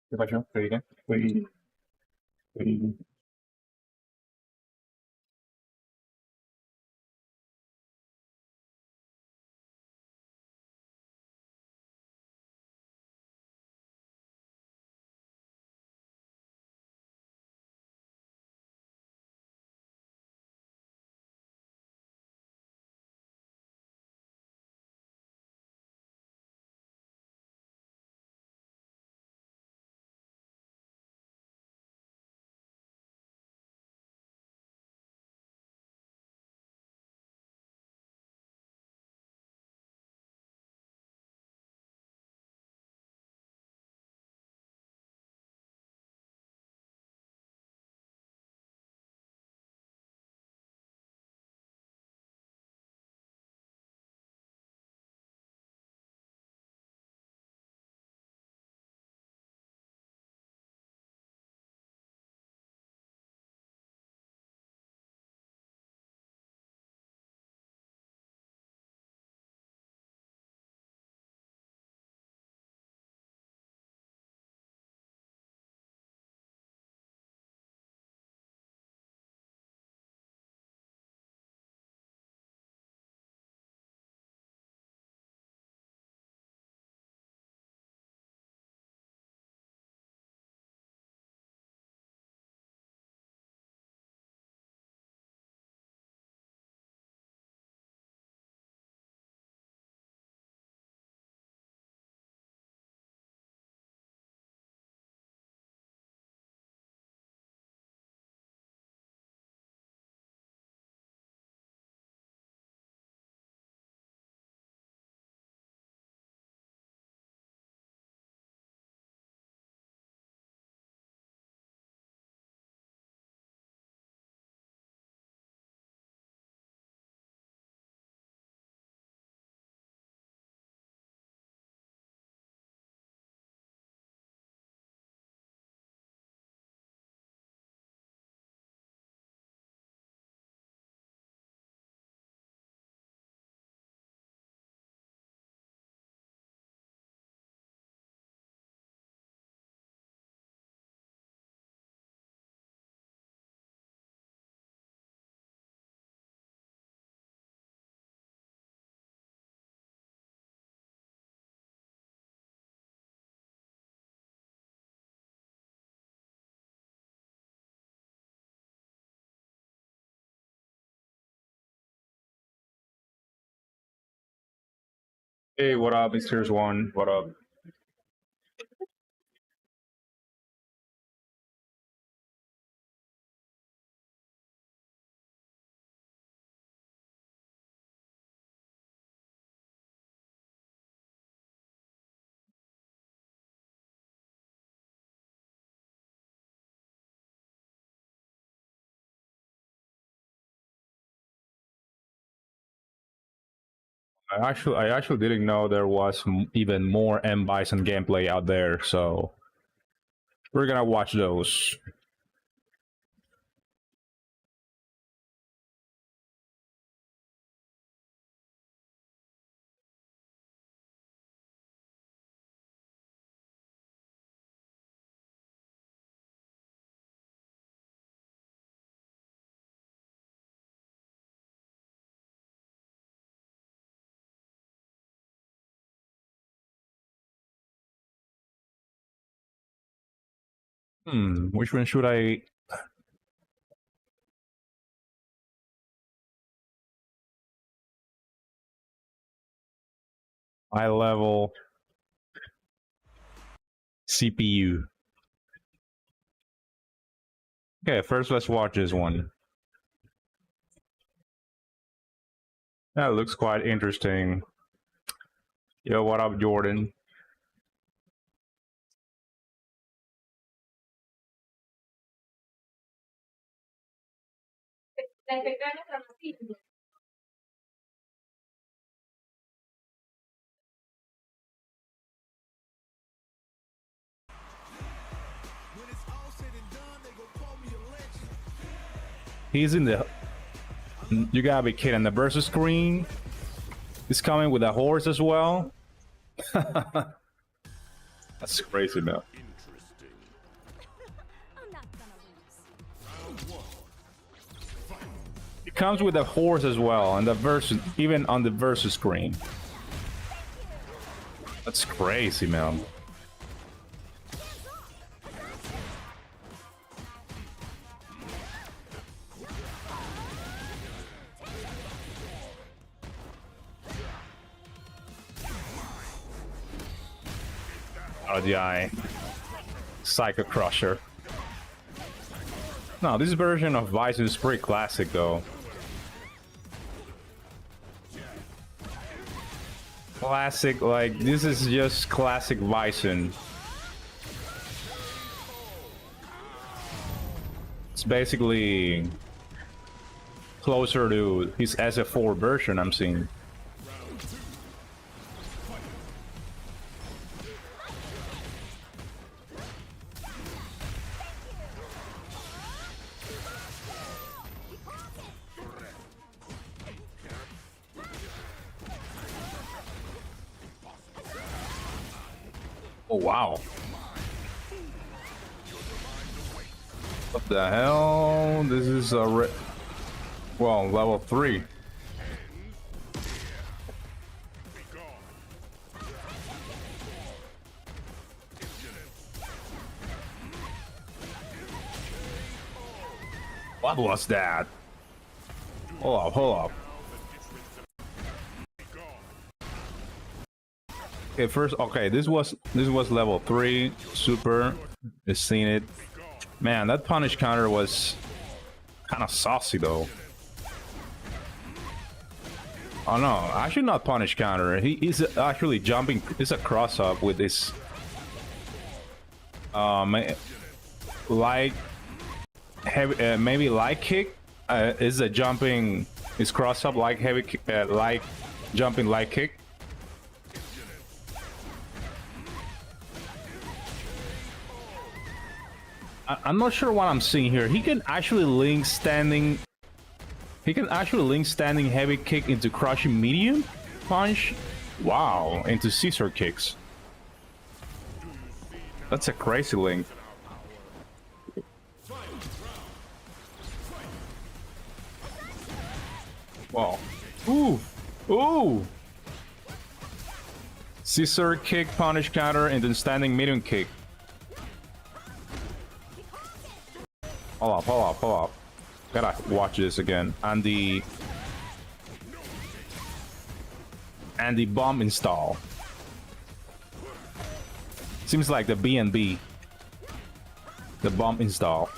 Que facciamo? Quelli. Hey, what up, Mr. One? What up? I actually didn't know there was even more M Bison gameplay out there, so we're gonna watch those. Which one should I? High level CPU. Okay, first let's watch this one. That looks quite interesting. Yo, what up, Jordan? He's in the. You gotta be kidding! The versus screen is coming with a horse as well. That's crazy, man. comes with a horse as well, and the versus, even on the versus screen. That's crazy, man. RDI Psycho Crusher. No, this version of Bison is pretty classic though. Classic, like this is just classic Bison. It's basically closer to his SF4 version I'm seeing. Oh wow. What the hell? This is a well, level 3. What was that? Hold up, hold up. Okay, first, okay, this was level 3, super, just seen it. Man, that punish counter was kind of saucy though. Oh no, actually not punish counter. He is actually jumping. It's a cross up with this, like heavy, maybe light kick. Is a jumping. Is cross up like heavy, like jumping light kick. I'm not sure what I'm seeing here. He can actually link standing. He can actually link standing heavy kick into crushing medium punch. Wow, into scissor kicks. That's a crazy link. Wow. Ooh. Ooh. Scissor kick, punish counter, and then standing medium kick. Hold up, hold up, hold up. Gotta watch this again. And the bomb install. Seems like the B&B. The bomb install.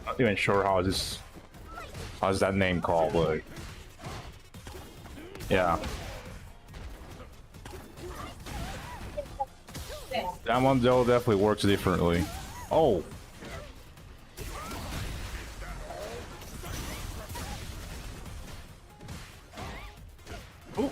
Not even sure how's that name called, but yeah. That one though definitely works differently. Oh. Ooh.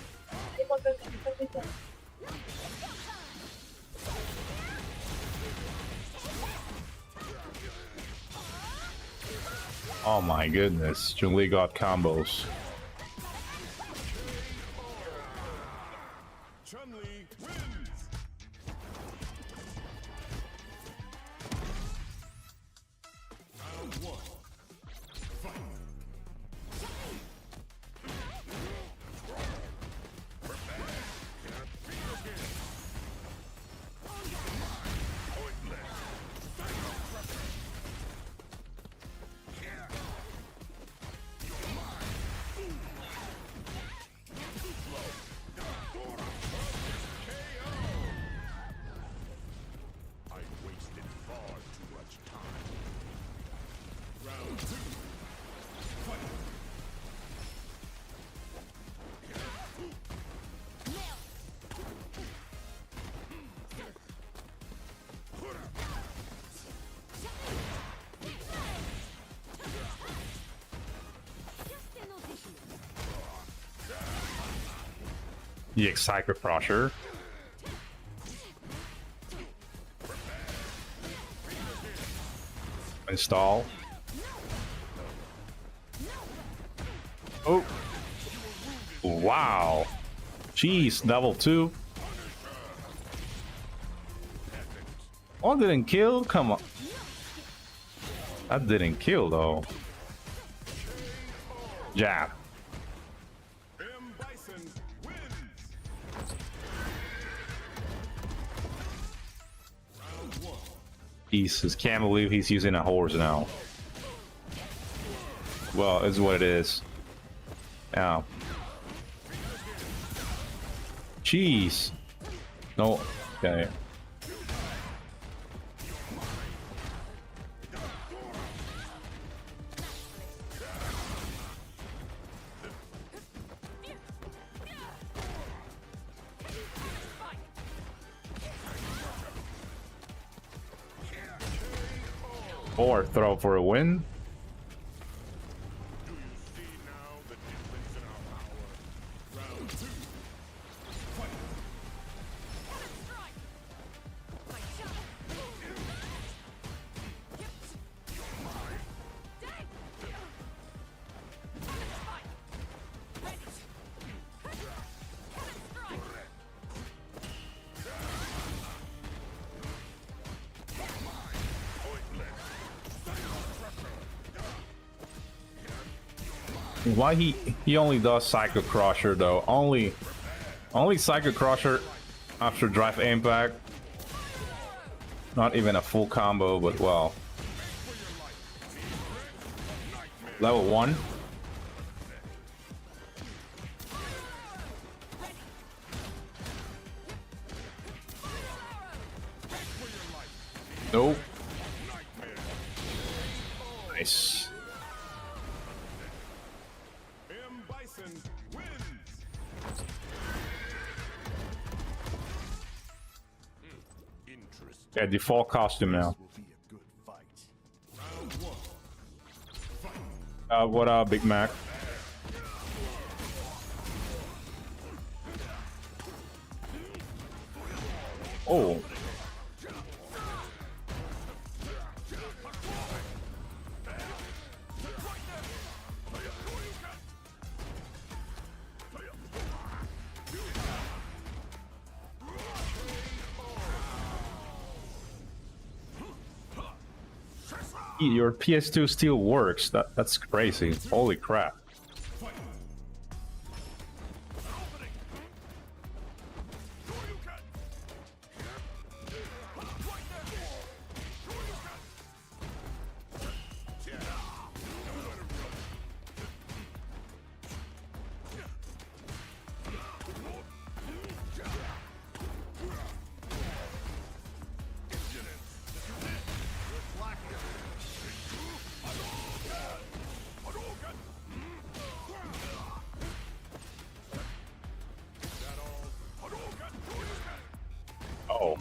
Oh my goodness, Chun-Li got combos. The Psycho Crusher. Install. Oh. Wow. Jeez, level 2. Oh, didn't kill? Come on. That didn't kill though. Jab. Bison wins. Jesus, can't believe he's using a horse now. Well, it's what it is. Now. Jeez. No. Okay. Or throw for a win. Do you see now the difference in our power? Round 2. Why he only does Psycho Crusher though? Only Psycho Crusher after Drive Impact. Not even a full combo, but well. Level 1. Nope. Nice. Bison wins. Interesting. Yeah, default costume now. Will be a good fight. Round 1. What up, Big Mac? Oh. Your PS2 still works. That's crazy. Holy crap. Oh.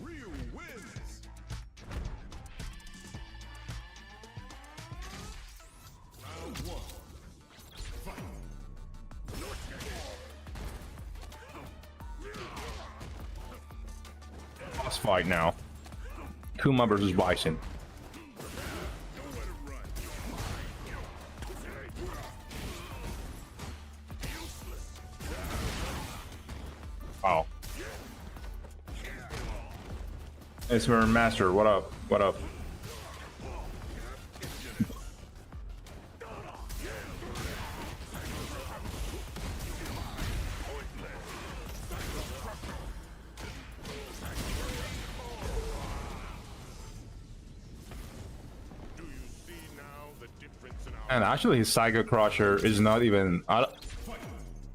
Ryu wins. Round 1. Fight. Boss fight now. Akuma versus Bison. Wow. It's our master. What up? What up? Do you see now the difference in our And actually, his Psycho Crusher is not even.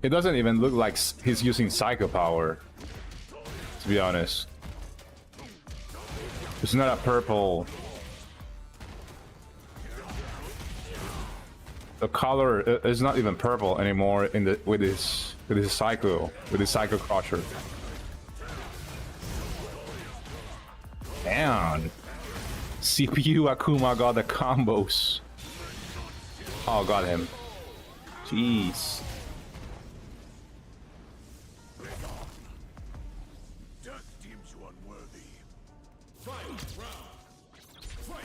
It doesn't even look like he's using Psycho Power. To be honest, it's not a purple. The color is not even purple anymore in the with his Psycho Crusher. Damn. CPU Akuma got the combos. Oh, got him. Jeez. death deems you unworthy. Fight round. Fight.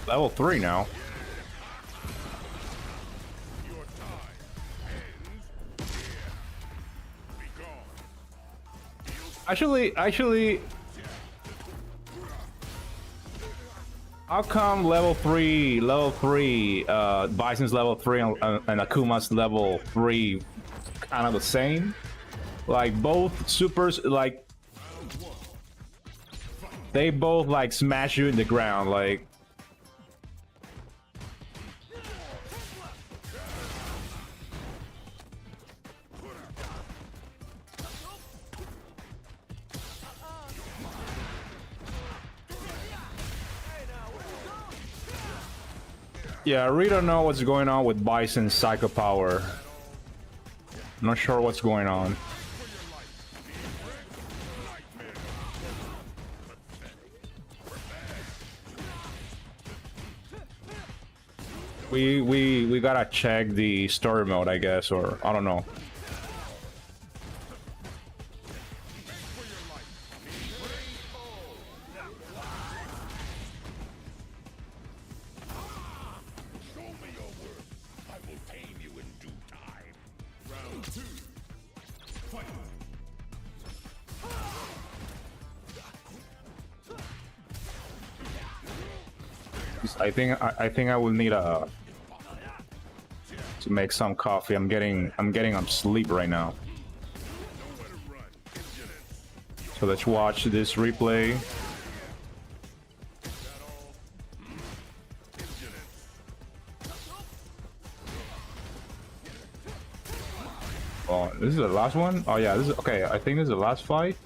Level 3 now. Your time ends here. Be gone. Actually, how come level 3, Bison's level 3 and Akuma's level 3 kind of the same? Like both supers, like they both like smash you in the ground, like. Yeah, I really don't know what's going on with Bison's Psycho Power. I'm not sure what's going on. We gotta check the story mode, I guess, or I don't know. I think I will need to make some coffee. I'm getting sleep right now. So let's watch this replay. Oh, this is the last one? Oh yeah, this is okay. I think this is the last fight.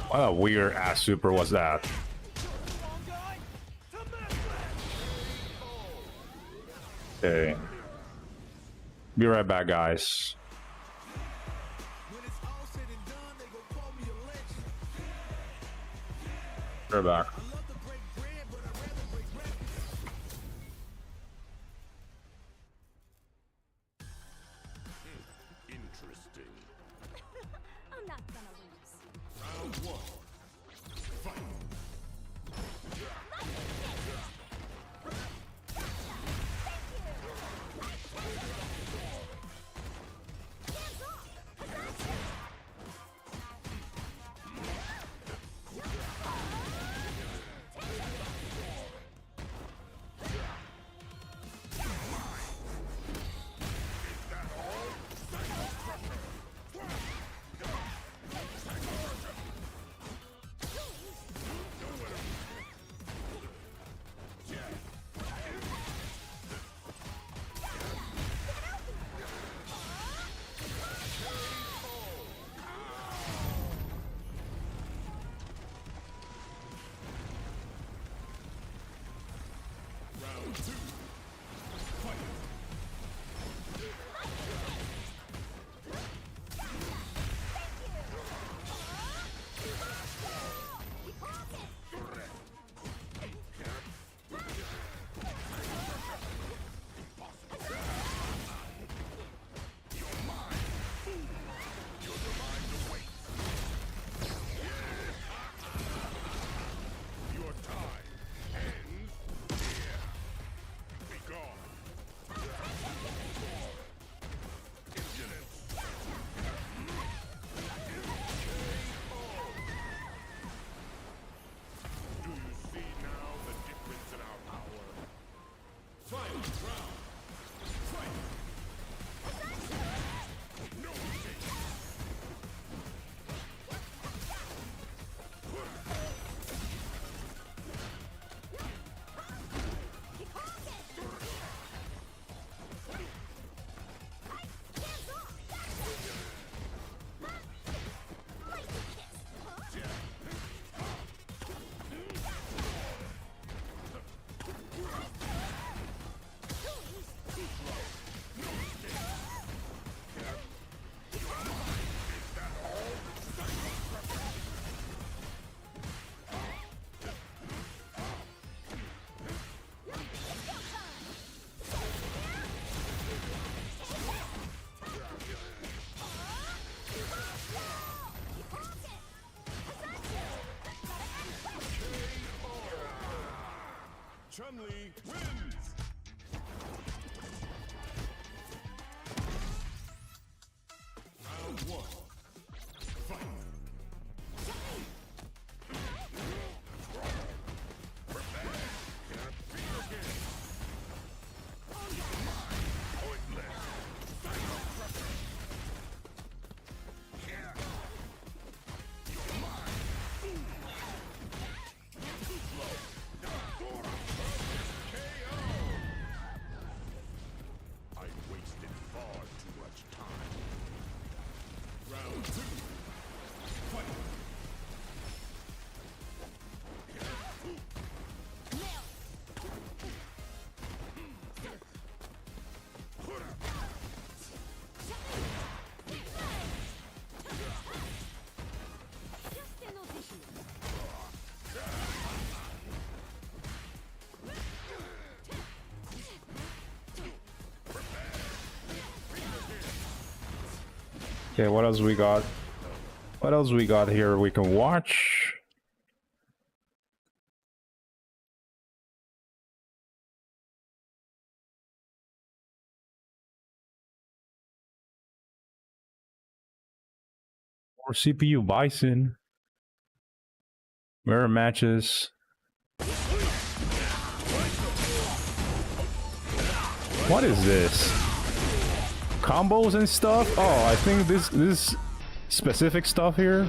What a weird ass super was that? Okay. Be right back, guys. Right back. Interesting. I'm not gonna lose. Round one. Fight. Your time ends here. Chun-Li wins. Round 1. Fight. I wasted far too much time. Round 2. Fight. Okay, what else we got? What else we got here we can watch? More CPU Bison. Mirror matches. What is this? Combos and stuff? Oh, I think this specific stuff here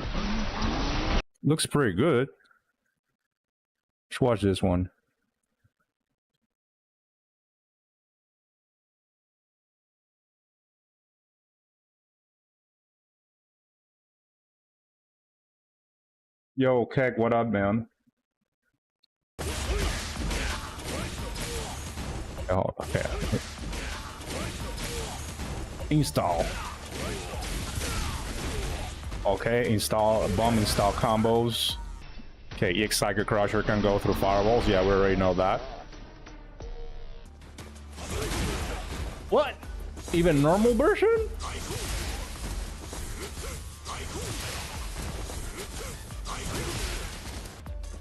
looks pretty good. Let's watch this one. Yo, Kek, what up, man? Oh, okay. Install. Okay, install bomb install combos. Okay, EX Psycho Crusher can go through firewalls. Yeah, we already know that. What? Even normal version?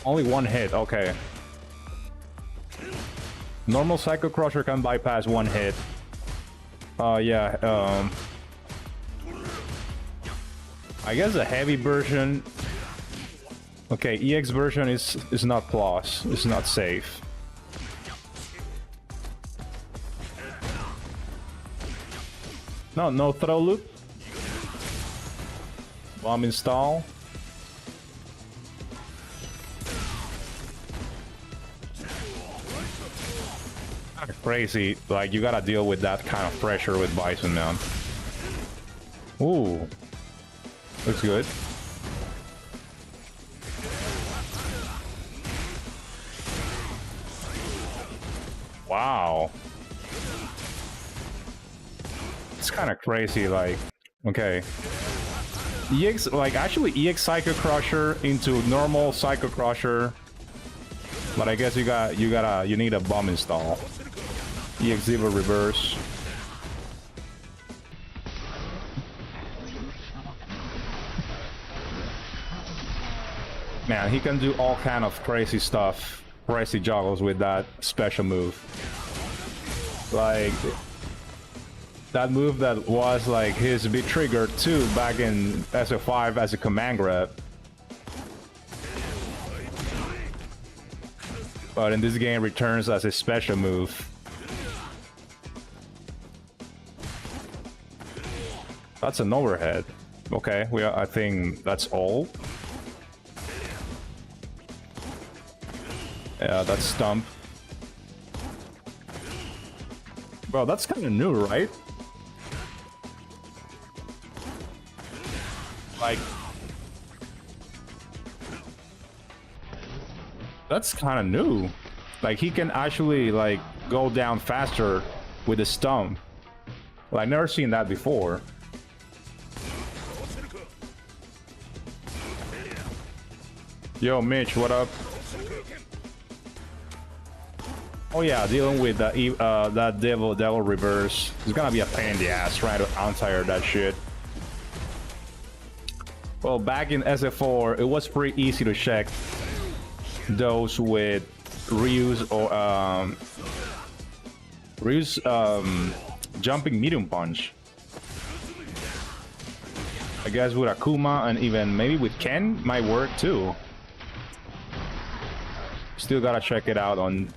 Only one hit, okay. Normal Psycho Crusher can bypass one hit. Yeah, I guess the heavy version... Okay, EX version is not plus, it's not safe. No throw loop. Bomb install. Crazy, like you gotta deal with that kind of pressure with Bison, man. Ooh, looks good. Wow, it's kind of crazy. Like, okay, EX, like actually EX Psycho Crusher into normal Psycho Crusher, but I guess you need a bomb install. EX Zero reverse. Man, he can do all kind of crazy stuff, crazy juggles with that special move. Like that move that was like his big trigger too back in SF5 as a command grab. But in this game returns as a special move. That's an overhead. Okay, I think that's all. Yeah, that's Stump. Bro, that's kind of new, right? Like... That's kind of new. Like, he can actually, like, go down faster with a Stump. Well, I've never seen that before. Yo, Mitch, what up? Oh yeah, dealing with that devil reverse. It's gonna be a pain in the ass trying to untire that shit. Well, back in SF4, it was pretty easy to check those with Ryu's jumping medium punch. I guess with Akuma and even maybe with Ken might work too. Still gotta check it out on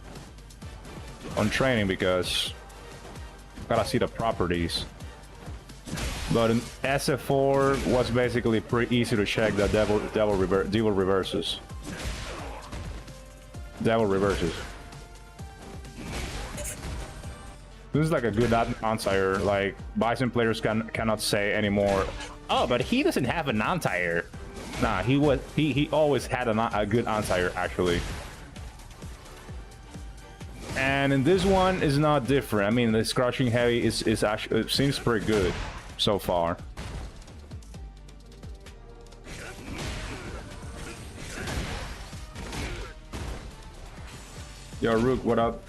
training because gotta see the properties. But in SF4 was basically pretty easy to check the devil reverses. Devil reverses. This is like a good anti-air. Like Bison players cannot say anymore. Oh, but he doesn't have an anti-air. Nah, he always had a good anti-air actually. And in this one is not different. I mean, this crushing heavy is actually, it seems pretty good so far. Yo, Rook, what up?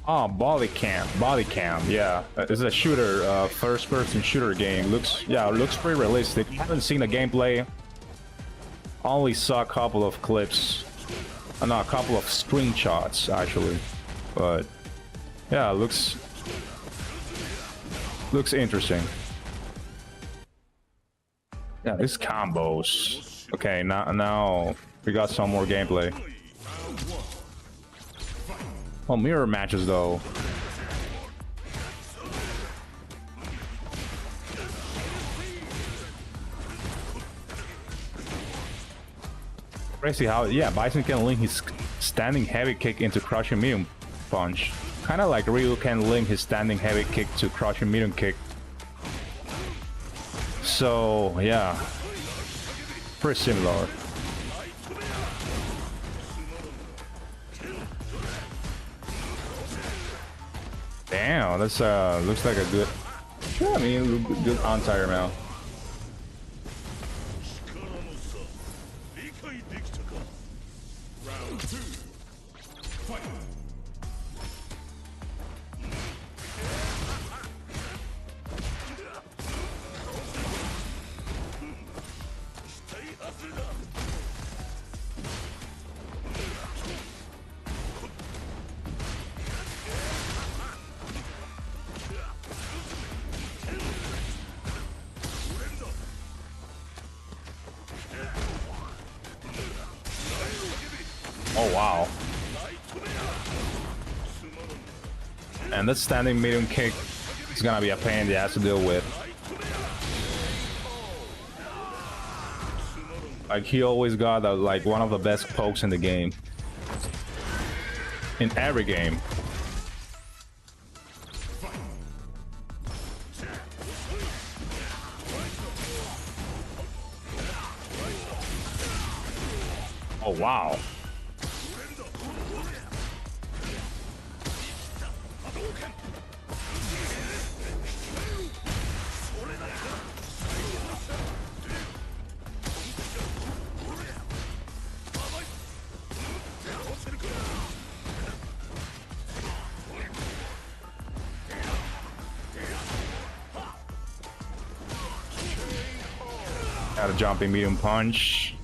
Oh, body cam, yeah. It's a shooter, first-person shooter game. Looks pretty realistic. I haven't seen the gameplay. Only saw a couple of clips. No, a couple of screenshots, actually. But, yeah, looks interesting. Yeah, these combos. Okay, now we got some more gameplay. Oh, mirror matches though. Crazy how, yeah, Bison can link his standing heavy kick into crushing medium punch. Kind of like Ryu can link his standing heavy kick to crushing medium kick. So, yeah, pretty similar. Damn, that's looks like a good. Yeah, I mean, good anti-air now. Oh wow. And that standing medium kick is gonna be a pain in the ass to deal with. Like he always got like one of the best pokes in the game. In every game. Oh wow. Got a jumping medium punch.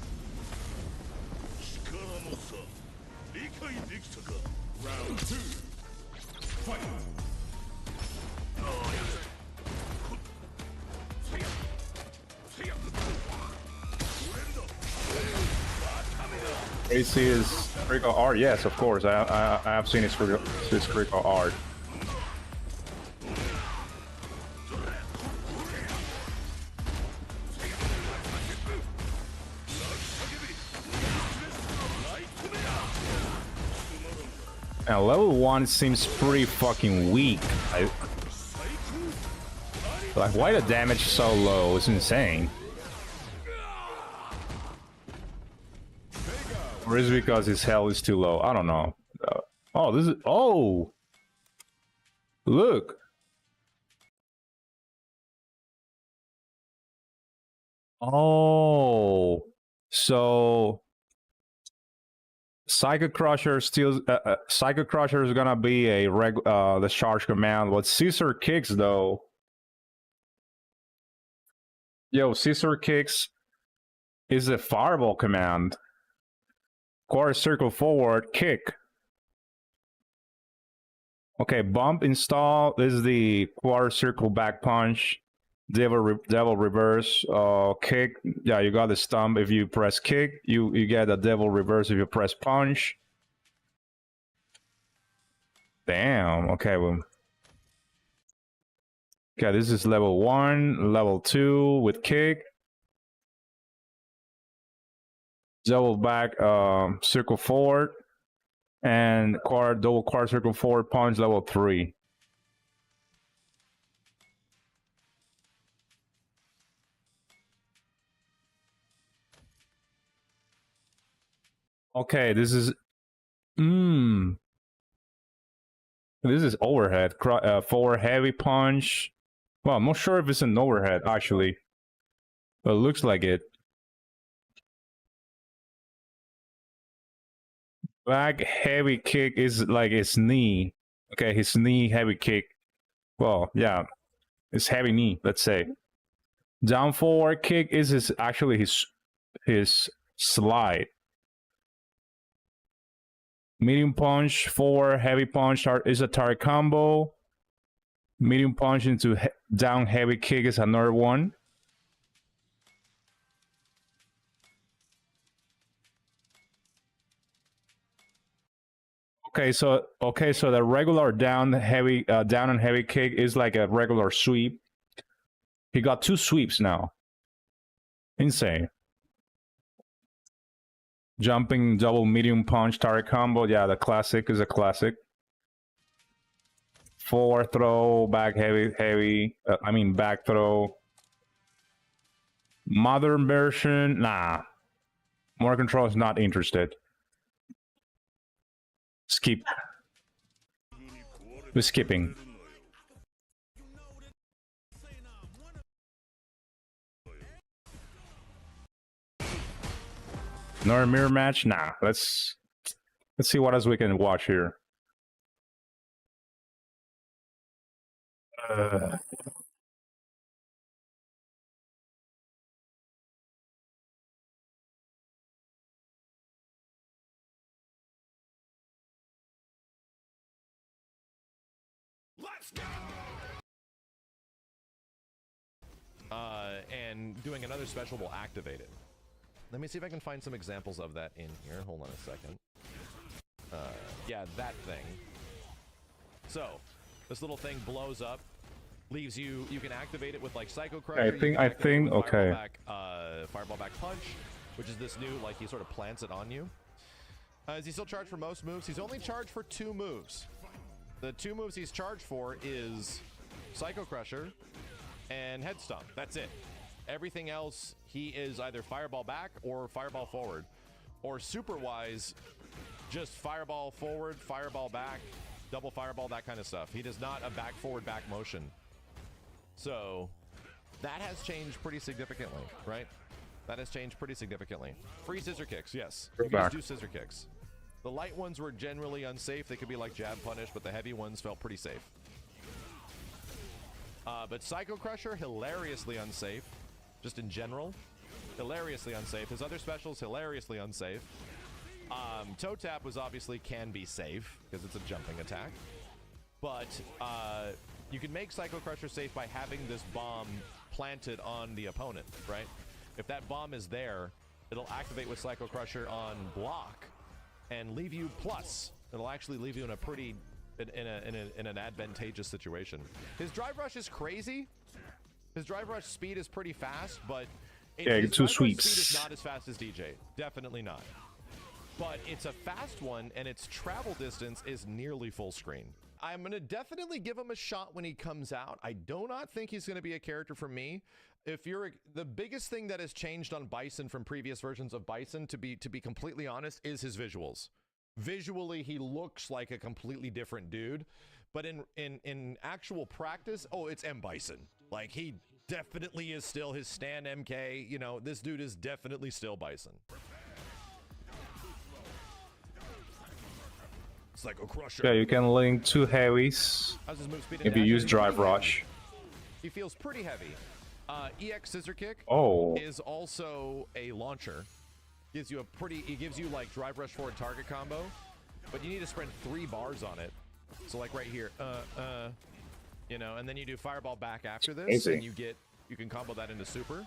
AC is critical art. Yes, of course. I have seen his critical art. And level 1 seems pretty fucking weak. Like, why the damage so low? It's insane. Or is it because his health is too low? I don't know. Oh, this is... Oh! Look! Oh! So... Psychic Crusher still... Psychic Crusher is gonna be a the charge command. What Scissor Kicks, though... Yo, scissor kicks is a fireball command. Quarter circle forward, kick. Okay, bump install is the quarter circle back punch. Devil reverse, kick. Yeah, you got the stomp if you press kick. You get a devil reverse if you press punch. Damn. Okay, well. Okay, this is level 1, level 2 with kick. Double back, circle forward, and double quarter circle forward punch level 3. Okay, this is this is overhead. Forward heavy punch. Well, I'm not sure if it's an overhead actually, but it looks like it. Back heavy kick is like his knee. Okay, his knee heavy kick. Well, yeah, it's heavy knee. Let's say. Down forward kick is actually his slide. Medium punch, forward heavy punch is a target combo. Medium punch into down heavy kick is another one. Okay, so the regular down and heavy kick is like a regular sweep. He got 2 sweeps now. Insane. Jumping double medium punch target combo. Yeah, the classic is a classic. Forward throw, back back throw. Modern version, nah. More control is not interested. Skip. We're skipping. Another mirror match? Nah. Let's see what else we can watch here. Let's go! And doing another special will activate it. Let me see if I can find some examples of that in here. Hold on a second. Yeah, that thing. So, this little thing blows up, leaves you can activate it with like Psycho Crusher. I think okay. Fireball back punch, which is this new, like he sort of plants it on you. Is he still charged for most moves? He's only charged for 2 moves. The 2 moves he's charged for is Psycho Crusher and Head Stomp. That's it. Everything else, he is either Fireball back or Fireball forward. Or super-wise, just Fireball forward, Fireball back, double Fireball, that kind of stuff. He does not a back-forward back motion. So, that has changed pretty significantly, right? That has changed pretty significantly. Free scissor kicks, yes. You guys do scissor kicks. The light ones were generally unsafe. They could be like jab punish, but the heavy ones felt pretty safe. But Psycho Crusher, hilariously unsafe. Just in general, hilariously unsafe. His other specials, hilariously unsafe. Toe Tap was obviously can be safe, because it's a jumping attack. But you can make Psycho Crusher safe by having this bomb planted on the opponent, right? If that bomb is there, it'll activate with Psycho Crusher on block and leave you plus. It'll actually leave you in a pretty, in an advantageous situation. His drive rush is crazy. His drive rush speed is pretty fast, but his 2 drive rush sweeps. speed is not as fast as DJ. Definitely not. But it's a fast one, and its travel distance is nearly full screen. I'm going to definitely give him a shot when he comes out. I do not think he's going to be a character for me. If you're the biggest thing that has changed on Bison from previous versions of Bison, to be completely honest, is his visuals. Visually, he looks like a completely different dude, but in actual practice, oh, it's M Bison. Like, he definitely is still his Stan MK. You know, this dude is definitely still Bison. Psycho Crusher. Yeah, you can link 2 heavies How's his move speed and if you dash? use He's drive pretty rush. heavy. He feels pretty heavy. EX Scissor Kick Oh. is also a launcher. Gives you a pretty, it gives you like drive rush forward target combo, but you need to sprint 3 bars on it. So like right here, you know, and then you do fireball back after this, Easy. and you can combo that into super.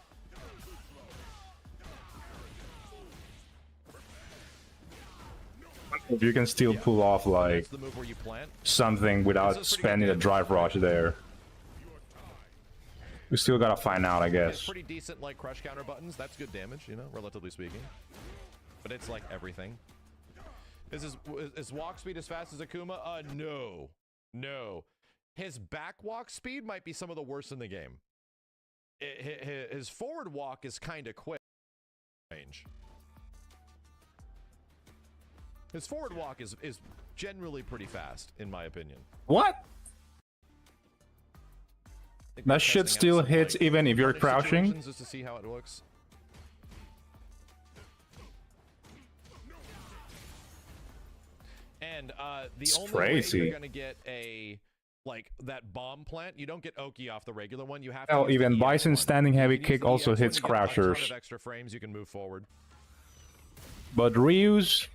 You can still pull off like That's the move where you plant. something without spending a drive rush there. We still gotta find out, I It's guess. pretty decent like crush counter buttons. That's good damage, you know, relatively speaking. But it's like everything. Is walk speed as fast as Akuma? No. No. His back walk speed might be some of the worst in the game. His forward walk is kind of quick. Range. His forward walk is generally pretty fast, in my opinion. What? I think That we're shit testing out still some, hits like, even if you're punish crouching? situations just to see how it looks. And the It's only crazy. way you're gonna get a like that bomb plant, you don't get Oki off the regular one. You have to Hell, use the even EX Bison one. standing If heavy you use kick the also EX one, hits you get a ton crouchers. of extra frames, you can move forward. But Ryu's...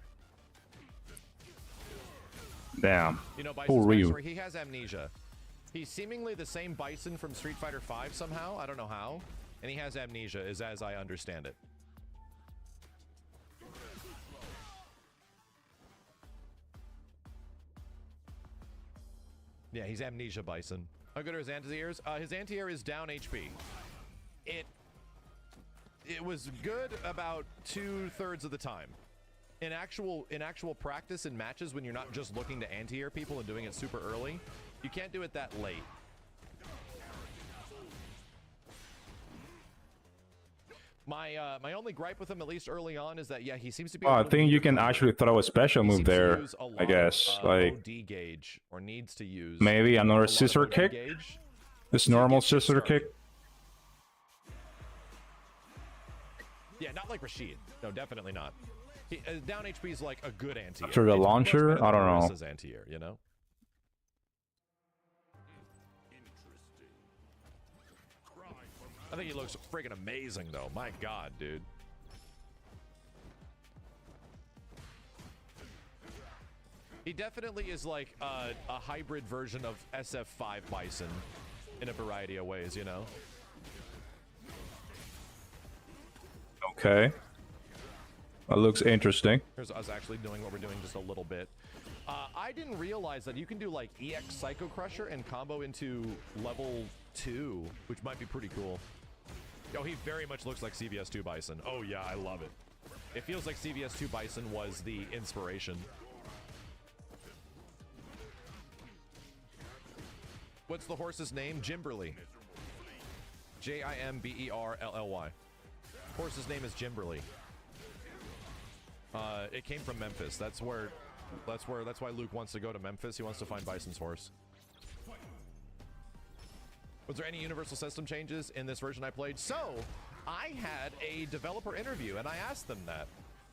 Damn. You know Poor Bison's Ryu. backstory? He has amnesia. He's seemingly the same Bison from Street Fighter V somehow. I don't know how. And he has amnesia, is as I understand it. Yeah, he's amnesia Bison. How good are his anti-airs? His anti-air is down HP. It was good about 2/3 of the time. In actual practice in matches, when you're not just looking to anti-air people and doing it super early, you can't do it that late. My only gripe with him, at least early on, is that yeah, he seems to be. Oh, a I little think you weird can counter. actually throw a special He move seems to there, use a lot I guess. of, Like, OD gauge, or needs to use maybe a another lot of scissor OD kick? gauge. this to normal get you scissor started. kick? Yeah, not like Rashid. No, definitely not. Down HP is like a good anti-air. After the It's much launcher? better I than don't know. Marissa's anti-air, you know? I think he looks freaking amazing, though. My God, dude. He definitely is like a hybrid version of SF6 Bison in a variety of ways, you know? Okay. That looks interesting. Here's us actually doing what we're doing just a little bit. I didn't realize that you can do like EX Psycho Crusher and combo into level 2, which might be pretty cool. Yo, he very much looks like CVS2 Bison. Oh yeah, I love it. It feels like CVS2 Bison was the inspiration. What's the horse's name? Kimberly. Jimberlly. Horse's name is Kimberly. It came from Memphis. That's why Luke wants to go to Memphis. He wants to find Bison's horse. Was there any universal system changes in this version I played? So, I had a developer interview and I asked them that.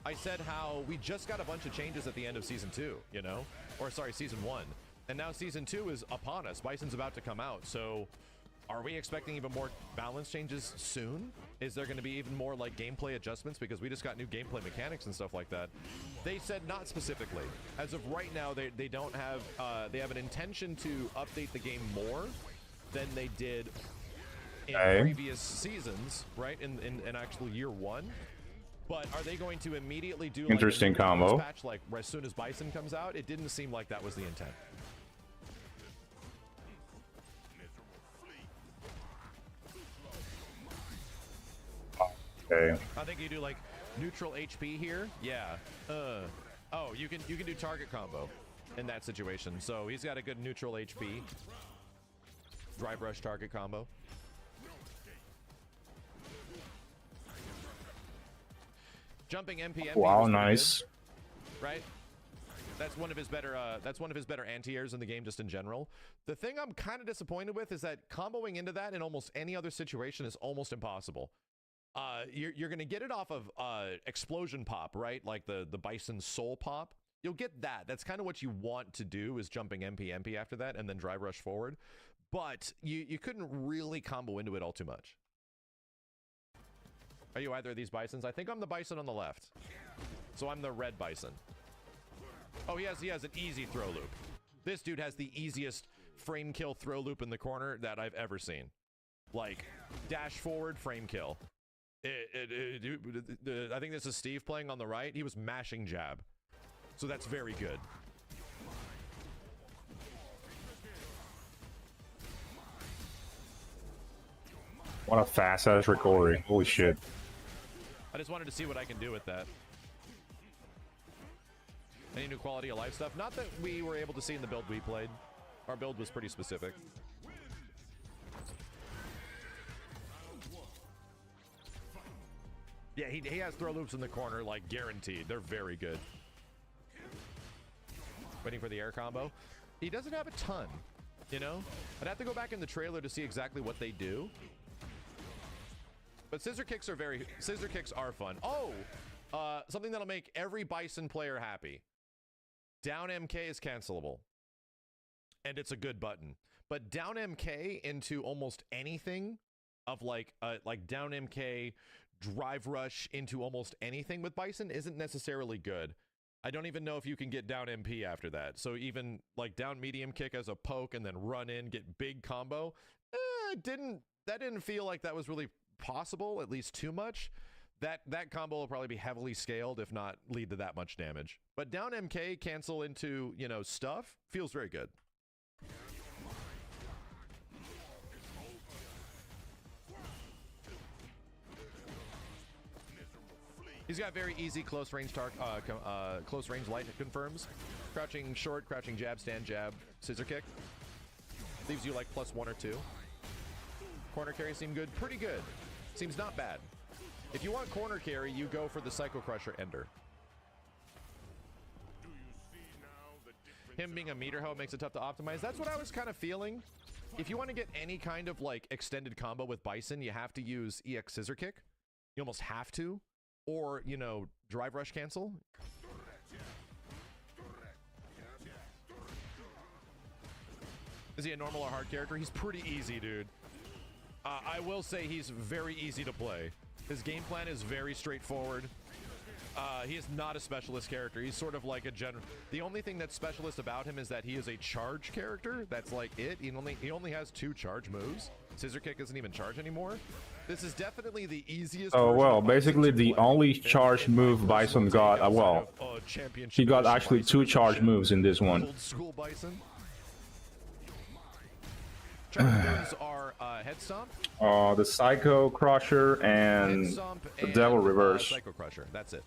I said how we just got a bunch of changes at the end of season 2, you know? Or sorry, season 1. And now season 2 is upon us. Bison's about to come out. So, are we expecting even more balance changes soon? Is there going to be even more like gameplay adjustments? Because we just got new gameplay mechanics and stuff like that. They said not specifically. As of right now, they don't have, they have an intention to update the game more than they did in previous seasons, right? In actual year 1. But are they going to immediately do like Interesting a new combo. patch like as soon as Bison comes out? It didn't seem like that was the intent. Okay. I think you do like neutral HP here. Yeah. Oh, you can do target combo in that situation. So he's got a good neutral HP. Drive rush target combo. Jumping MP. Wow, was pretty nice. good, right? That's one of his better. That's one of his better anti-airs in the game, just in general. The thing I'm kind of disappointed with is that comboing into that in almost any other situation is almost impossible. You're gonna get it off of explosion pop, right? Like the Bison soul pop. You'll get that. That's kind of what you want to do, is jumping MP after that and then drive rush forward. But you couldn't really combo into it all too much. Are you either of these Bisons? I think I'm the Bison on the left. So I'm the red Bison. Oh, he has an easy throw loop. This dude has the easiest frame kill throw loop in the corner that I've ever seen. Like, dash forward, frame kill. I think this is Steve playing on the right. He was mashing jab. So that's very good. What a fast ass recovery. Holy shit. I just wanted to see what I can do with that. Any new quality of life stuff? Not that we were able to see in the build we played. Our build was pretty specific. Yeah, he has throw loops in the corner, like, guaranteed. They're very good. Waiting for the air combo. He doesn't have a ton, you know? I'd have to go back in the trailer to see exactly what they do. But scissor kicks are fun. Oh! Something that'll make every Bison player happy. Down MK is cancelable. And it's a good button. But down MK into almost anything of like down MK, drive rush into almost anything with Bison isn't necessarily good. I don't even know if you can get down MP after that. So even like down medium kick as a poke and then run in, get big combo. That didn't feel like that was really possible, at least too much. That combo will probably be heavily scaled, if not lead to that much damage. But down MK cancel into, you know, stuff feels very good. He's got very easy close range close range light, it confirms. Crouching short, crouching jab, stand jab, scissor kick. Leaves you like +1 or 2. Corner carry seem good, pretty good. Seems not bad. If you want corner carry, you go for the Psycho Crusher Ender. Him being a meter hoe makes it tough to optimize. That's what I was kind of feeling. If you want to get any kind of like extended combo with Bison, you have to use EX Scissor Kick. You almost have to. Or, you know, drive rush cancel. Is he a normal or hard character? He's pretty easy, dude. I will say he's very easy to play. His game plan is very straightforward. He is not a specialist character. He's sort of like a general. The only thing that's specialist about him is that he is a charge character. That's like it. He only has 2 charge moves. Scissor kick isn't even charge anymore. This is definitely the easiest. Oh well, basically the only charge move Bison got. Well, he got actually 2 charge moves in this one. Old school Bison. Moves are head stomp. The Psycho Crusher and the Devil Reverse. Psycho Crusher. That's it.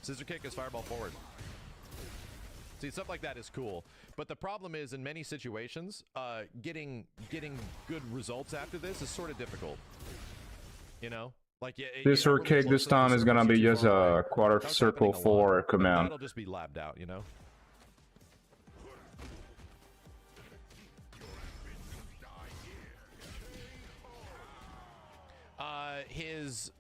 Scissor kick is fireball forward. See, stuff like that is cool. But the problem is, in many situations, getting good results after this is sort of difficult. You know? Like, Scissor kick this time is gonna be just a quarter circle 4 command. That'll just be labbed out, you know? His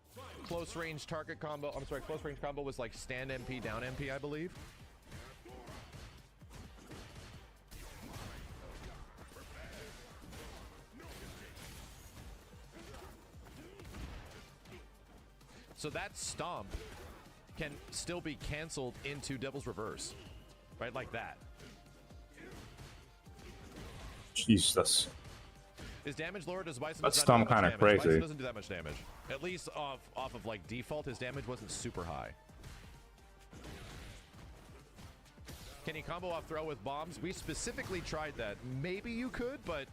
close range target combo, close range combo was like stand MP, down MP, I believe. So that stomp can still be canceled into Devil's Reverse, right? Like that. Jesus. Is damage lower? Does Bison? That's stomp kind of crazy. Bison doesn't do that much damage. At least off of like default, his damage wasn't super high. Can he combo off throw with bombs? We specifically tried that. Maybe you could, but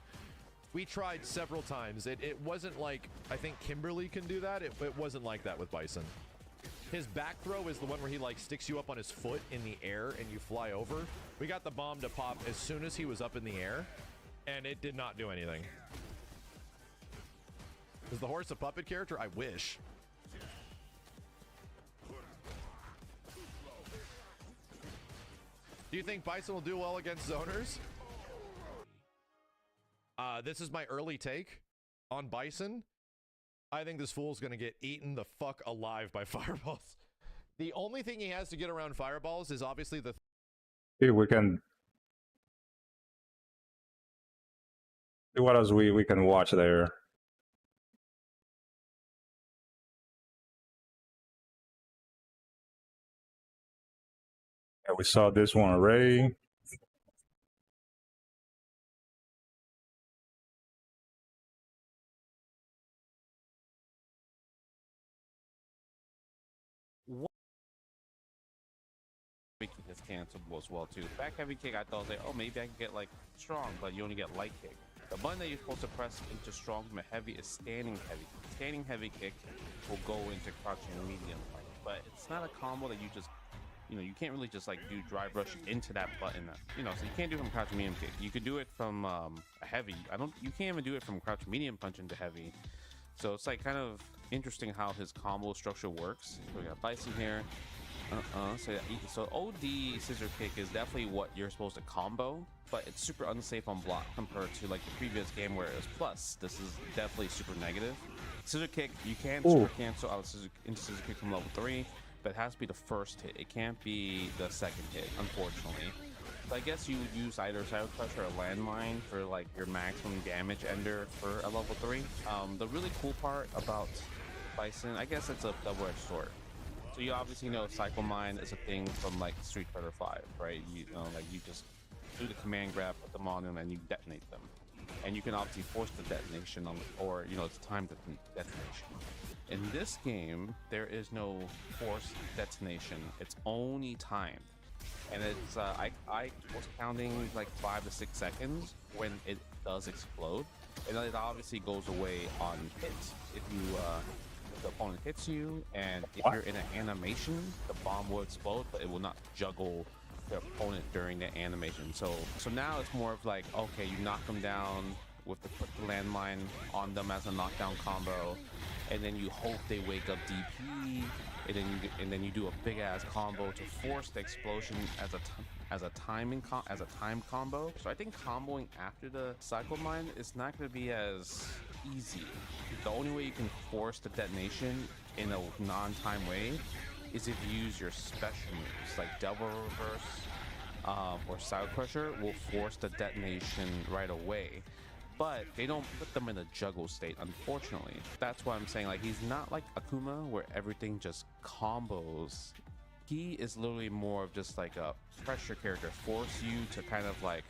we tried several times. It wasn't like, I think Kimberly can do that. It wasn't like that with Bison. His back throw is the one where he like sticks you up on his foot in the air and you fly over. We got the bomb to pop as soon as he was up in the air, and it did not do anything. Is the horse a puppet character? I wish. Do you think Bison will do well against zoners? This is my early take on Bison. I think this fool's gonna get eaten the fuck alive by fireballs. The only thing he has to get around fireballs is obviously the... Here we can... What else we can watch there? we saw this one already. Kick is cancelable as well too. Back heavy kick, I thought was like, oh, maybe I can get like strong, but you only get light kick. The button that you're supposed to press into strong from a heavy is standing heavy. Standing heavy kick will go into crouching medium, but it's not a combo that you just, you know, you can't really just like do drive rush into that button. You know, so you can't do it from crouching medium kick. You could do it from a heavy. You can't even do it from crouching medium punch into heavy. So it's like kind of interesting how his combo structure works. So we got Bison here. So OD scissor kick is definitely what you're supposed to combo, but it's super unsafe on block compared to like the previous game where it was plus. This is definitely super negative. Scissor kick, you can super cancel out into scissor kick from level 3, but it has to be the first hit. It can't be the second hit, unfortunately. So I guess you would use either side pressure or landmine for like your maximum damage ender for a level 3. The really cool part about Bison, I guess it's a double-edged sword. So you obviously know Cycle Mine is a thing from like Street Fighter 5, right? You know, like you just do the command grab, put them on them, and you detonate them. And you can obviously force the detonation on, or you know, it's timed detonation. In this game, there is no forced detonation. It's only timed, and it's I was counting like 5 to 6 seconds when it does explode, and it obviously goes away on hits if you. The opponent hits you, and if you're in an animation, the bomb will explode, but it will not juggle the opponent during the animation. So now it's more of like, okay, you knock them down with the put the landmine on them as a knockdown combo, and then you hope they wake up DP, and then you do a big ass combo to force the explosion as a time combo. So I think comboing after the cycle mine is not going to be as easy. The only way you can force the detonation in a non-time way is if you use your special moves like double reverse or side pressure will force the detonation right away, but they don't put them in a juggle state, unfortunately. That's why I'm saying like he's not like Akuma where everything just combos. He is literally more of just like a pressure character, force you to kind of like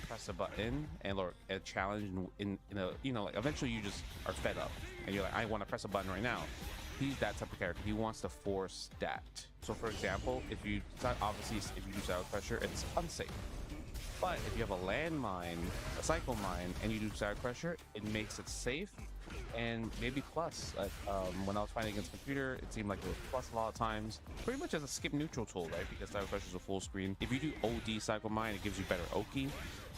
press a button and or a challenge in a, you know, like eventually you just are fed up and you're like, I want to press a button right now. He's that type of character. He wants to force that. So for example, if you obviously if you do side pressure, it's unsafe. But if you have a landmine, a cycle mine, and you do side pressure, it makes it safe and maybe plus. When I was fighting against computer, it seemed like it was plus a lot of times. Pretty much as a skip neutral tool, right? Because side pressure is a full screen. If you do OD cycle mine, it gives you better Oki.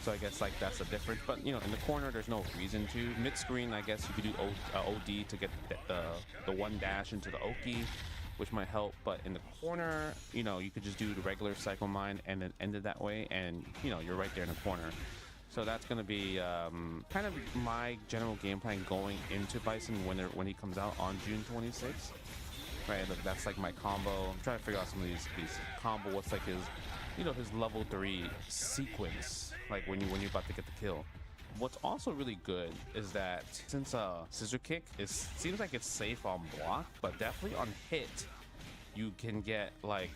So I guess like that's the difference. But you know, in the corner, there's no reason to. Mid screen, I guess you could do OD to get the one dash into the Oki, which might help. But in the corner, you know, you could just do the regular cycle mine and then end it that way, and you know, you're right there in the corner. So that's going to be kind of my general game plan going into Bison when he comes out on June 26th. Right, look, that's like my combo. I'm trying to figure out some of these combo. What's like his, you know, his level 3 sequence, like when you're about to get the kill. What's also really good is that since scissor kick seems like it's safe on block, but definitely on hit, you can get like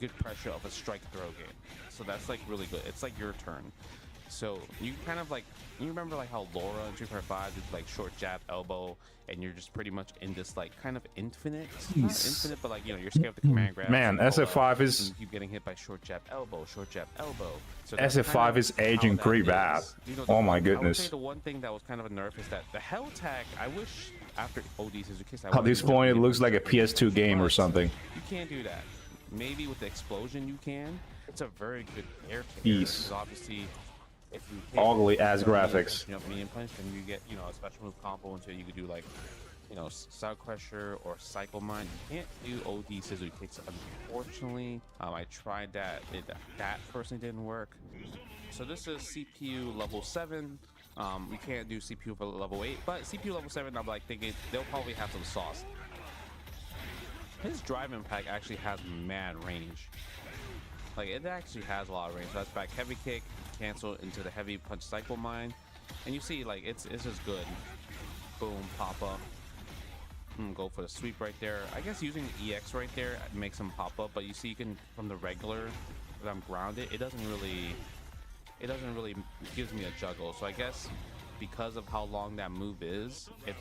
good pressure of a strike throw game. So that's like really good. It's like your turn. So you kind of like, you remember like how Laura in Street Fighter 5 did like short jab elbow, and you're just pretty much in this like kind of infinite, not infinite, but like, you know, you're scared of the command grab. Man, SF5 is, you keep getting hit by short jab elbow. So SF5 kind of is aging pretty bad. You know, oh my I would goodness. say the one thing that was kind of a nerf is that the hell tag, I wish after OD scissor kicks, At this point, it looks like a PS2 game or something. You can't do that. Maybe with the explosion you can. It's a very good air kicker. Ease. Obviously, if you Ugly ass graphics. You know, medium punch, then you get, you know, a special move combo until you could do like, you know, side crusher or cycle mine. You can't do OD scissor kicks, unfortunately. I tried that. That personally didn't work. So this is CPU level 7. We can't do CPU for level 8, but CPU level 7, I'm like thinking they'll probably have some sauce. His drive impact actually has mad range. Like it actually has a lot of range. So that's back heavy kick, cancel into the heavy punch cycle mine, and you see like it's just good. Boom, pop up. Go for the sweep right there. I guess using the EX right there makes him pop up, but you see you can, from the regular, if I'm grounded, it doesn't really gives me a juggle. So I guess because of how long that move is, if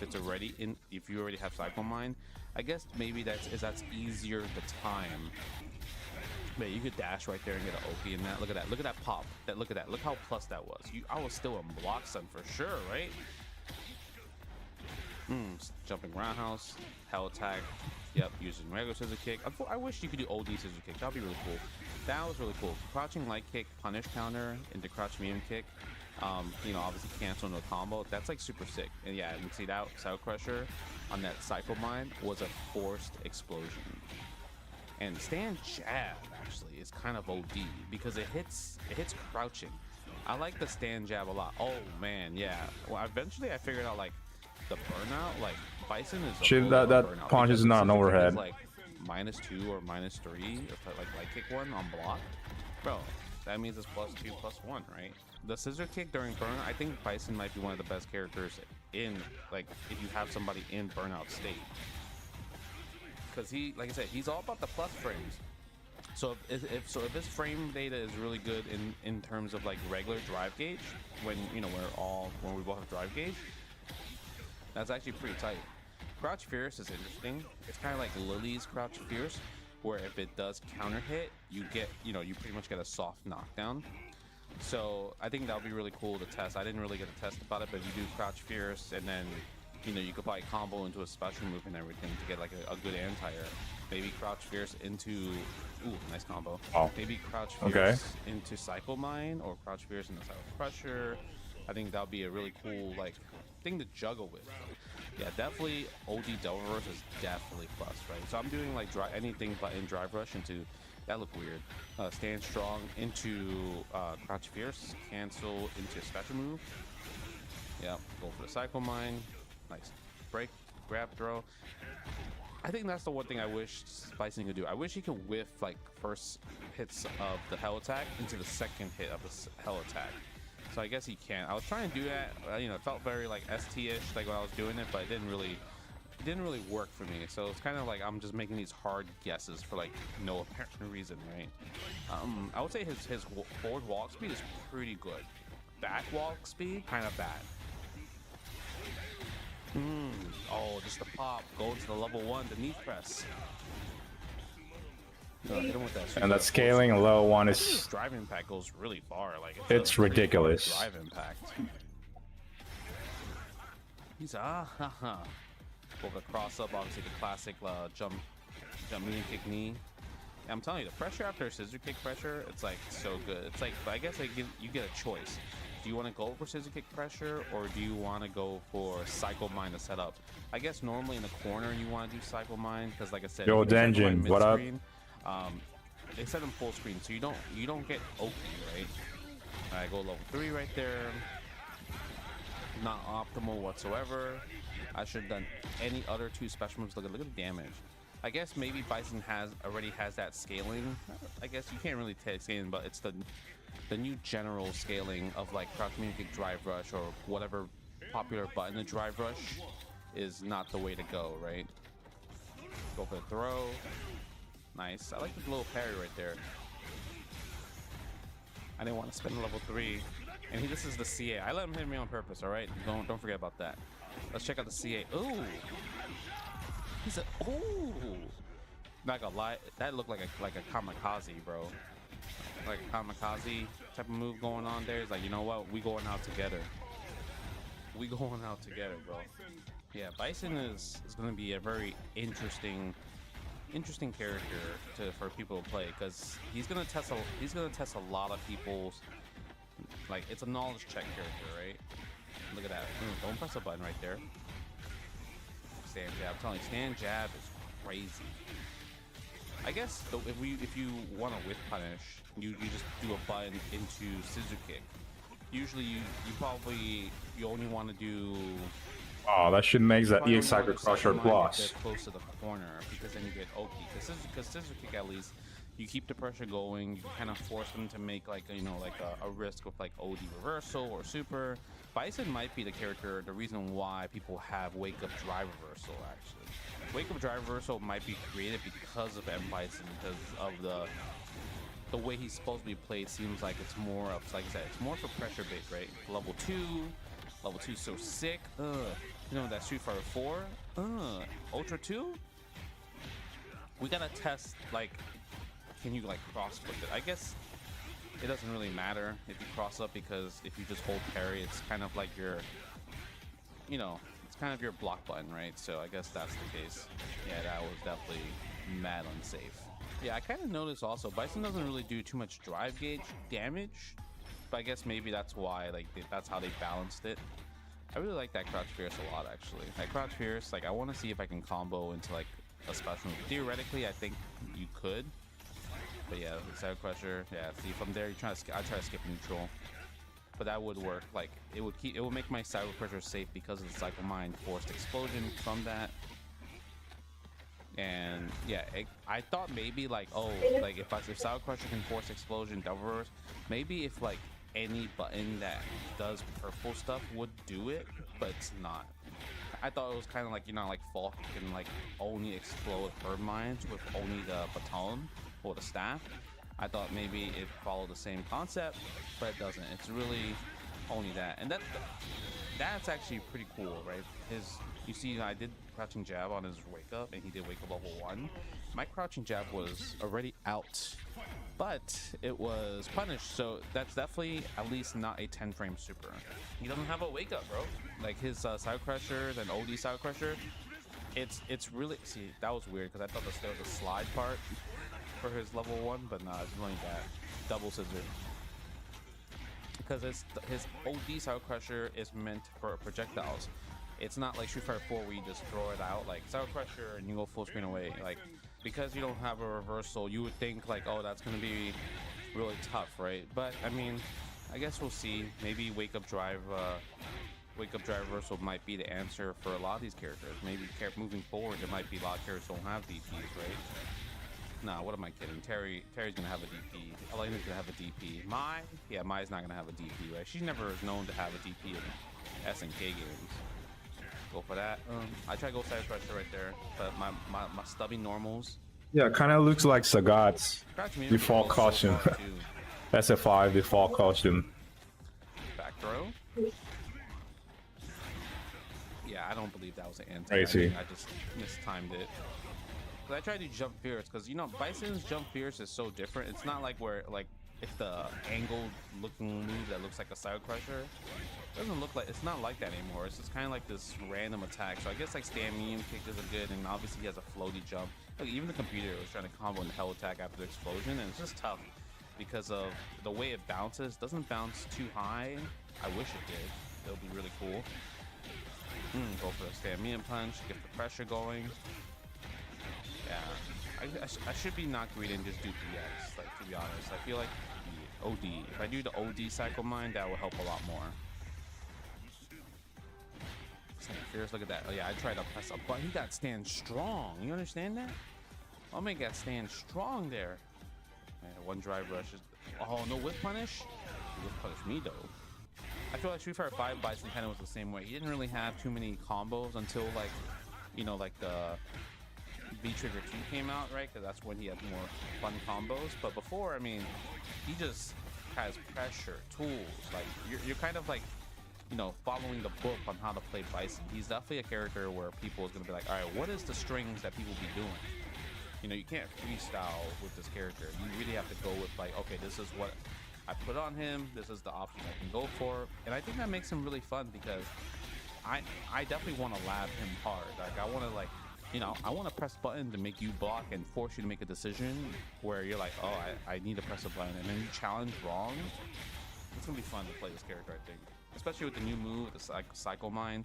you already have Cycle Mine, I guess maybe that's easier to time. But you could dash right there and get an OP in that. Look at that pop. Look at that. Look how plus that was. I was still in block stun for sure, right? Jumping roundhouse, hell attack. Yep, using regular scissor kick. I wish you could do OD scissor kick. That'd be really cool. That was really cool. Crouching light kick, punish counter into crouch medium kick. You know, obviously cancel no combo. That's like super sick. And yeah, and see that Cycle Crusher on that Cycle Mine was a forced explosion. And stand jab actually is kind of OD because it hits crouching. I like the stand jab a lot. Oh man, yeah. Well, eventually I figured out like the burnout, like Bison is Shit, that punch is not an overhead. Like -2 or -3 or like light kick one on block, bro. That means it's +2 +1, right? The scissor kick during burnout, I think Bison might be one of the best characters in, like, if you have somebody in burnout state, because he, like I said, he's all about the plus frames. So if this frame data is really good in terms of like regular drive gauge, when we both have drive gauge, that's actually pretty tight. Crouch Fierce is interesting. It's kind of like Lily's Crouch Fierce, where if it does counter hit, you get, you pretty much get a soft knockdown. So I think that would be really cool to test. I didn't really get to test about it, but if you do Crouch Fierce and then, you could probably combo into a special move and everything to get like a good anti-air. Maybe Crouch Fierce into, ooh, nice combo. Oh. Maybe Crouch Fierce into Cycle Mine or Crouch Fierce into Cycle Crusher. I think that would be a really cool like thing to juggle with. Yeah, definitely OD Delververse is definitely plus, right? So I'm doing like anything but in Drive Rush into, that looked weird. Stand Strong into Crouch Fierce, cancel into special move. Yeah, go for the Cycle Mine. Nice. Break, grab, throw. I think that's the one thing I wish Bison could do. I wish he could whiff like first hits of the hell attack into the second hit of the hell attack. So I guess he can't. I was trying to do that. It felt very like ST-ish, like when I was doing it, but it didn't really work for me. So it's kind of like I'm just making these hard guesses for like no apparent reason, right? I would say his forward walk speed is pretty good. Back walk speed, kind of bad. Oh, just the pop. Go to the level 1, the knee press. Hit him with that. And that scaling level 1 is... Drive impact goes really far. Like it's ridiculous. Drive impact. He's Go the cross up, obviously the classic jump medium kick knee. And I'm telling you, the pressure after scissor kick pressure, it's like so good. It's like, I guess you get a choice. Do you want to go for scissor kick pressure or do you want to go for Cycle Mine to set up? I guess normally in the corner you want to do Cycle Mine because, like I said, yo, Denjin, what up? They set them full screen, so you don't get OP, right? I go level 3 right there. Not optimal whatsoever. I should have done any other 2 special moves. Look at the damage. I guess maybe Bison already has that scaling. I guess you can't really take scaling, but it's the new general scaling of like crouch medium kick drive rush or whatever popular button to drive rush is not the way to go, right? Go for the throw. Nice. I like the little parry right there. I didn't want to spend level 3. And this is the CA. I let him hit me on purpose, alright? Don't forget about that. Let's check out the CA. Ooh! He said, ooh! Not gonna lie, that looked like a kamikaze, bro. Like a kamikaze type of move going on there. It's like, you know what? We going out together. We going out together, bro. Yeah, Bison is gonna be a very interesting character for people to play because he's gonna test a lot of people's, like, it's a knowledge check character, right? Look at that. Don't press a button right there. Stand jab. I'm telling you, stand jab is crazy. I guess if you want to whip punish, you just do a button into scissor kick. Usually you only want to do. Oh, that should make that EX Cycle Crusher plus. Close to the corner because then you get OP. Because scissor kick, at least you keep the pressure going. You kind of force them to make like a risk with like OD reversal or super. Bison might be the character, the reason why people have Wake Up Drive Reversal, actually. Wake Up Drive Reversal might be created because of M. Bison, because of the way he's supposed to be played. Seems like it's more of, like I said, it's more for pressure bait, right? Level 2 is so sick. You know, that Street Fighter 4, Ultra 2? We gotta test, like, can you like cross with it? I guess it doesn't really matter if you cross up, because if you just hold parry, it's kind of like your, you know, it's kind of your block button, right? So I guess that's the case. Yeah, that was definitely mad unsafe. Yeah, I kind of noticed also Bison doesn't really do too much drive gauge damage, but I guess maybe that's why, like, that's how they balanced it. I really like that Crouch Fierce a lot, actually. That Crouch Fierce, like, I want to see if I can combo into like a special move. Theoretically, I think you could, but yeah, Side Crusher. Yeah, see, from there, I try to skip neutral, but that would work. Like, it would make my Side Crusher safe because of the Cycle Mine forced explosion from that. And yeah, I thought maybe like, oh, like if Side Crusher can force explosion double reverse, maybe if like any button that does purple stuff would do it, but it's not. I thought it was kind of like, you know, like Falk can like only explode her mines with only the baton or the staff. I thought maybe it followed the same concept, but it doesn't. It's really only that, and that's actually pretty cool, right? You see, I did crouching jab on his wake up, and he did wake up level 1. My crouching jab was already out, but it was punished, so that's definitely at least not a 10 frame super. He doesn't have a wake up, bro. Like his Side Crusher, then OD Side Crusher, it's really, see, that was weird because I thought there was a slide part for his level 1, but nah, it's only that double scissor. Because his OD Side Crusher is meant for projectiles. It's not like Street Fighter 4 where you just throw it out like Side Crusher and you go full screen away. Like, because you don't have a reversal, you would think like, oh, that's gonna be really tough, right? But I mean, I guess we'll see. Maybe Wake Up Drive Reversal might be the answer for a lot of these characters. Maybe moving forward, there might be a lot of characters don't have DPs, right? Nah, what am I kidding? Terry's gonna have a DP. Elena's gonna have a DP. Mai's not gonna have a DP, right? She's never known to have a DP in SNK games. Go for that. I try to go Side Crusher right there, but my stubby normals. Yeah, kind of looks like Sagat's default costume. SF5 default costume. Back throw. Yeah, I don't believe that was an anti. I just mistimed it. I tried to jump fierce because, you know, Bison's jump fierce is so different. It's not like where, like, if the angled looking move that looks like a Side Crusher, it doesn't look like, it's not like that anymore. It's just kind of like this random attack. So I guess like stand medium kick is a good, and obviously he has a floaty jump. Like, even the computer was trying to combo in the hell attack after the explosion, and it's just tough because of the way it bounces. Doesn't bounce too high. I wish it did. It would be really cool. Go for the stand medium punch, get the pressure going. Yeah, I should be not greedy and just do DX, like, to be honest. I feel like the OD, if I do the OD Cycle Mine, that will help a lot more. Fierce, look at that. Oh yeah, I tried to press a button. He got stand strong. You understand that? Oh man, got stand strong there. Man, one drive rush is, oh, no whip punish? Whip punish me though. I feel like Street Fighter 5 Bison kind of was the same way. He didn't really have too many combos until, like, you know, like the V-Trigger 2 came out, right? Because that's when he had more fun combos. But before, I mean, he just has pressure, tools. Like, you're kind of like, you know, following the book on how to play Bison. He's definitely a character where people is going to be like, all right, what is the strings that people be doing? You know, you can't freestyle with this character. You really have to go with, like, okay, this is what I put on him. This is the option I can go for. And I think that makes him really fun because I definitely want to lab him hard. Like, I want to, like, you know, I want to press button to make you block and force you to make a decision where you're like, oh, I need to press a button, and then you challenge wrong. It's gonna be fun to play this character, I think, especially with the new move, the Cycle Mine,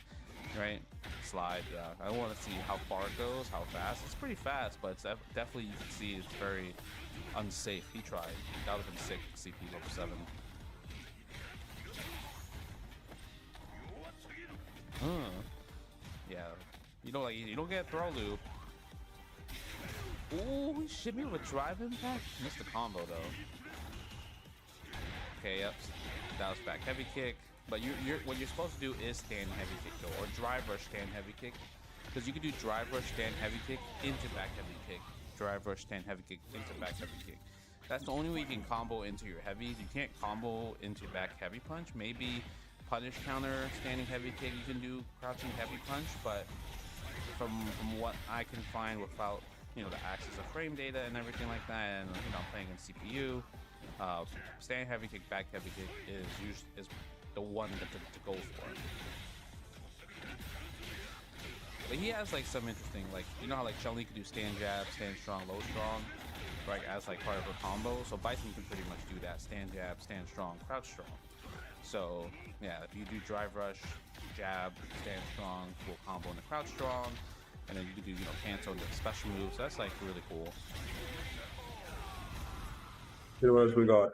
right? Slide. Yeah, I want to see how far it goes, how fast. It's pretty fast, but it's definitely, you can see it's very unsafe. He tried. That would have been sick. CP level 7. Yeah. You know, like, you don't get a throw loop. Ooh, he shit me with drive impact. Missed the combo though. Okay, yep. That was back heavy kick. But what you're supposed to do is stand heavy kick though, or drive rush stand heavy kick, because you can do drive rush stand heavy kick into back heavy kick, drive rush stand heavy kick into back heavy kick. That's the only way you can combo into your heavies. You can't combo into back heavy punch. Maybe punish counter standing heavy kick you can do crouching heavy punch, but from what I can find without the access of frame data and everything like that, and playing in CPU, standing heavy kick, back heavy kick is the one to go for. But he has like some interesting, like how like Chun-Li can do stand jab, stand strong, low strong, right, as like part of her combo. So Bison can pretty much do that: stand jab, stand strong, crouch strong. So yeah, if you do drive rush, jab, stand strong, will combo into crouch strong, and then you can do cancel into special moves. So that's like really cool. What else we got?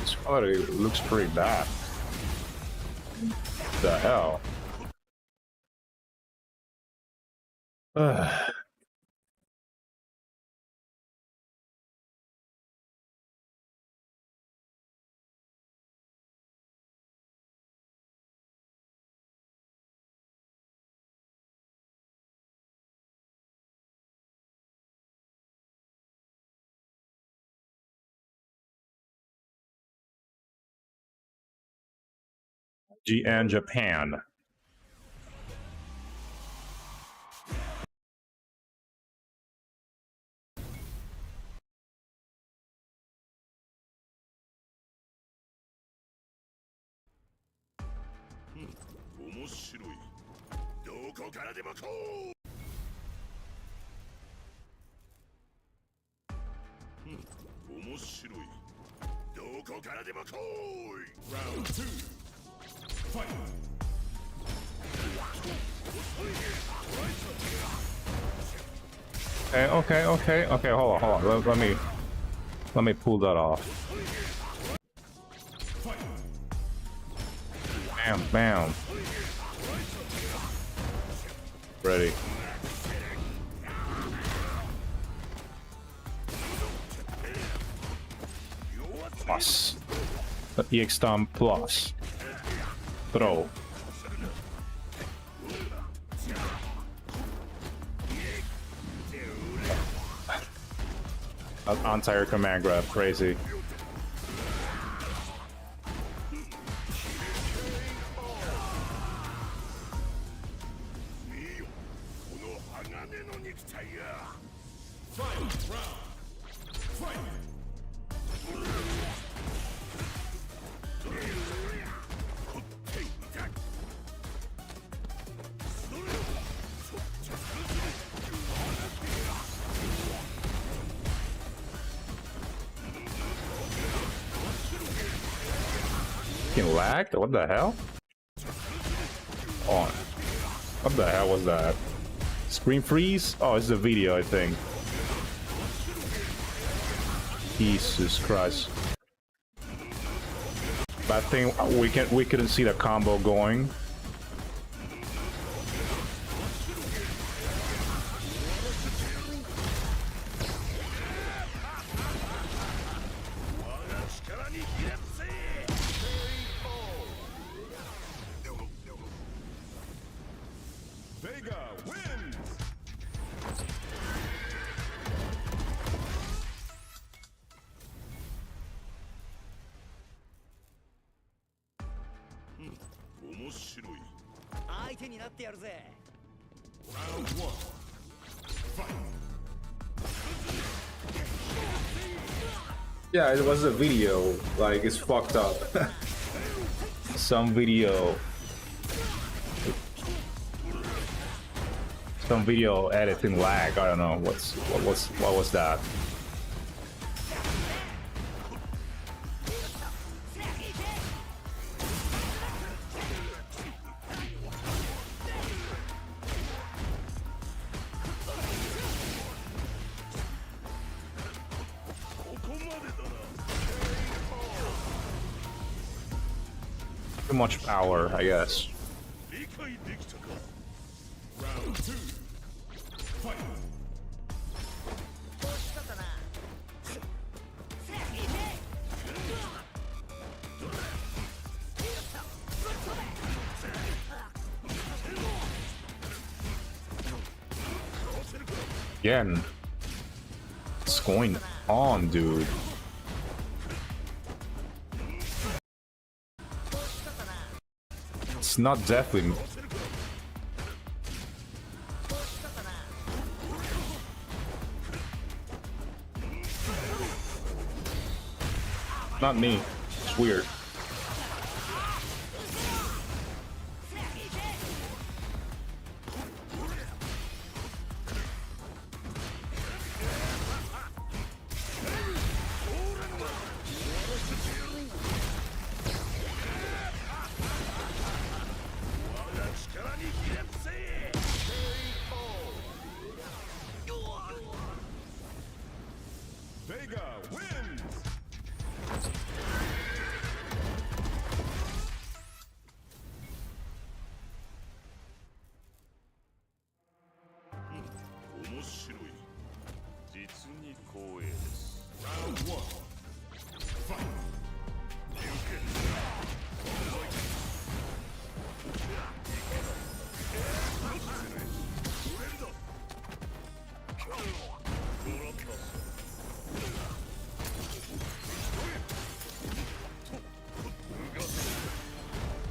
This quality looks pretty bad. The hell? Ugh. GN Japan. Round 2. Fight. Okay. Hold on. Let me pull that off. Bam. Ready. Plus. EX Stomp plus. Throw. Anti-air command grab, crazy. Fucking lagged? What the hell? On. What the hell was that? Screen freeze? Oh, it's a video, I think. Jesus Christ. But I think we couldn't see the combo going. 手になってやるぜ。 Yeah, it was a video. Like, it's fucked up. Some video. Some video editing lag. I don't know what was that. Too much power, I guess. Again, what's going on, dude? It's not definitely. Not me. It's weird.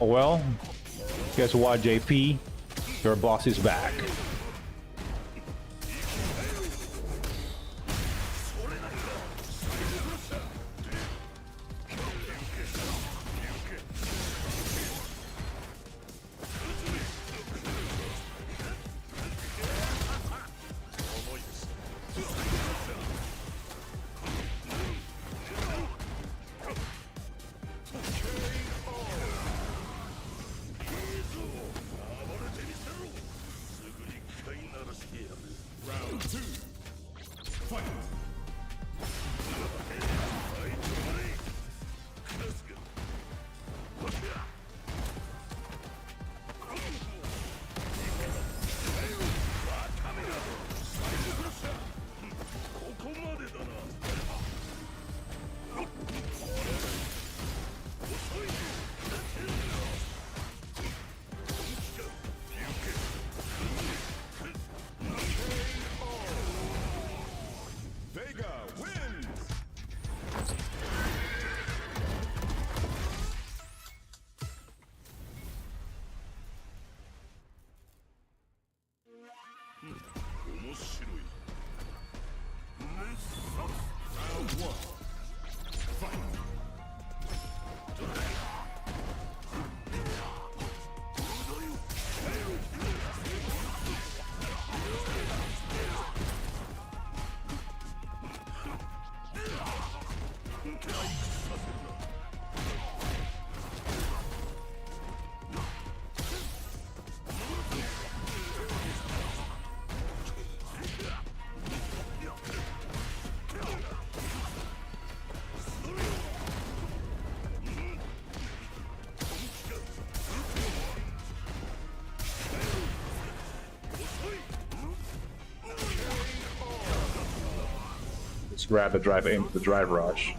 Oh well, guess what, JP? Your boss is back. Let's grab the drive aim for the drive rush.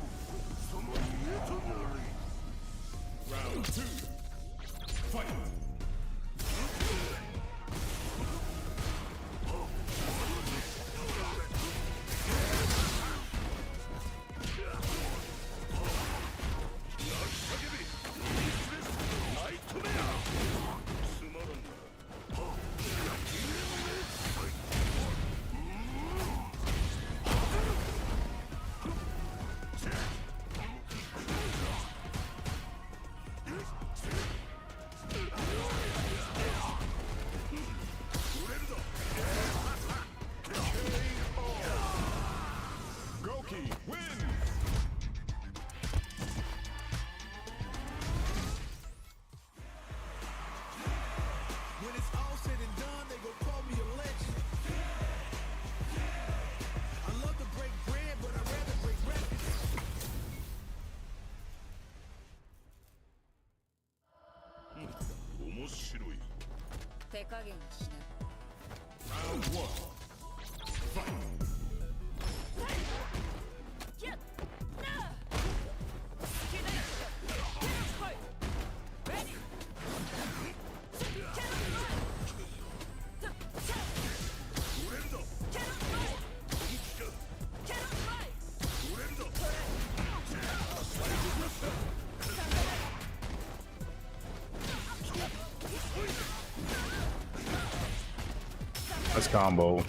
Let's combo.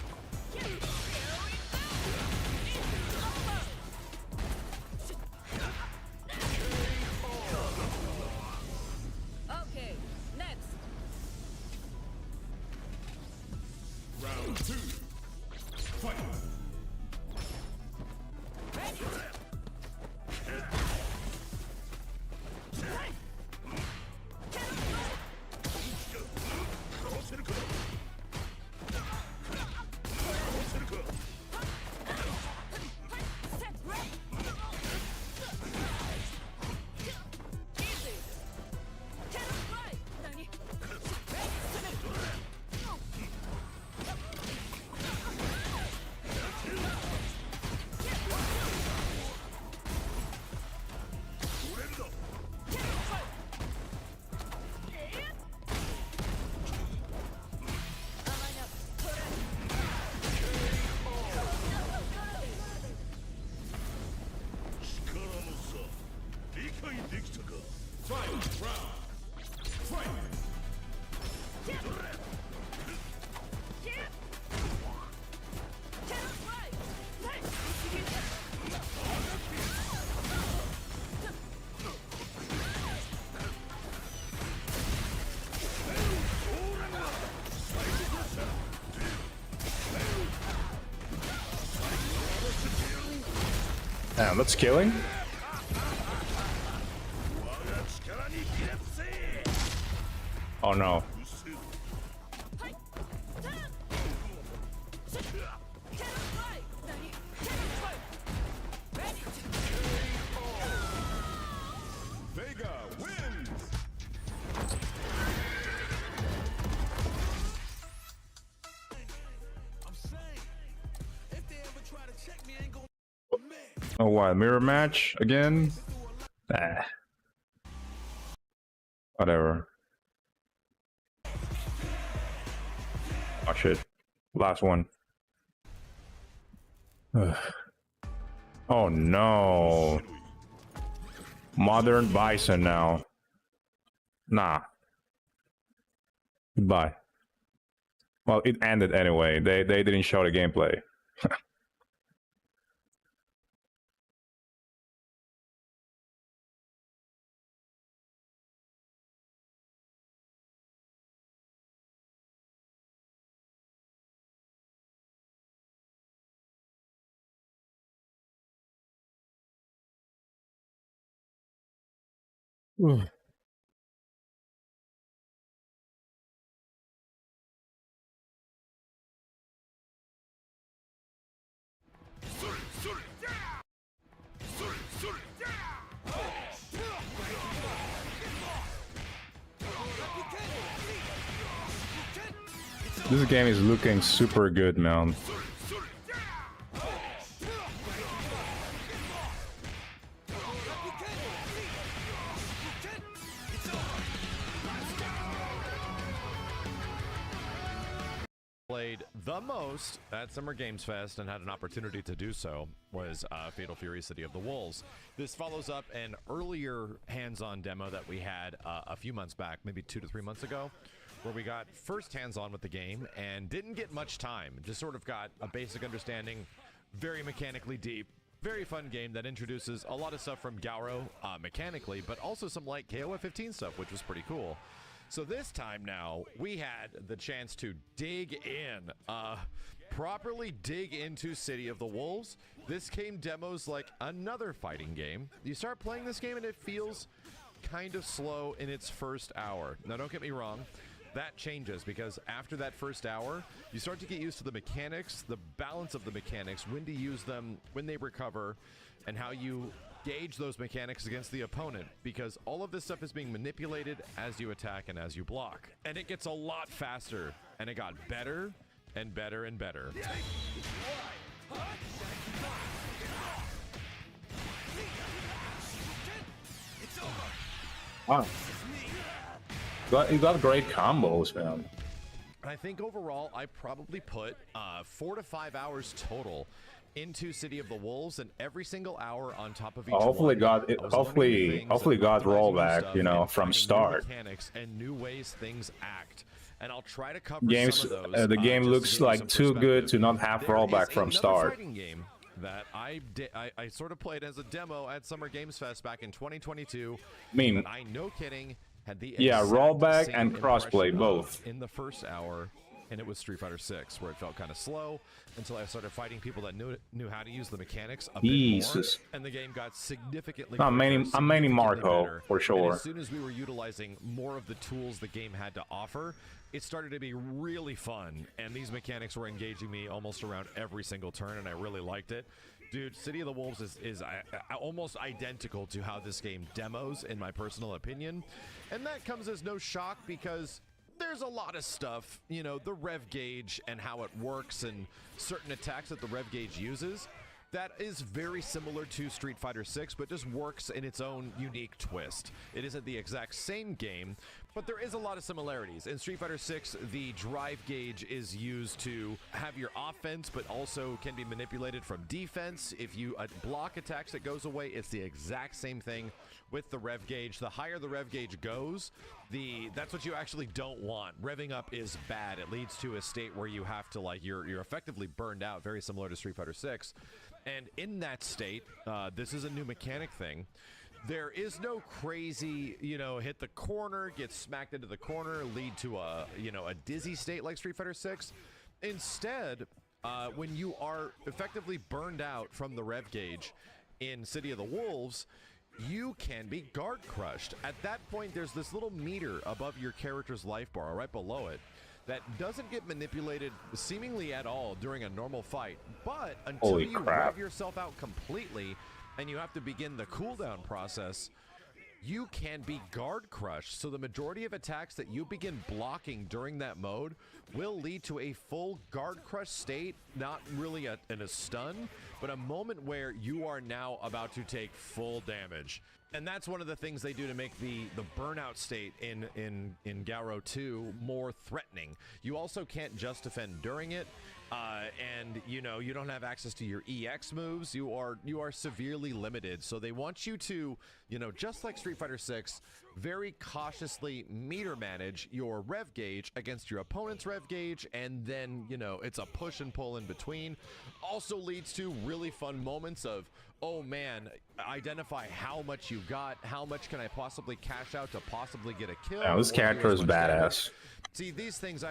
Okay, next. Round 2. Fight. Damn, that's killing. Oh no. Vega wins. I'm saying, if they ever try to check me, I ain't gonna. Oh, what? Mirror match again? Nah. Whatever. Oh shit. Last one. Ugh. Oh no. Modern Bison now. Nah. Goodbye. Well, it ended anyway. They didn't show the gameplay. This game is looking super good, man. Played the most at Summer Games Fest and had an opportunity to do so was Fatal Fury City of the Wolves. This follows up an earlier hands-on demo that we had a few months back, maybe 2 to 3 months ago, where we got first hands-on with the game and didn't get much time. Just sort of got a basic understanding, very mechanically deep, very fun game that introduces a lot of stuff from Gauro mechanically, but also some light KOF 15 stuff, which was pretty cool. So this time now, we had the chance to dig in, properly dig into City of the Wolves. This game demos like another fighting game. You start playing this game and it feels kind of slow in its first hour. Now don't get me wrong, that changes because after that first hour, you start to get used to the mechanics, the balance of the mechanics, when to use them, when they recover, and how you gauge those mechanics against the opponent, because all of this stuff is being manipulated as you attack and as you block. And it gets a lot faster, and it got better and better and better. Wow. You got great combos, man. I think overall, I probably put 4 to 5 hours total into City of the Wolves, and every single hour on top of each Hopefully, one, hopefully got rollback, you know, from start. Mechanics and new ways things act. And I'll try to cover Games, some of those. the game looks like too good to not have rollback from start. Game that I sort of played as a demo at Summer Games Fest back in 2022. I mean, I no kidding had the rollback same and crossplay impression both in the first hour, and it was Street Fighter 6, where it felt kind of slow until I started fighting people that knew how to use the mechanics a bit more, and the game got significantly. I'm mainly Marco for sure. And as soon as we were utilizing more of the tools the game had to offer, it started to be really fun, and these mechanics were engaging me almost around every single turn, and I really liked it. Dude, City of the Wolves is almost identical to how this game demos, in my personal opinion. And that comes as no shock, because there's a lot of stuff, you know, the rev gauge and how it works and certain attacks that the rev gauge uses, that is very similar to Street Fighter 6, but just works in its own unique twist. It isn't the exact same game, but there is a lot of similarities. In Street Fighter 6, the drive gauge is used to have your offense, but also can be manipulated from defense. If you block attacks, it goes away. It's the exact same thing with the rev gauge. The higher the rev gauge goes, that's what you actually don't want. Revving up is bad. It leads to a state where you have to, like, you're effectively burned out, very similar to Street Fighter 6. And in that state, this is a new mechanic thing. There is no crazy, you know, hit the corner, get smacked into the corner, lead to a, you know, a dizzy state like Street Fighter 6. Instead, when you are effectively burned out from the rev gauge in City of the Wolves, you can be guard crushed. At that point, there's this little meter above your character's life bar, right below it, that doesn't get manipulated seemingly at all during a normal fight. But until you rev yourself out completely and you have to begin the cooldown process, you can be guard crushed. So the majority of attacks that you begin blocking during that mode will lead to a full guard crush state, not really in a stun, but a moment where you are now about to take full damage. And that's one of the things they do to make the burnout state in Garo 2 more threatening. You also can't just defend during it, and you know, you don't have access to your EX moves. You are severely limited. So they want you to, you know, just like Street Fighter 6, very cautiously meter manage your rev gauge against your opponent's rev gauge, and then, you know, it's a push and pull in between. Also leads to really fun moments of, oh man, identify how much you got, how much can I possibly cash out to possibly get a kill. Yeah, this character is badass. See, these things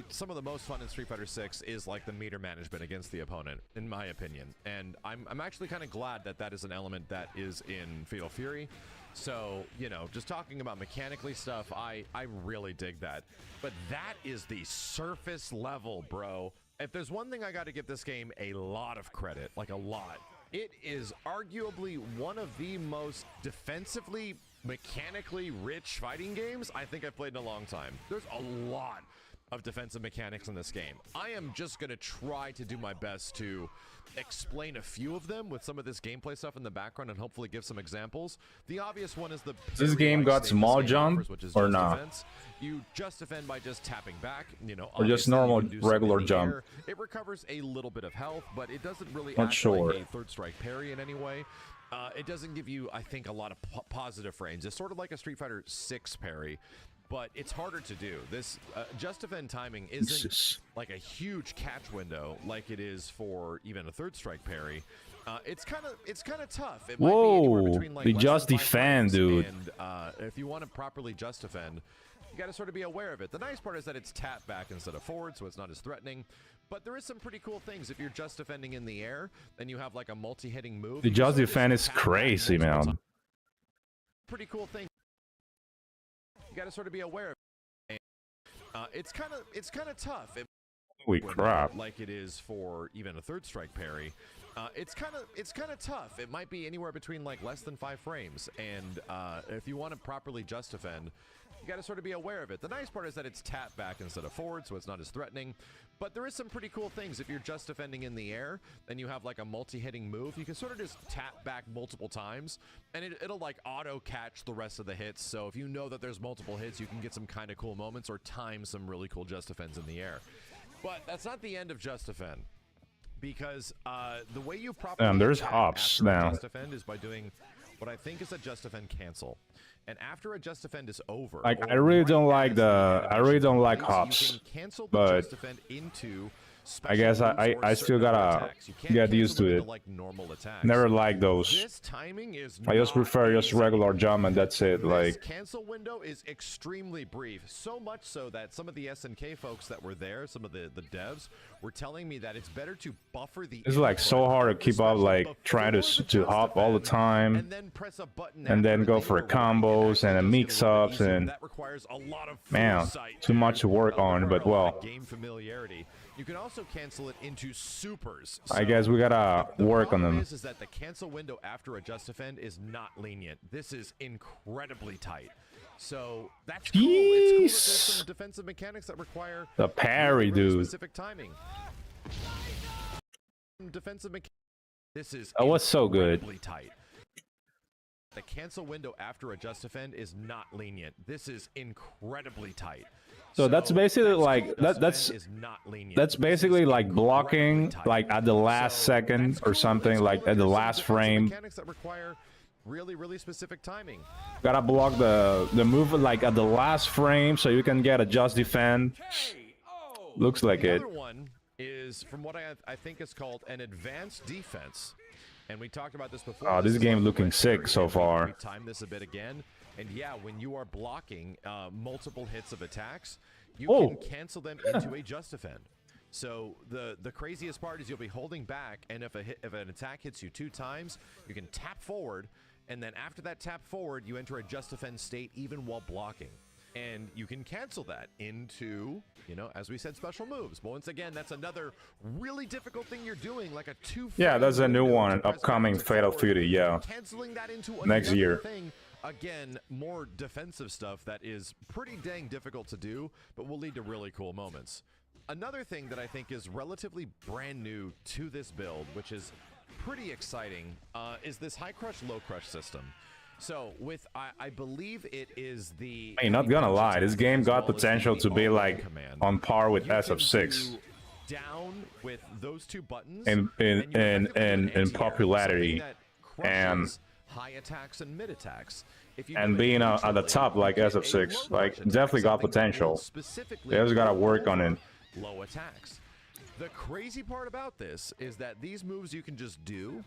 some of the most fun in Street Fighter 6 is like the meter management against the opponent, in my opinion. And I'm actually kind of glad that is an element that is in Fatal Fury. So, you know, just talking about mechanically stuff, I really dig that. But that is the surface level, bro. If there's one thing I got to give this game a lot of credit, like a lot, it is arguably one of the most defensively, mechanically rich fighting games I think I've played in a long time. There's a lot of defensive mechanics in this game. I am just going to try to do my best to explain a few of them with some of this gameplay stuff in the background and hopefully give some examples. The obvious one is this game got small jump or not? Defense. You just defend by just tapping back, you know, or just normal regular jump. It recovers a little bit of health, but it doesn't really not act sure. like a third strike parry in any way. It doesn't give you, I think, a lot of positive frames. It's sort of like a Street Fighter 6 parry, but it's harder to do. This just defend timing isn't like a huge catch window like it is for even a third strike parry. It's kind of tough. It might be anywhere between, like, they just defend, dude. And if you want to properly just defend, you got to sort of be aware of it. The nice part is that it's tap back instead of forward, so it's not as threatening. But there is some pretty cool things. If you're just defending in the air, then you have like a multi-hitting move. The just defend is crazy, man. Pretty cool thing. You got to sort of be aware of it. It's kind of tough. Holy crap! Like it is for even a third strike parry. it's kind of tough. It might be anywhere between like less than 5 frames, and if you want to properly just defend, you got to sort of be aware of it. The nice part is that it's tap back instead of forward, so it's not as threatening. But there is some pretty cool things. If you're just defending in the air, and you have like a multi-hitting move, you can sort of just tap back multiple times, and it'll like auto-catch the rest of the hits. So if you know that there's multiple hits, you can get some kind of cool moments or time some really cool just defends in the air. But that's not the end of just defend, because the way you properly there's attack hops after a now. just defend is by doing what I think is a just defend cancel. And after a just defend is over, Like I really don't like completes, hops, you can cancel the but just defend into I guess I still gotta get used to it. like normal attacks. Never like those. This timing is I just prefer just regular jump and that's it. this Like cancel window is extremely brief, so much so that some of the SNK folks that were there, some of the devs, were telling me that it's better to buffer the. it's like so hard to keep up, like trying to hop all the time, and then press a button and then after go it, for where combos it and actually mix does get a little ups, bit easier. and that requires a lot of man, foresight too much to work on. But well, game familiarity. You can also cancel it into supers. I guess we gotta the work on problem them. is that the cancel window after a just defend is not lenient. This is incredibly tight. So that's cool. It's cool that there's Jeez. some defensive mechanics that require The parry, really dude. specific timing. Defensive mechanics. This is That was so good. incredibly tight. The cancel window after a just defend is not lenient. This is incredibly tight. So that's basically like cool. that's Just defend is not lenient. that's This is basically like incredibly blocking tight. like at the last So second that's or cool. something, It's like cool at that the there's some last defensive frame. mechanics that require really specific timing. Gotta block the move like at the last frame so you can get a just defend. Looks like The it. other one is from what I think is called an advanced defense, and we talked about this before. Oh, this is game like looking red sick herring, so and far. We timed this a bit again, and yeah, when you are blocking multiple hits of attacks, you Oh. can cancel them into a just defend. So the craziest part is you'll be holding back, and if an attack hits you 2 times, you can tap forward, and then after that tap forward, you enter a just defend state even while blocking. And you can cancel that into, you know, as we said, special moves. But once again, that's another really difficult thing you're doing, like a 2. Yeah, that's a new window one, to press upcoming back to Fatal forward. Fury, yeah. Canceling that into Next another year. thing. Again, more defensive stuff that is pretty dang difficult to do, but will lead to really cool moments. Another thing that I think is relatively brand new to this build, which is pretty exciting, is this high crush, low crush system. So with, I believe it is the... Hey, not gonna lie, this game got potential to be like on par with You can SF6 do down with those 2 buttons in and you effectively do an in anti-air, popularity something that and crushes high attacks and mid attacks. If you and do it being at the neutrally, top like you get a SF6, low like crush attack, definitely got something that will potential. specifically They just gotta go work on over it. low attacks. The crazy part about this is that these moves you can just do.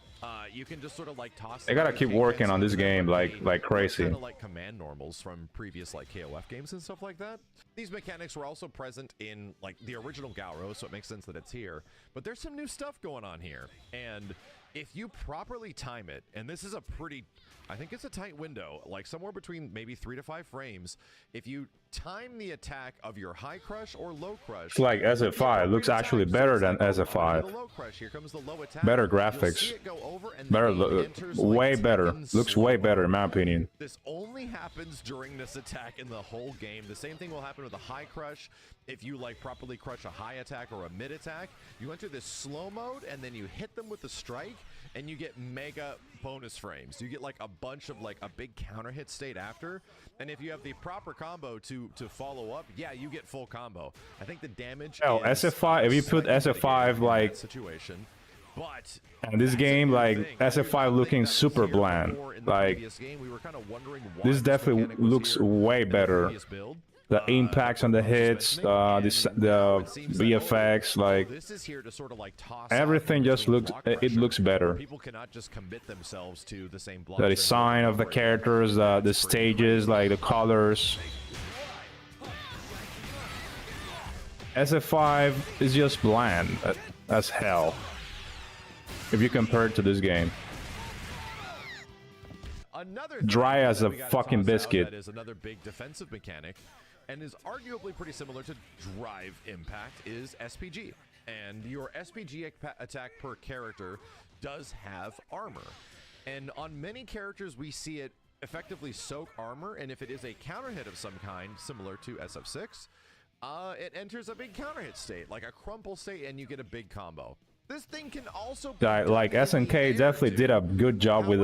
You can just sort of like toss. They gotta keep working on this game like crazy. Kind of like command normals from previous like KOF games and stuff like that. These mechanics were also present in like the original Gauro, so it makes sense that it's here. But there's some new stuff going on here, and if you properly time it, and this is a pretty, I think it's a tight window, like somewhere between maybe 3 to 5 frames. If you time the attack of your high crush or low crush, It's like SF5. Looks actually better than SF5. the low crush, here comes the low attack. Better You'll graphics. see it go over, and Better, then it enters, like, way better. Tekken Looks way slow. better in my opinion. This only happens during this attack in the whole game. The same thing will happen with a high crush. If you like properly crush a high attack or a mid attack, you enter this slow mode and then you hit them with the strike and you get mega bonus frames. You get like a bunch of like a big counter hit state after. And if you have the proper combo to follow up, yeah, you get full combo. I think the damage Oh, is SF5, if you put slightly SF5 mitigated in like that situation. But and this that's a game good like thing. SF5 I looking think that super was here bland. before in the Like previous game. We were kind of wondering why this definitely mechanic was looks here way in the better. previous build. The impacts on the hits, the VFX, like This is here to sort of like toss everything out just between looks, block it pressure. looks better. People cannot just commit themselves to the same block. The string design of the over and over. characters, the stages, like the colors. SF5 is just bland as hell if you compare it to this game. Another Dry thing as that a we gotta fucking toss out biscuit. That is another big defensive mechanic, and is arguably pretty similar to Drive Impact, is SPG. And your SPG attack per character does have armor. And on many characters, we see it effectively soak armor, and if it is a counter hit of some kind, similar to SF6, it enters a big counter hit state, like a crumple state, and you get a big combo. This thing can also be Like SNK definitely did a good job with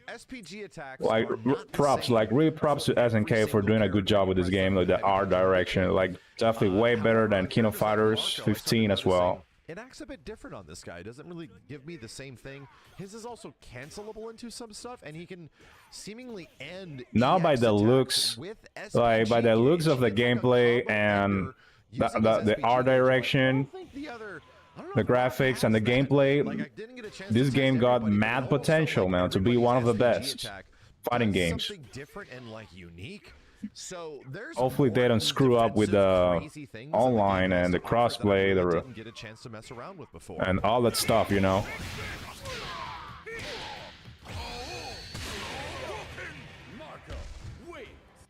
SPG attacks. like props, like really props to SNK for doing a good job with this game, like the art direction, like definitely way better than Kino Fighters 15 as well. It acts a bit different on this guy. It doesn't really give me the same thing. His is also cancelable into some stuff, and he can seemingly end now by EX the attacks looks, with like by the SPG looks of the gauge. He gets like a gameplay combo and ender using his the SPG art gauge. direction, I don't think the other- I don't know the if the other graphics and the has that. gameplay, Like, I didn't get a chance to this test game got everybody, but mad also, potential, like, man, to be everybody's one of the SPG best attack fighting does games. something different and like unique. So there's Hopefully they more don't screw up with the crazy things that the online game has and the to offer that I crossplay, really the didn't get a chance to mess around with before. and all that stuff, you know.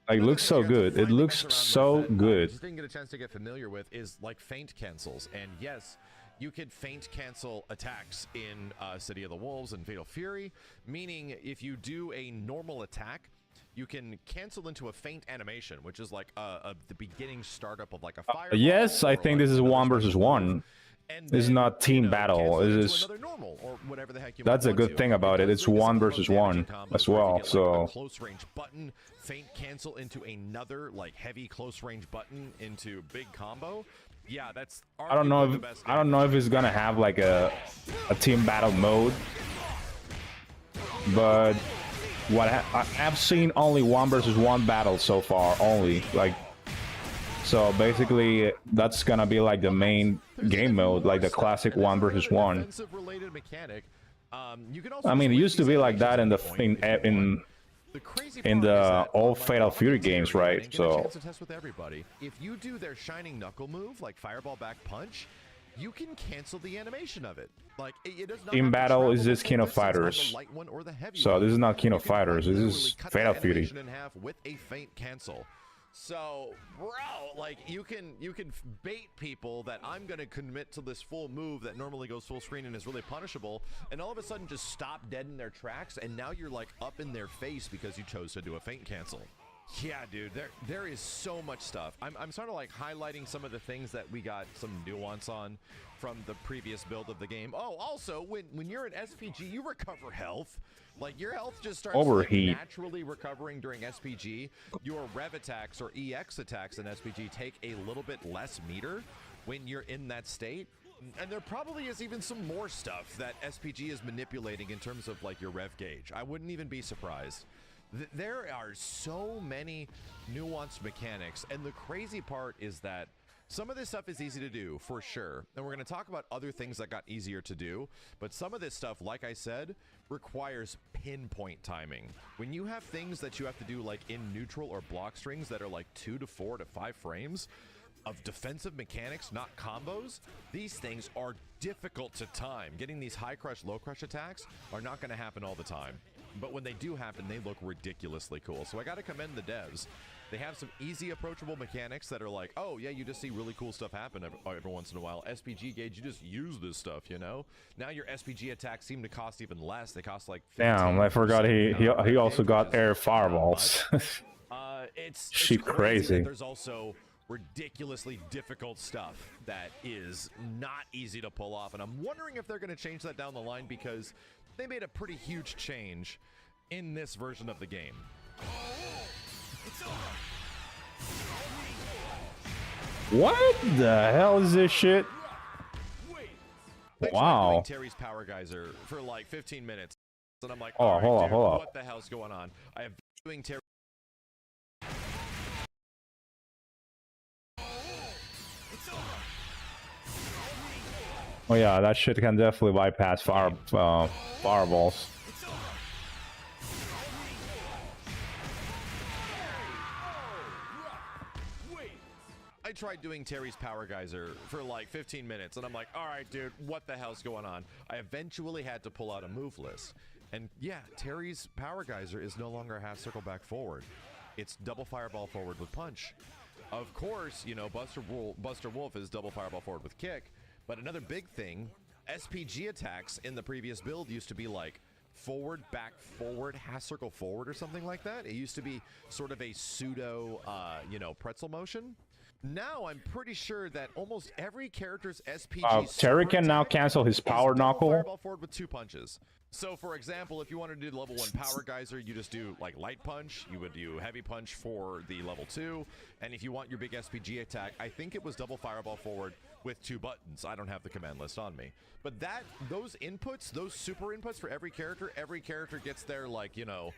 Like, looks so good. It looks so good. Just didn't get a chance to get familiar with is like feint cancels, and yes, you could feint cancel attacks in City of the Wolves and Fatal Fury, meaning if you do a normal attack, you can cancel into a feint animation, which is like the beginning startup of like a fire. Yes, I think this is 1 versus 1. This is not team battle. This is that's a good thing about it. It's 1 versus 1 as well. So close range button, feint cancel into another like heavy close range button into big combo. Yeah, that's. I don't know if it's gonna have like a team battle mode, but what I've seen only 1 versus 1 battle so far only, like. So basically, that's gonna be like the main game mode, like the classic 1 versus 1. I mean, it used to be like that in the old Fatal Fury games, right? So if you do their shining knuckle move, like fireball back punch, you can cancel the animation of it. Like it does not in battle is this Kino Fighters. So this is not Kino Fighters. This is Fatal Fury. In half with a feint cancel. So, bro, like you can bait people that I'm gonna commit to this full move that normally goes full screen and is really punishable, and all of a sudden just stop dead in their tracks, and now you're like up in their face because you chose to do a feint cancel. Yeah, dude, there is so much stuff. I'm sort of like highlighting some of the things that we got some nuance on from the previous build of the game. Oh, also, when you're an SPG, you recover health. Like, your health just starts overheat. Like, naturally recovering during SPG. Your rev attacks or EX attacks in SPG take a little bit less meter when you're in that state. And there probably is even some more stuff that SPG is manipulating in terms of, like, your rev gauge. I wouldn't even be surprised. There are so many nuanced mechanics, and the crazy part is that some of this stuff is easy to do, for sure, and we're going to talk about other things that got easier to do, but some of this stuff, like I said, requires pinpoint timing. When you have things that you have to do like in neutral or block strings that are like 2 to 4 to 5 frames of defensive mechanics, not combos, these things are difficult to time. Getting these high crush, low crush attacks are not going to happen all the time. But when they do happen, they look ridiculously cool. So I got to commend the devs. They have some easy, approachable mechanics that are like, oh, yeah, you just see really cool stuff happen every once in a while. SPG gauge, you just use this stuff, you know? Now your SPG attacks seem to cost even less. They cost like 15%. Damn, I forgot he also got air fireballs. It's crazy. There's also ridiculously difficult stuff that is not easy to pull off. And I'm wondering if they're going to change that down the line because they made a pretty huge change in this version of the game. What the hell is this shit? Wow. Terry's power geyser for like 15 minutes, and I'm like, oh, hold on. What the hell's going on? I have doing Terry. Oh yeah, that shit can definitely bypass fireballs. I tried doing Terry's power geyser for like 15 minutes, and I'm like, all right, dude, what the hell's going on? I eventually had to pull out a move list. And yeah, Terry's power geyser is no longer half circle back forward. It's double fireball forward with punch. Of course, you know, Buster Wolf is double fireball forward with kick. But another big thing, SPG attacks in the previous build used to be like forward, back, forward, half circle forward or something like that. It used to be sort of a pseudo, you know, pretzel motion. Now I'm pretty sure that almost every character's SPG Terry super can now attack cancel his is power double knuckle. fireball forward with 2 punches. So for example, if you wanted to do level 1 power geyser, you just do like light punch, you would do heavy punch for the level 2, and if you want your big SPG attack, I think it was double fireball forward with 2 buttons. I don't have the command list on me. But those inputs, those super inputs for every character gets their, like, you know,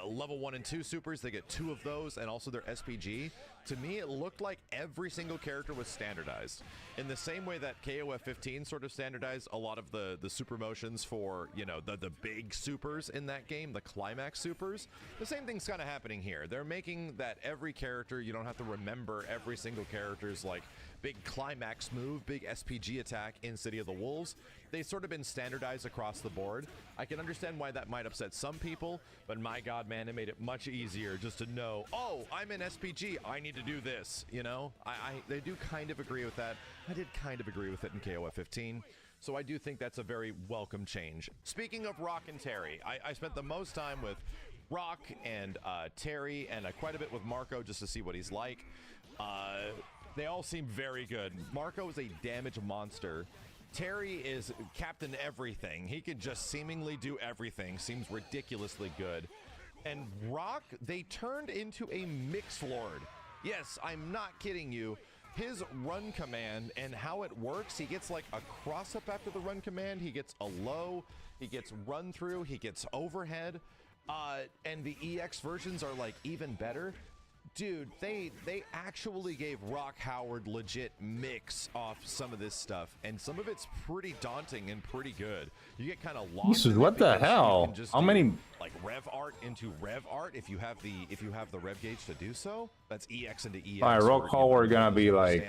level 1 and 2 supers. They get 2 of those, and also their SPG. To me, it looked like every single character was standardized. In the same way that KOF 15 sort of standardized a lot of the super motions for, you know, the big supers in that game, the climax supers. The same thing's kind of happening here. They're making that every character, you don't have to remember every single character's, like, big climax move, big SPG attack in City of the Wolves. They've sort of been standardized across the board. I can understand why that might upset some people, but my god, man, it made it much easier just to know, oh, I'm in SPG, I need to do this, you know? They do kind of agree with that. I did kind of agree with it in KOF 15. So I do think that's a very welcome change. Speaking of Rock and Terry, I spent the most time with Rock and Terry, and quite a bit with Marco just to see what he's like. They all seem very good. Marco is a damage monster. Terry is Captain Everything. He can just seemingly do everything. Seems ridiculously good. And Rock, they turned into a Mix Lord. Yes, I'm not kidding you. His run command and how it works, he gets like a cross up after the run command. He gets a low. He gets run through. He gets overhead. And the EX versions are like even better. Dude, they actually gave Rock Howard legit mix off some of this stuff, and some of it's pretty daunting and pretty good. You get kind of lost. What the hell? How many? Like rev art into rev art if you have the rev gauge to do so. That's EX into EX. Alright, Rock Howard gonna be like.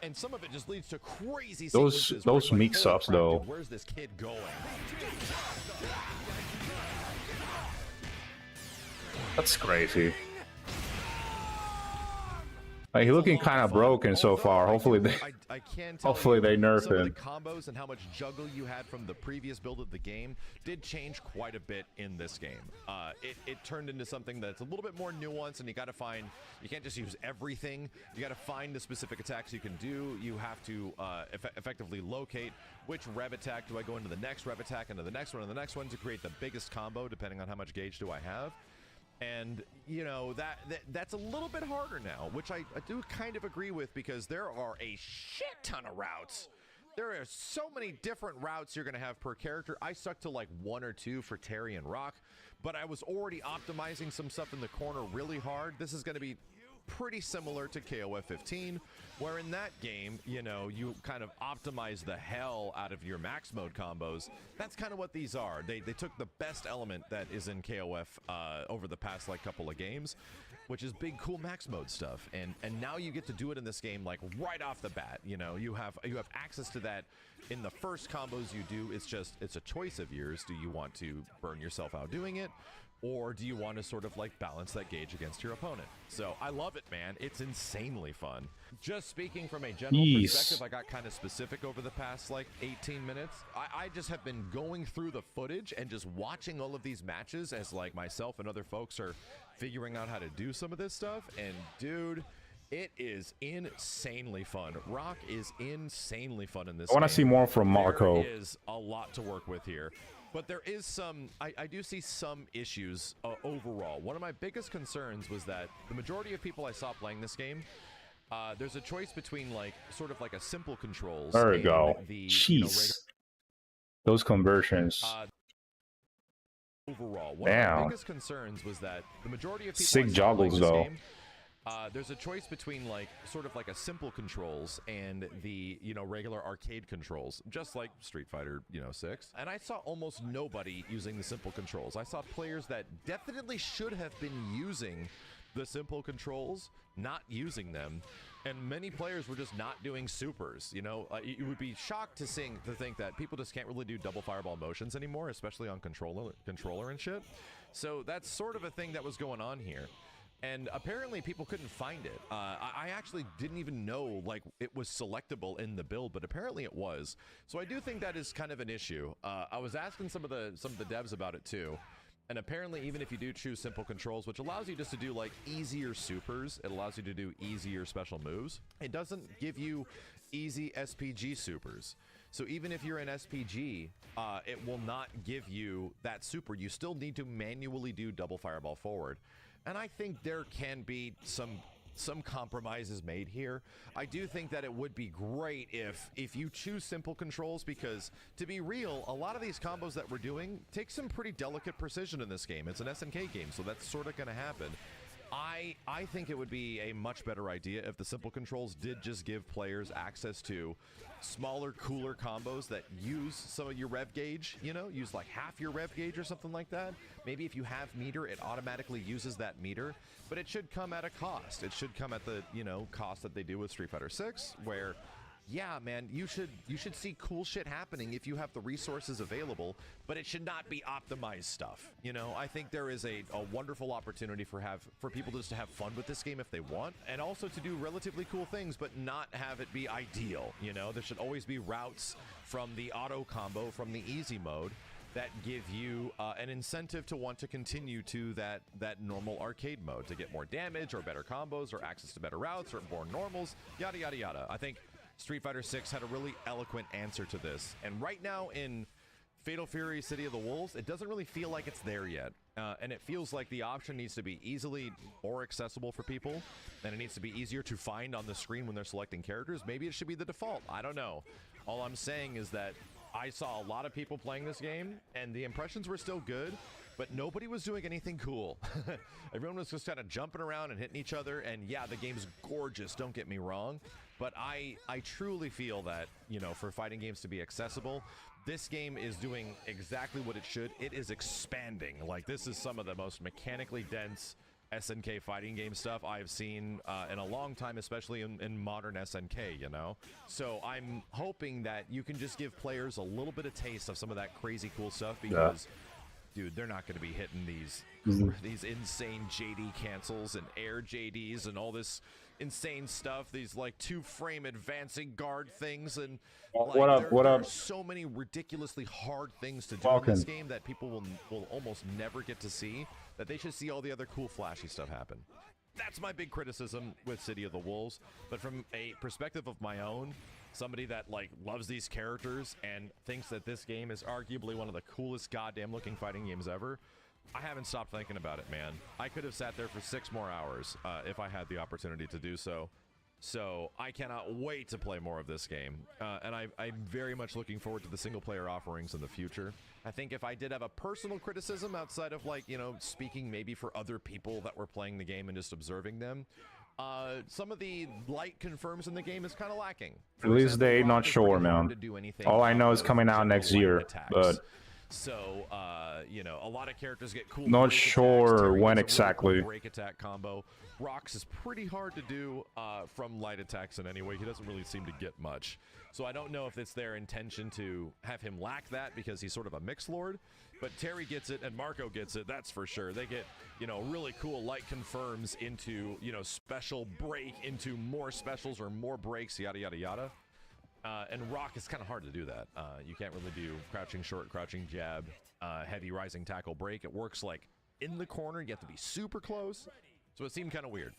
And some of it just leads to crazy those mix-ups though. Where's this kid going? That's crazy. Like, he's looking kind of broken so far. Hopefully they nerf some him. Of the combos and how much juggle you had from the previous build of the game did change quite a bit in this game. It turned into something that's a little bit more nuanced, and you got to find. You can't just use everything. You got to find the specific attacks you can do. You have to effectively locate which rev attack do I go into the next rev attack, into the next one, and the next one to create the biggest combo, depending on how much gauge do I have. And, you know, that's a little bit harder now, which I do kind of agree with, because there are a shit ton of routes. There are so many different routes you're going to have per character. I stuck to like 1 or 2 for Terry and Rock, but I was already optimizing some stuff in the corner really hard. This is going to be pretty similar to KOF 15, where in that game, you know, you kind of optimize the hell out of your max mode combos. That's kind of what these are. They took the best element that is in KOF over the past like couple of games, which is big cool max mode stuff, and now you get to do it in this game like right off the bat. You know, you have access to that in the first combos you do. It's a choice of yours. Do you want to burn yourself out doing it, or do you want to sort of like balance that gauge against your opponent? So I love it, man. It's insanely fun. Just speaking from a general perspective, I got kind of specific over the past like 18 minutes. I just have been going through the footage and just watching all of these matches as like myself and other folks are figuring out how to do some of this stuff. And dude, it is insanely fun. Rock is insanely fun in this game. I want to see more from Marco. There is a lot to work with here. But there is some, I do see some issues overall. One of my biggest concerns was that the majority of people I saw playing this game, there's a choice between like sort of like a simple controls. There we go. Jeez. You know, those conversions. Overall, one of my biggest concerns was that the majority of people sick joggles though. Game, there's a choice between like sort of like a simple controls and the, you know, regular arcade controls, just like Street Fighter, you know, 6. And I saw almost nobody using the simple controls. I saw players that definitely should have been using the simple controls, not using them. And many players were just not doing supers. You know, you would be shocked to think that people just can't really do double fireball motions anymore, especially on controller and shit. So that's sort of a thing that was going on here. and apparently people couldn't find it. I actually didn't even know like it was selectable in the build, but apparently it was. So I do think that is kind of an issue. I was asking some of the devs about it too. And apparently, even if you do choose simple controls, which allows you just to do like easier supers, it allows you to do easier special moves. It doesn't give you easy SPG supers. So even if you're in SPG, it will not give you that super. You still need to manually do double fireball forward. And I think there can be some compromises made here. I do think that it would be great if you choose simple controls, because to be real, a lot of these combos that we're doing take some pretty delicate precision in this game. It's an SNK game, so that's sort of going to happen. I think it would be a much better idea if the simple controls did just give players access to smaller, cooler combos that use some of your rev gauge, you know, use like half your rev gauge or something like that. Maybe if you have meter, it automatically uses that meter, but it should come at a cost. It should come at the, you know, cost that they do with Street Fighter 6, where yeah, man, you should see cool shit happening if you have the resources available, but it should not be optimized stuff. You know, I think there is a wonderful opportunity for people just to have fun with this game if they want, and also to do relatively cool things, but not have it be ideal. You know, there should always be routes from the auto combo, from the easy mode, that give you an incentive to want to continue to that normal arcade mode to get more damage or better combos or access to better routes or more normals, yada yada yada. I think Street Fighter 6 had a really eloquent answer to this, and right now in Fatal Fury City of the Wolves, it doesn't really feel like it's there yet, and it feels like the option needs to be easily more accessible for people, and it needs to be easier to find on the screen when they're selecting characters. Maybe it should be the default. I don't know. All I'm saying is that I saw a lot of people playing this game, and the impressions were still good, but nobody was doing anything cool. Everyone was just kind of jumping around and hitting each other, and yeah, the game's gorgeous, don't get me wrong, but I truly feel that, you know, for fighting games to be accessible, this game is doing exactly what it should. It is expanding. Like, this is some of the most mechanically dense SNK fighting game stuff I've seen in a long time, especially in modern SNK, you know? So I'm hoping that you can just give players a little bit of taste of some of that crazy cool stuff, because dude, they're not going to be hitting these insane JD cancels and air JDs and all this insane stuff, these like 2-frame advancing guard things, and like, there are so many ridiculously hard things to do in this game that people will almost never get to see, that they should see all the other cool flashy stuff happen. That's my big criticism with City of the Wolves. But from a perspective of my own, somebody that like loves these characters and thinks that this game is arguably one of the coolest goddamn looking fighting games ever, I haven't stopped thinking about it, man. I could have sat there for 6 more hours if I had the opportunity to do so. So I cannot wait to play more of this game. And I'm very much looking forward to the single player offerings in the future. I think if I did have a personal criticism outside of, like, you know, speaking maybe for other people that were playing the game and just observing them, some of the light confirms in the game is kind of lacking. Release date, not sure, man. All I know is coming out next year, but so you know, a lot of characters get cool. Not sure when exactly. Break attack combo. Rox is pretty hard to do from light attacks in any way. He doesn't really seem to get much. So I don't know if it's their intention to have him lack that because he's sort of a mix lord. But Terry gets it and Marco gets it, that's for sure. They get, you know, really cool light confirms into, you know, special break into more specials or more breaks, yada, yada, yada. And Rock is kind of hard to do that. You can't really do crouching short, crouching jab, heavy rising tackle break. It works like in the corner. You have to be super close. So it seemed kind of weird.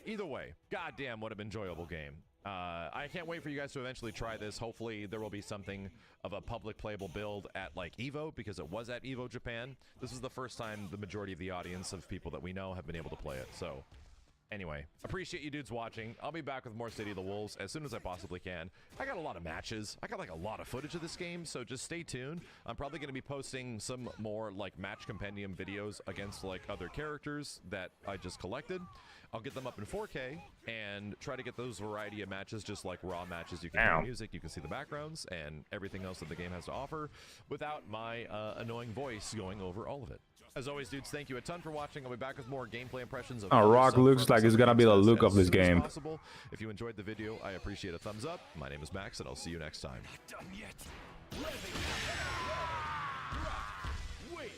Either way, goddamn, what an enjoyable game. I can't wait for you guys to eventually try this. Hopefully there will be something of a public playable build at like EVO, because it was at EVO Japan. This is the first time the majority of the audience of people that we know have been able to play it. So anyway, appreciate you dudes watching. I'll be back with more City of the Wolves as soon as I possibly can. I got a lot of matches. I got like a lot of footage of this game, so just stay tuned. I'm probably going to be posting some more like match compendium videos against like other characters that I just collected. I'll get them up in 4K and try to get those variety of matches, just like raw matches. You can hear music, you can see the backgrounds and everything else that the game has to offer without my annoying voice going over all of it. As always, dudes, thank you a ton for watching. I'll be back with more gameplay impressions of Rock looks like it's gonna be the look of this game. If you enjoyed the video, I appreciate a thumbs up. My name is Max, and I'll see you next time. Not done yet. Wait.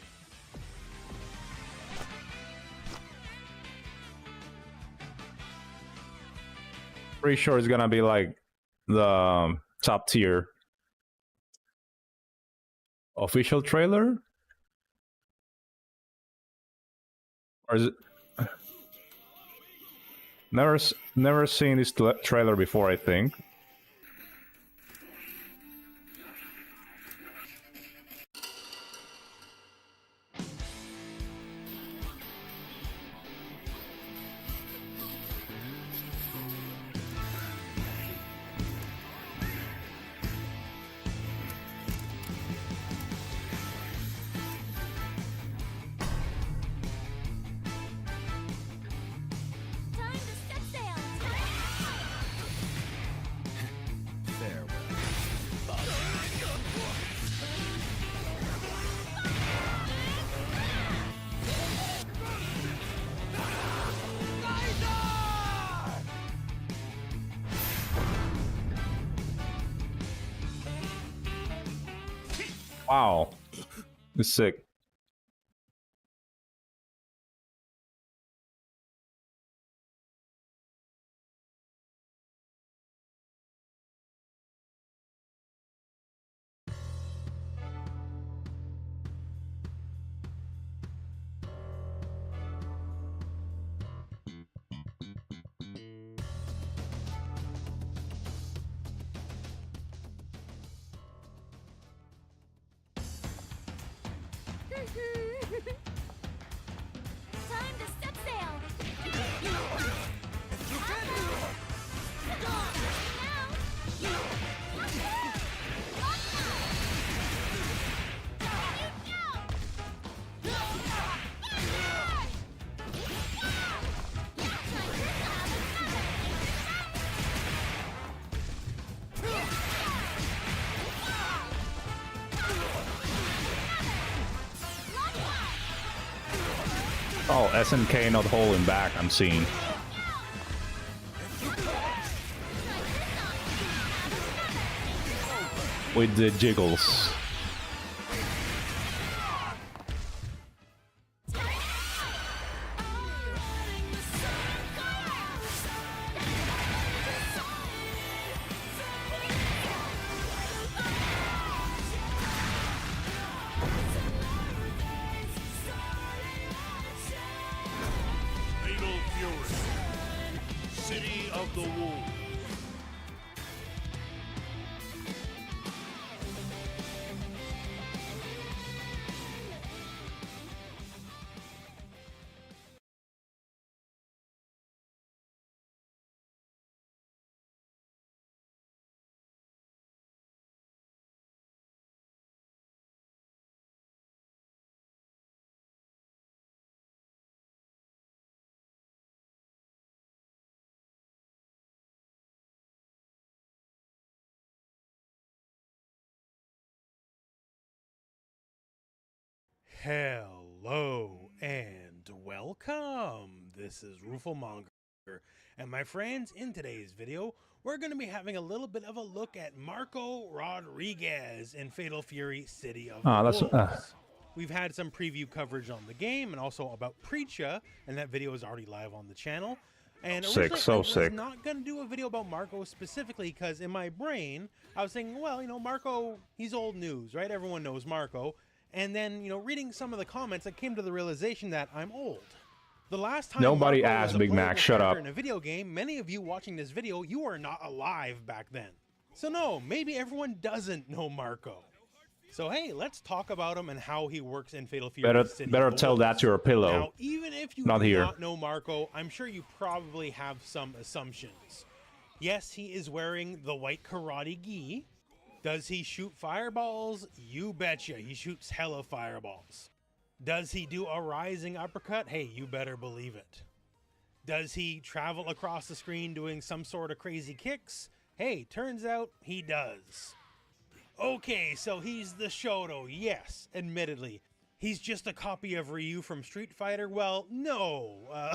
pretty sure it's gonna be like the top tier official trailer, or is it? Never seen this trailer before, I think. Time to set sail. Wow, it's sick. Time to set sail. Oh, SNK not holding back, I'm seeing. With the jiggles. Fatal Fury. City of the Wolves. Hello and welcome. This is Rufelmonger, and my friends, in today's video, we're going to be having a little bit of a look at Marco Rodriguez in Fatal Fury City of the Wolves. We've had some preview coverage on the game and also about Preacha, and that video is already live on the channel. And Sick, so I was sick. not going to do a video about Marco specifically because in my brain, I was thinking, well, you know, Marco, he's old news, right? Everyone knows Marco. And then, you know, reading some of the comments, I came to the realization that I'm old. The last time Nobody Marco asked was a Big Mac, playable shut character up. in a video game, many of you watching this video, you are not alive back then. So no, maybe everyone doesn't know Marco. So hey, let's talk about him and how he works in Fatal Fury City. Better of the tell Wolves. that to your pillow. Now, even if you Not do here. not know Marco, I'm sure you probably have some assumptions. Yes, he is wearing the white karate gi. Does he shoot fireballs? You betcha, he shoots hella fireballs. Does he do a rising uppercut? Hey, you better believe it. Does he travel across the screen doing some sort of crazy kicks? Hey, turns out he does. Okay, so he's the Shoto, yes, admittedly. He's just a copy of Ryu from Street Fighter? Well, no,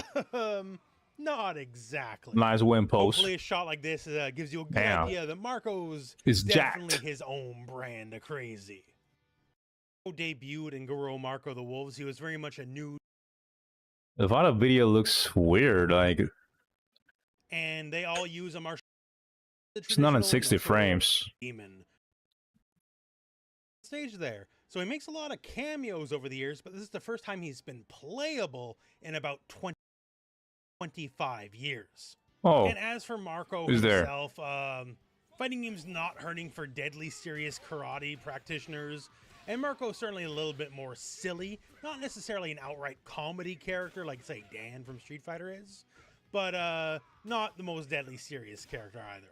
not exactly. Nice win post. Hopefully a shot like this gives you a good Damn. idea that Marco's Is definitely jacked. his own brand of crazy. Debuted in Goro Marco the Wolves, he was very much a new, The final video looks weird, like and they all use a martial It's not in traditional, 60 sort of frames. demon stage there. So he makes a lot of cameos over the years, but this is the first time he's been playable in about 25 years. Oh, And as for Marco who's there? himself, fighting game's not hurting for deadly serious karate practitioners. And Marco's certainly a little bit more silly, not necessarily an outright comedy character like, say, Dan from Street Fighter is, but not the most deadly serious character either.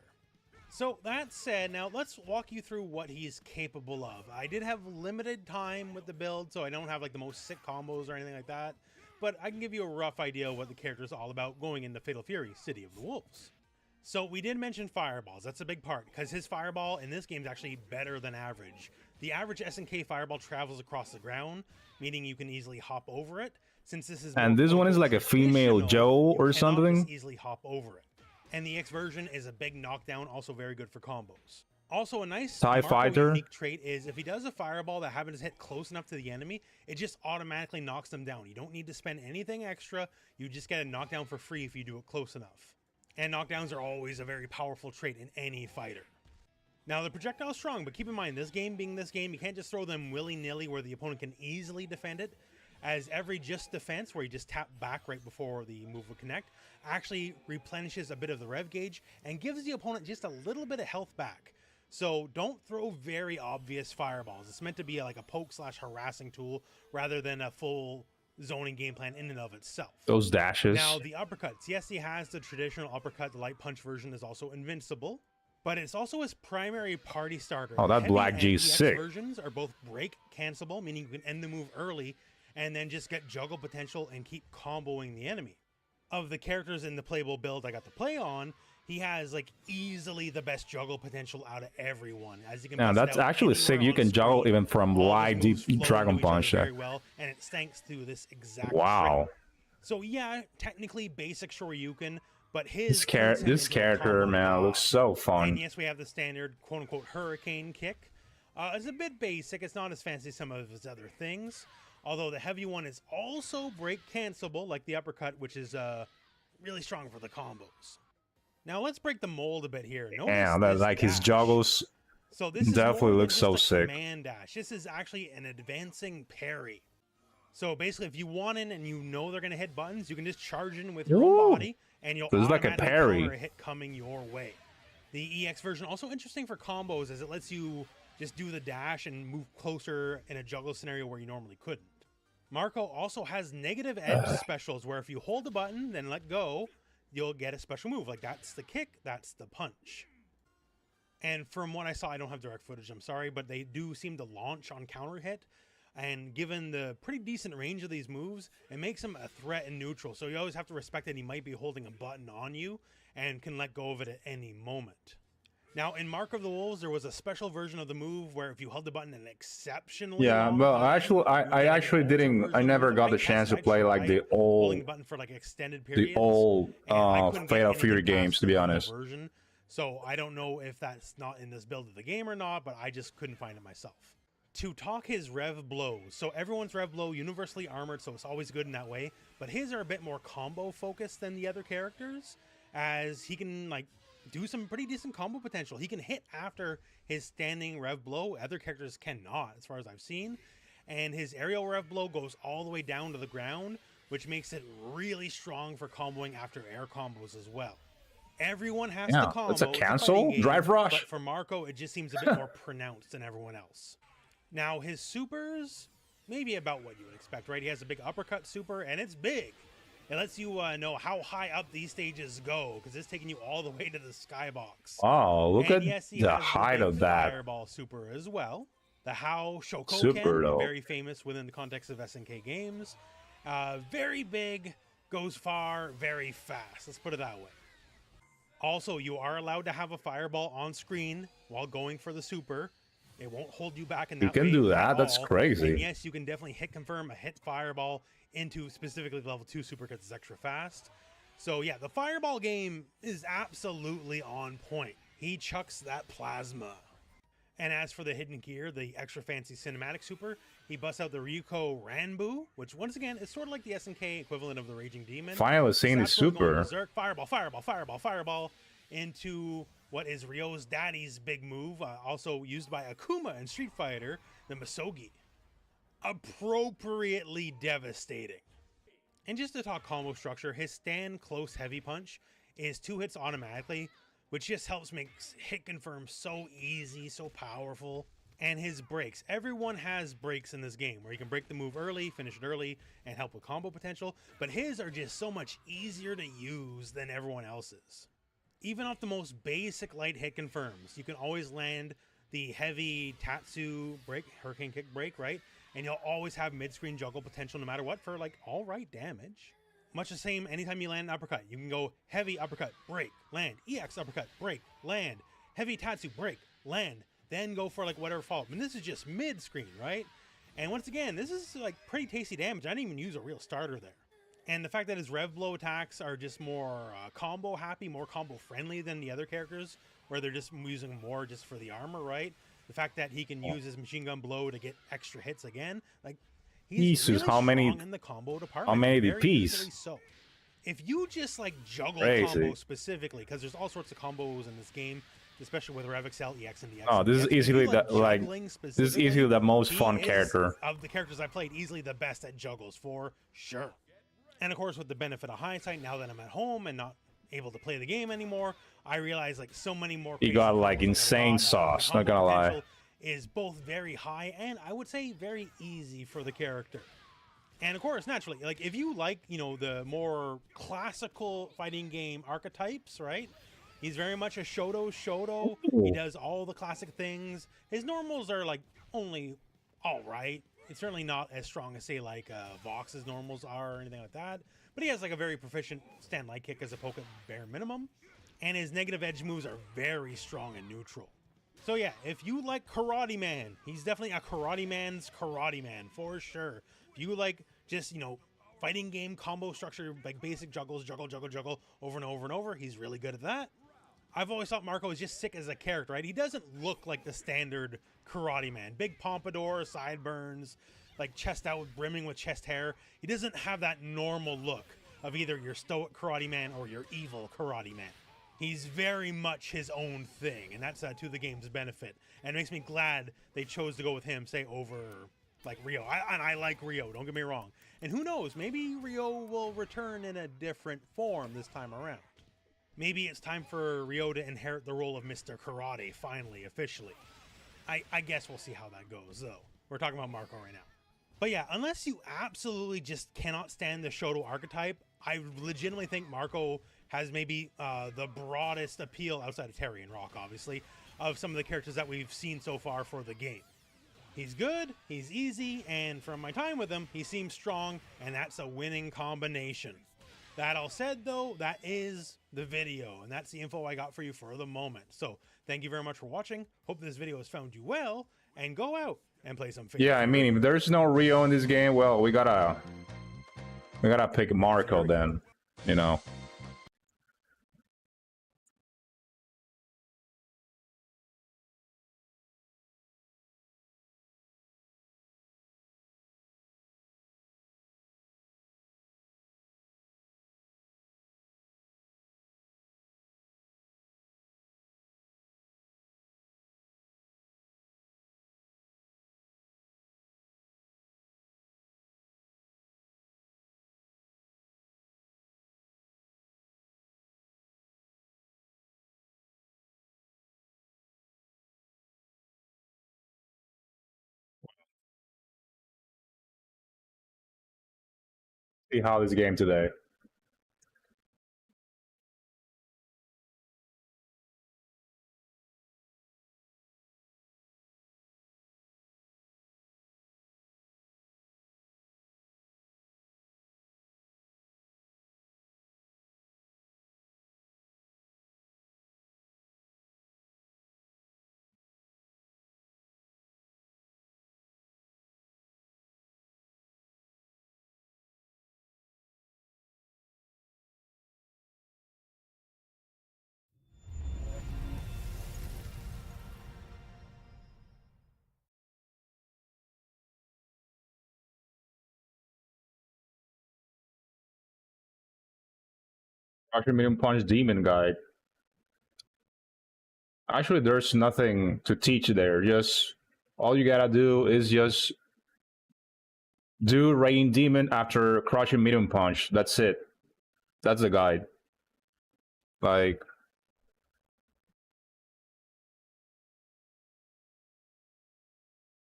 So that said, now let's walk you through what he's capable of. I did have limited time with the build, so I don't have like the most sick combos or anything like that, but I can give you a rough idea of what the character is all about going into Fatal Fury, City of the Wolves. So we did mention fireballs. That's a big part, because his fireball in this game is actually better than average. The average SNK fireball travels across the ground, meaning you can easily hop over it. Since this is And more this one is like a female Joe you or cannot something? just easily hop over it. And the X version is a big knockdown, also very good for combos. Also, a nice TIE Marco fighter. unique trait is if he does a fireball that happens to hit close enough to the enemy, it just automatically knocks them down. You don't need to spend anything extra. You just get a knockdown for free if you do it close enough. And knockdowns are always a very powerful trait in any fighter. Now, the projectile is strong, but keep in mind, this game being this game, you can't just throw them willy-nilly where the opponent can easily defend it, as every just defense, where you just tap back right before the move would connect, actually replenishes a bit of the rev gauge and gives the opponent just a little bit of health back. So don't throw very obvious fireballs. It's meant to be like a poke/harassing tool rather than a full zoning game plan in and of itself. Those dashes. Now, the uppercuts. Yes, he has the traditional uppercut. The light punch version is also invincible, but it's also his primary party starter. Oh, that Heavy Black and G is EX sick. versions are both break cancelable, meaning you can end the move early and then just get juggle potential and keep comboing the enemy. Of the characters in the playable build I got to play on, he has like easily the best juggle potential out of everyone. As you can Yeah, bust that's out actually sick. anywhere You on can juggle screen. even from All the live moves deep flow Dragon into each other Punch very there. well, and it's thanks to this exact Wow. trick. So yeah, technically basic Shoryuken, but This his turns him this into a character, combo man, god. looks so And fun. yes, we have the standard quote-unquote hurricane kick. It's a bit basic. It's not as fancy as some of his other things. Although the heavy one is also break cancelable, like the uppercut, which is really strong for the combos. Now let's break the mold a bit here. Notice Yeah, that this like his dash. juggles. So this is definitely more than looks just so a sick. command dash. This is actually an advancing parry. So basically, if you want in and you know they're going to hit buttons, you can just charge in with your Ooh. own body, and you'll This is like a automatically parry. counter a hit coming your way. The EX version also interesting for combos, as it lets you just do the dash and move closer in a juggle scenario where you normally couldn't. Marco also has negative edge specials, where if you hold the button, then let go, you'll get a special move. Like that's the kick, that's the punch. And from what I saw, I don't have direct footage, I'm sorry, but they do seem to launch on counter hit. And given the pretty decent range of these moves, it makes him a threat in neutral. So you always have to respect that he might be holding a button on you and can let go of it at any moment. Now, in Mark of the Wolves, there was a special version of the move where if you held the button an exceptionally Yeah, long well, time, actually, you I get an actually ultra didn't. version I of the never move. got I the think chance to that's play tried like the holding old, the button for like extended periods. the old and I couldn't get Fatal anything Fury past games, to the be Revo honest. version. So I don't know if that's not in this build of the game or not, but I just couldn't find it myself. To talk his rev blows, so everyone's rev blow universally armored, so it's always good in that way, but his are a bit more combo focused than the other characters, as he can like do some pretty decent combo potential. He can hit after his standing rev blow, other characters cannot as far as I've seen, and his aerial rev blow goes all the way down to the ground, which makes it really strong for comboing after air combos as well. Everyone has Yeah, to combo. that's a it's cancel? fighting game, Drive rush. But for Marco, it just seems a bit more pronounced than everyone else. Now, his supers, maybe about what you would expect, right? He has a big uppercut super, and it's big. It lets you know how high up these stages go, because it's taking you all the way to the skybox. Oh, look And at yes, he the has height big of that. Fireball super as well. The How Shokoken, Super, though. very famous within the context of SNK games. Very big, goes far, very fast. Let's put it that way. Also, you are allowed to have a fireball on screen while going for the super. It won't hold you back in that You can way do at that. That's all. crazy. And yes, you can definitely hit confirm a hit fireball into specifically level 2 super because it's extra fast. So yeah, the fireball game is absolutely on point. He chucks that plasma. And as for the hidden gear, the extra fancy cinematic super, he busts out the Ryuko Ranbu, which once again is sort of like the SNK equivalent of the Raging Demon. Finally seeing his That's where we're going super. berserk. Fireball, fireball, fireball, fireball into what is Ryo's daddy's big move, also used by Akuma in Street Fighter, the Masogi. Appropriately devastating. And just to talk combo structure, his stand close heavy punch is 2 hits automatically, which just helps make hit confirm so easy, so powerful. And his breaks. Everyone has breaks in this game where you can break the move early, finish it early, and help with combo potential, but his are just so much easier to use than everyone else's. Even off the most basic light hit confirms, you can always land the heavy Tatsu break, Hurricane Kick break, right? And you'll always have mid-screen juggle potential no matter what for like all right damage. Much the same anytime you land an uppercut. You can go heavy uppercut, break, land, EX uppercut, break, land, heavy Tatsu, break, land, then go for like whatever follow-up. And this is just mid-screen, right? And once again, this is like pretty tasty damage. I didn't even use a real starter there. And the fact that his rev blow attacks are just more combo happy, more combo friendly than the other characters, where they're just using more just for the armor, right? The fact that he can use his machine gun blow to get extra hits again, like he's Jesus, really how many- strong in the combo department. how many very DPs? easily so. If you just like juggle Crazy. combo specifically, because there's all sorts of combos in this game, especially with Rev XL, EX, and DX. Oh, this is If you easily like the like. juggling This is specifically, easily the most he fun is, character. of the characters I played, easily the best at juggles for sure. And of course, with the benefit of hindsight, now that I'm at home and not able to play the game anymore, I realize like so many more. He got basic like combos, a insane lot of sauce. combo Not gonna lie. potential is both very high and I would say very easy for the character. And of course, naturally, like if you like, you know, the more classical fighting game archetypes, right? He's very much a Shoto. He does all the classic things. His normals are like only all right. It's certainly not as strong as say like Vox's normals are or anything like that. But he has like a very proficient stand light kick as a poke at bare minimum. And his negative edge moves are very strong and neutral. So yeah, if you like Karate Man, he's definitely a Karate Man's Karate Man for sure. If you like just, you know, fighting game combo structure, like basic juggles, juggle over and over and over, he's really good at that. I've always thought Marco is just sick as a character, right? He doesn't look like the standard Karate Man. Big pompadour, sideburns, like chest out, brimming with chest hair. He doesn't have that normal look of either your stoic Karate Man or your evil Karate Man. He's very much his own thing, and that's to the game's benefit. And it makes me glad they chose to go with him, say, over like Ryo. I like Ryo, don't get me wrong. And who knows, maybe Ryo will return in a different form this time around. Maybe it's time for Ryo to inherit the role of Mr. Karate, finally, officially. I guess we'll see how that goes, though. We're talking about Marco right now. But yeah, unless you absolutely just cannot stand the Shoto archetype, I legitimately think Marco has maybe the broadest appeal outside of Terry and Rock, obviously, of some of the characters that we've seen so far for the game. He's good, he's easy, and from my time with him, he seems strong, and that's a winning combination. That all said, though, that is the video, and that's the info I got for you for the moment. So, thank you very much for watching. Hope this video has found you well, and go out and play some FIFA. Yeah, I mean, if there's no Ryo in this game, well, we gotta pick Marco then, you know. See how this game today. Actually, medium punch demon guy. Actually, there's nothing to teach there. Just all you gotta do is just do Raging Demon after crushing medium punch. That's it. That's the guide. Like,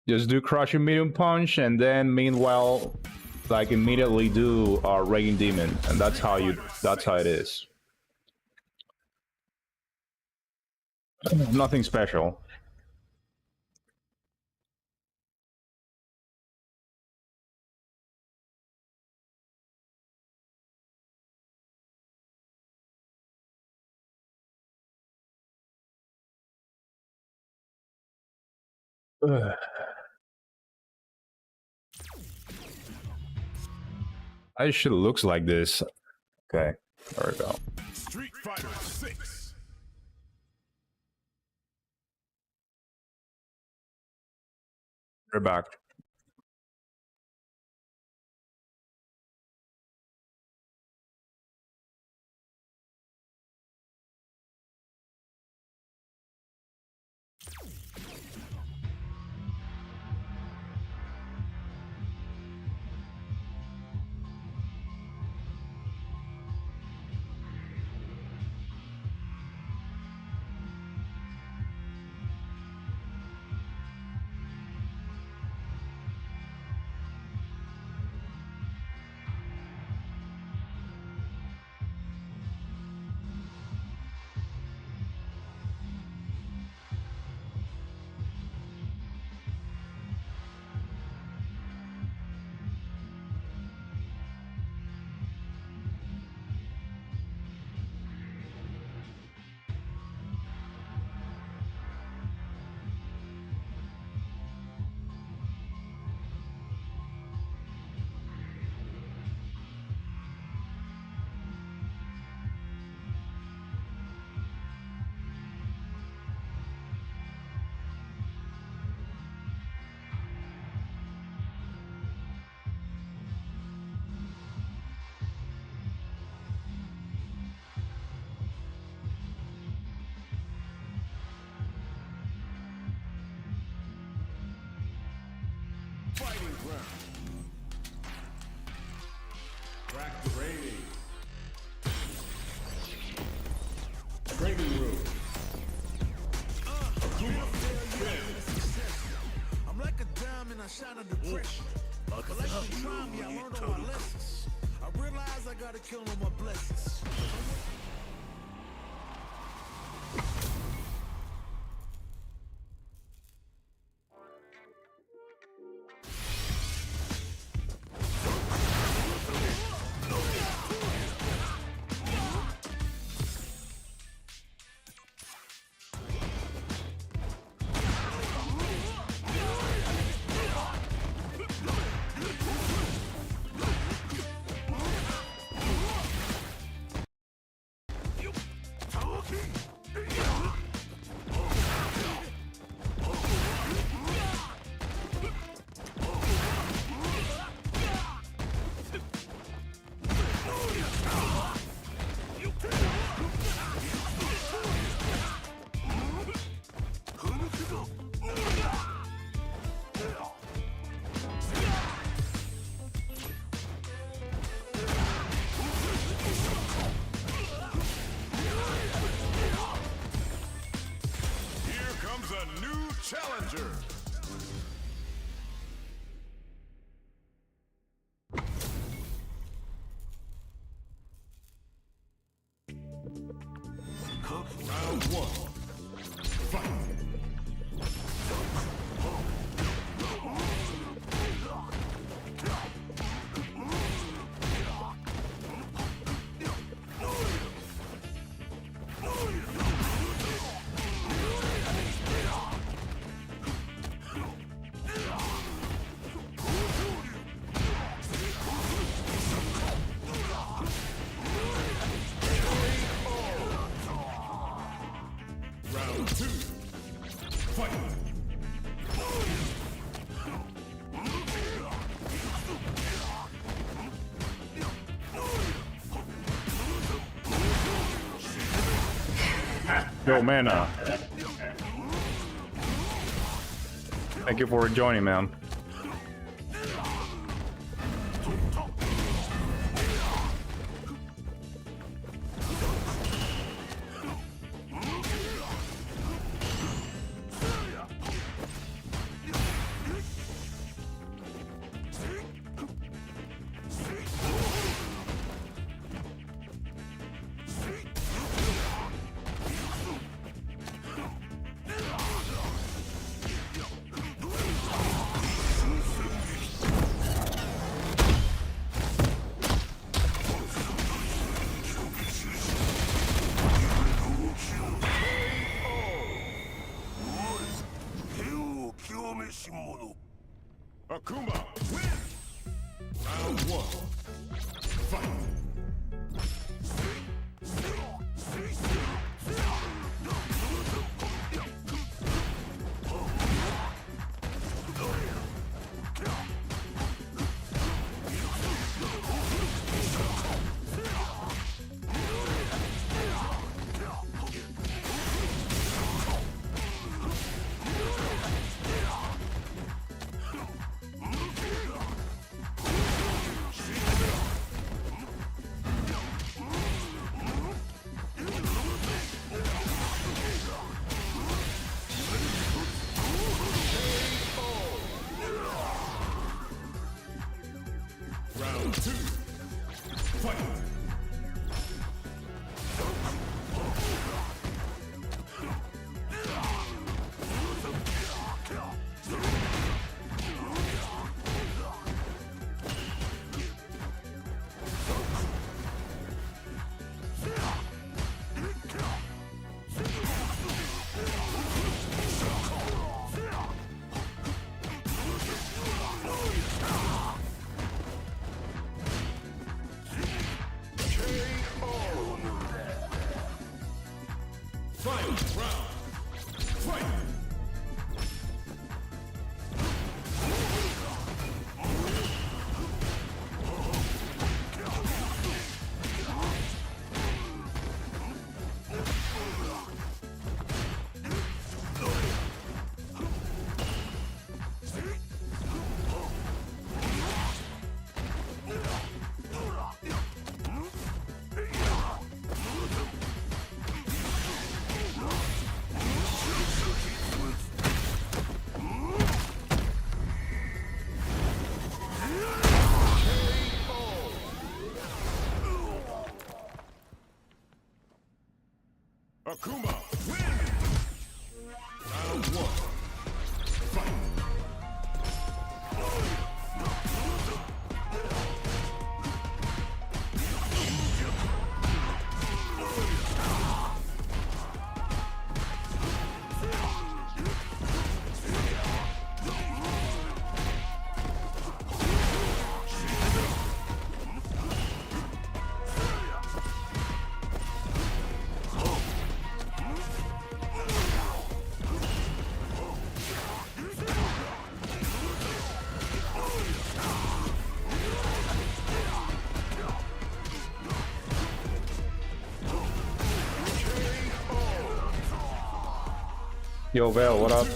just do crushing medium punch, and then meanwhile, like immediately do Raging Demon, and that's how you. That's how it is. Nothing special. I should looks like this. Okay, there we go. Street Fighter 6. We're back. Fighting ground. Crack the rating. Training room. Akuma. I'm like a diamond, I shine under pressure. But like you try me, I learned all my lessons. I realize I gotta kill all my blessings. Challenger. Round one. Fight. Round two. Fight. Yo, mana. Thank you for joining, man. Akuma, win! Round one. Fight! Round two. Fight! Final round. Fight! Akuma, win! Round one. Fight! Yo, Val, what up?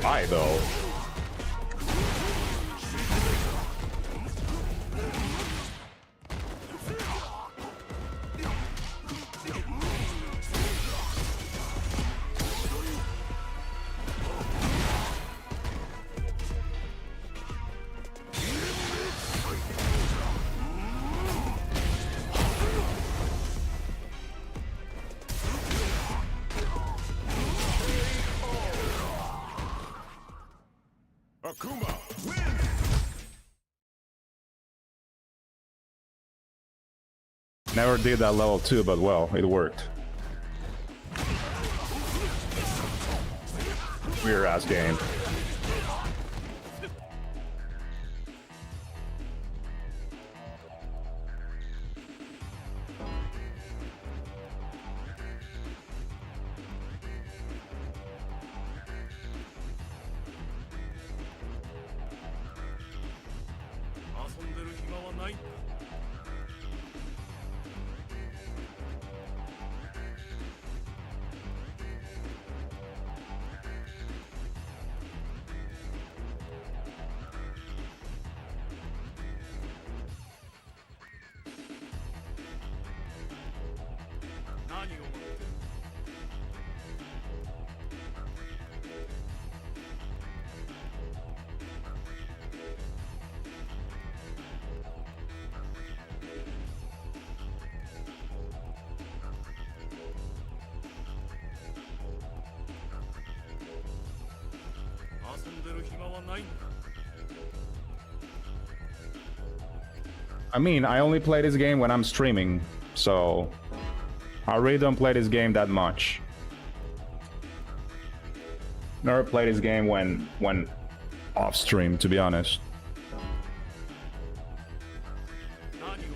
Why though? Akuma, win! Never did that level 2, but well, it worked. Weird ass game. ないんだ 何を待ってる 遊んでる暇はないんだ I mean, I only play this game when I'm streaming, so I really don't play this game that much. Never play this game when off stream, to be honest. 何を待ってる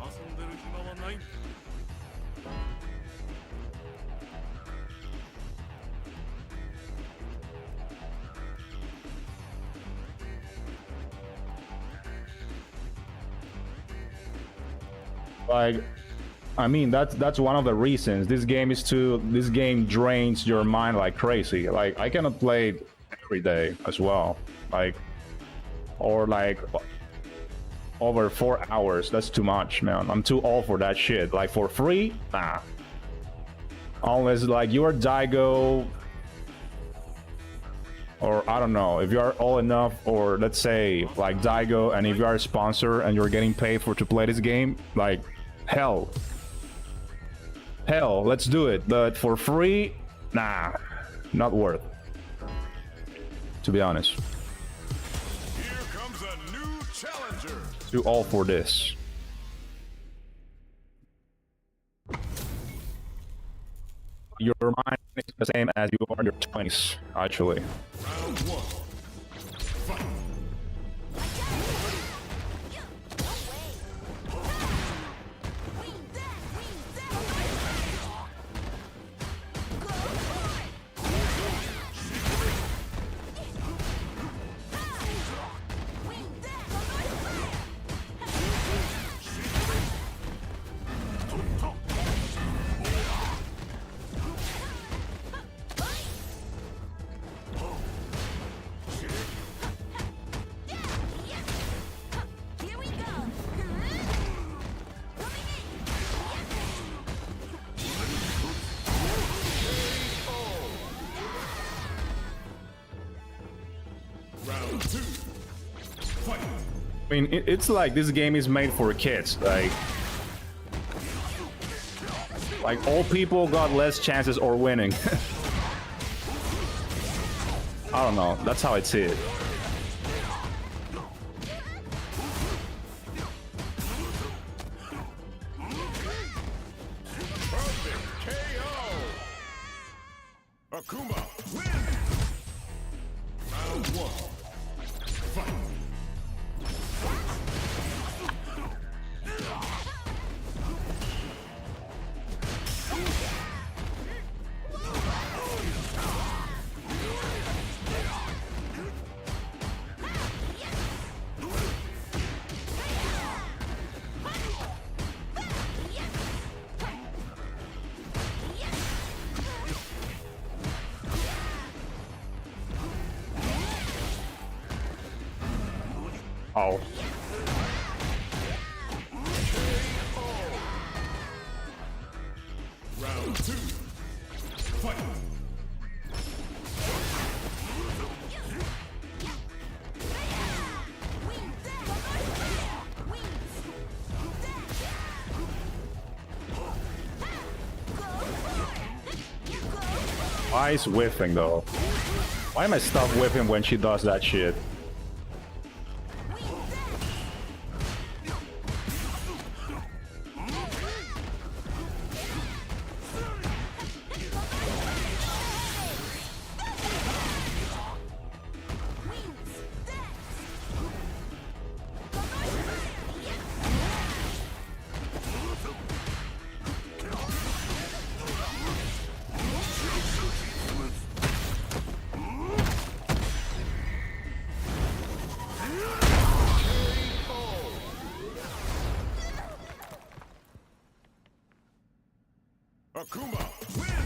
遊んでる暇はないんだ Like, I mean, that's one of the reasons this game drains your mind like crazy. Like, I cannot play it every day as well. Like, or like over 4 hours. That's too much, man. I'm too old for that shit. Like, for free, nah. Unless like you're Daigo, or I don't know, if you are old enough, or let's say like Daigo, and if you are a sponsor and you're getting paid to play this game, like hell, let's do it. But for free, nah, not worth, to be honest. Here comes a new challenger. Too old for this. Your mind is the same as you are in your 20s, actually. Round one. Fight. Here we go. Round two. Fight. I mean, it's like this game is made for kids. Like old people got less chances or winning. I don't know. That's how I see it. Perfect KO. Akuma win. Round one. Fight. Oh. Round two. Fight. Why is whiffing though? Why am I stuck with him when she does that shit? Akuma, win!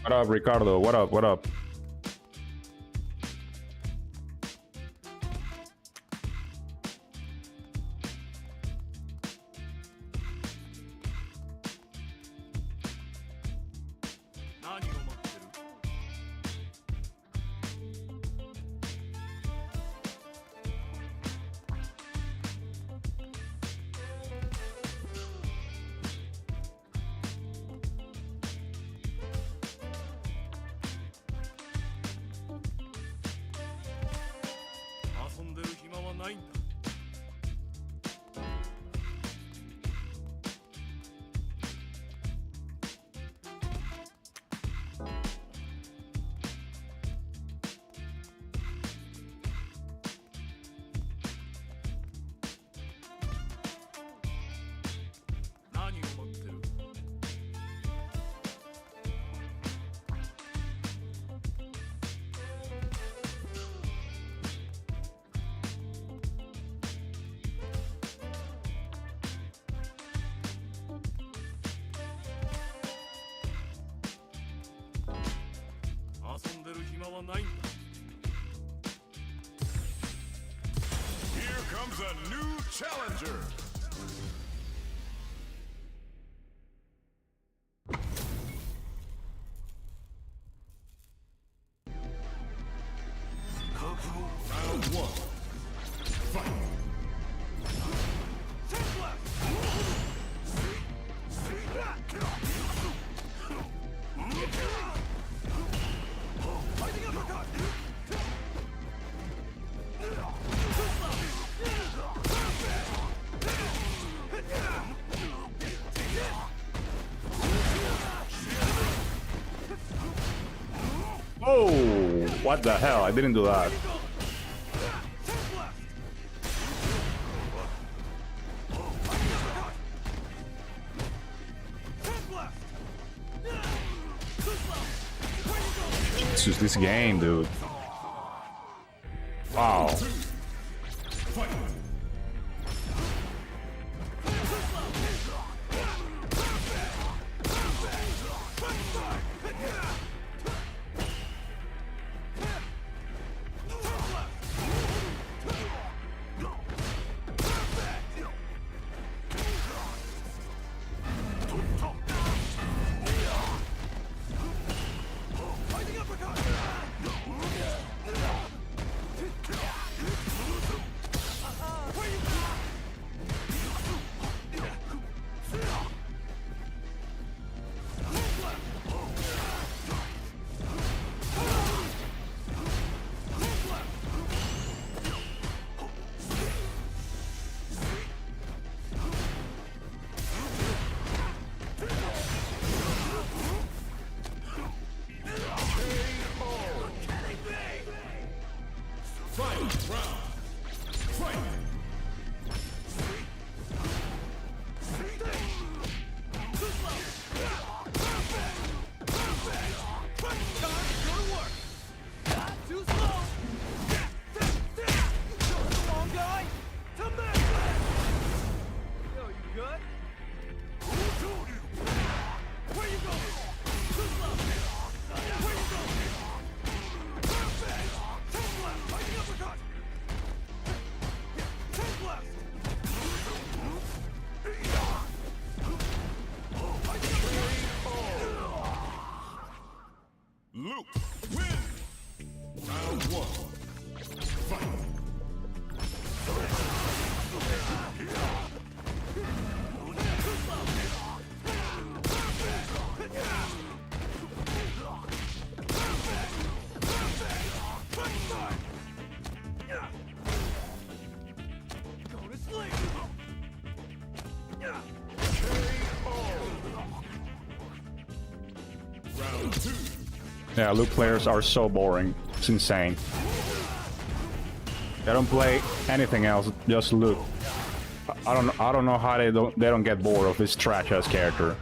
What up, Ricardo? What up? What up? Here comes a new challenger. Round one. Fight. Oh, what the hell? I didn't do that. It's just this game, dude. Wow. Round two. Yeah, Luke players are so boring. It's insane. They don't play anything else, just Luke. I don't know how they don't get bored of this trash ass character.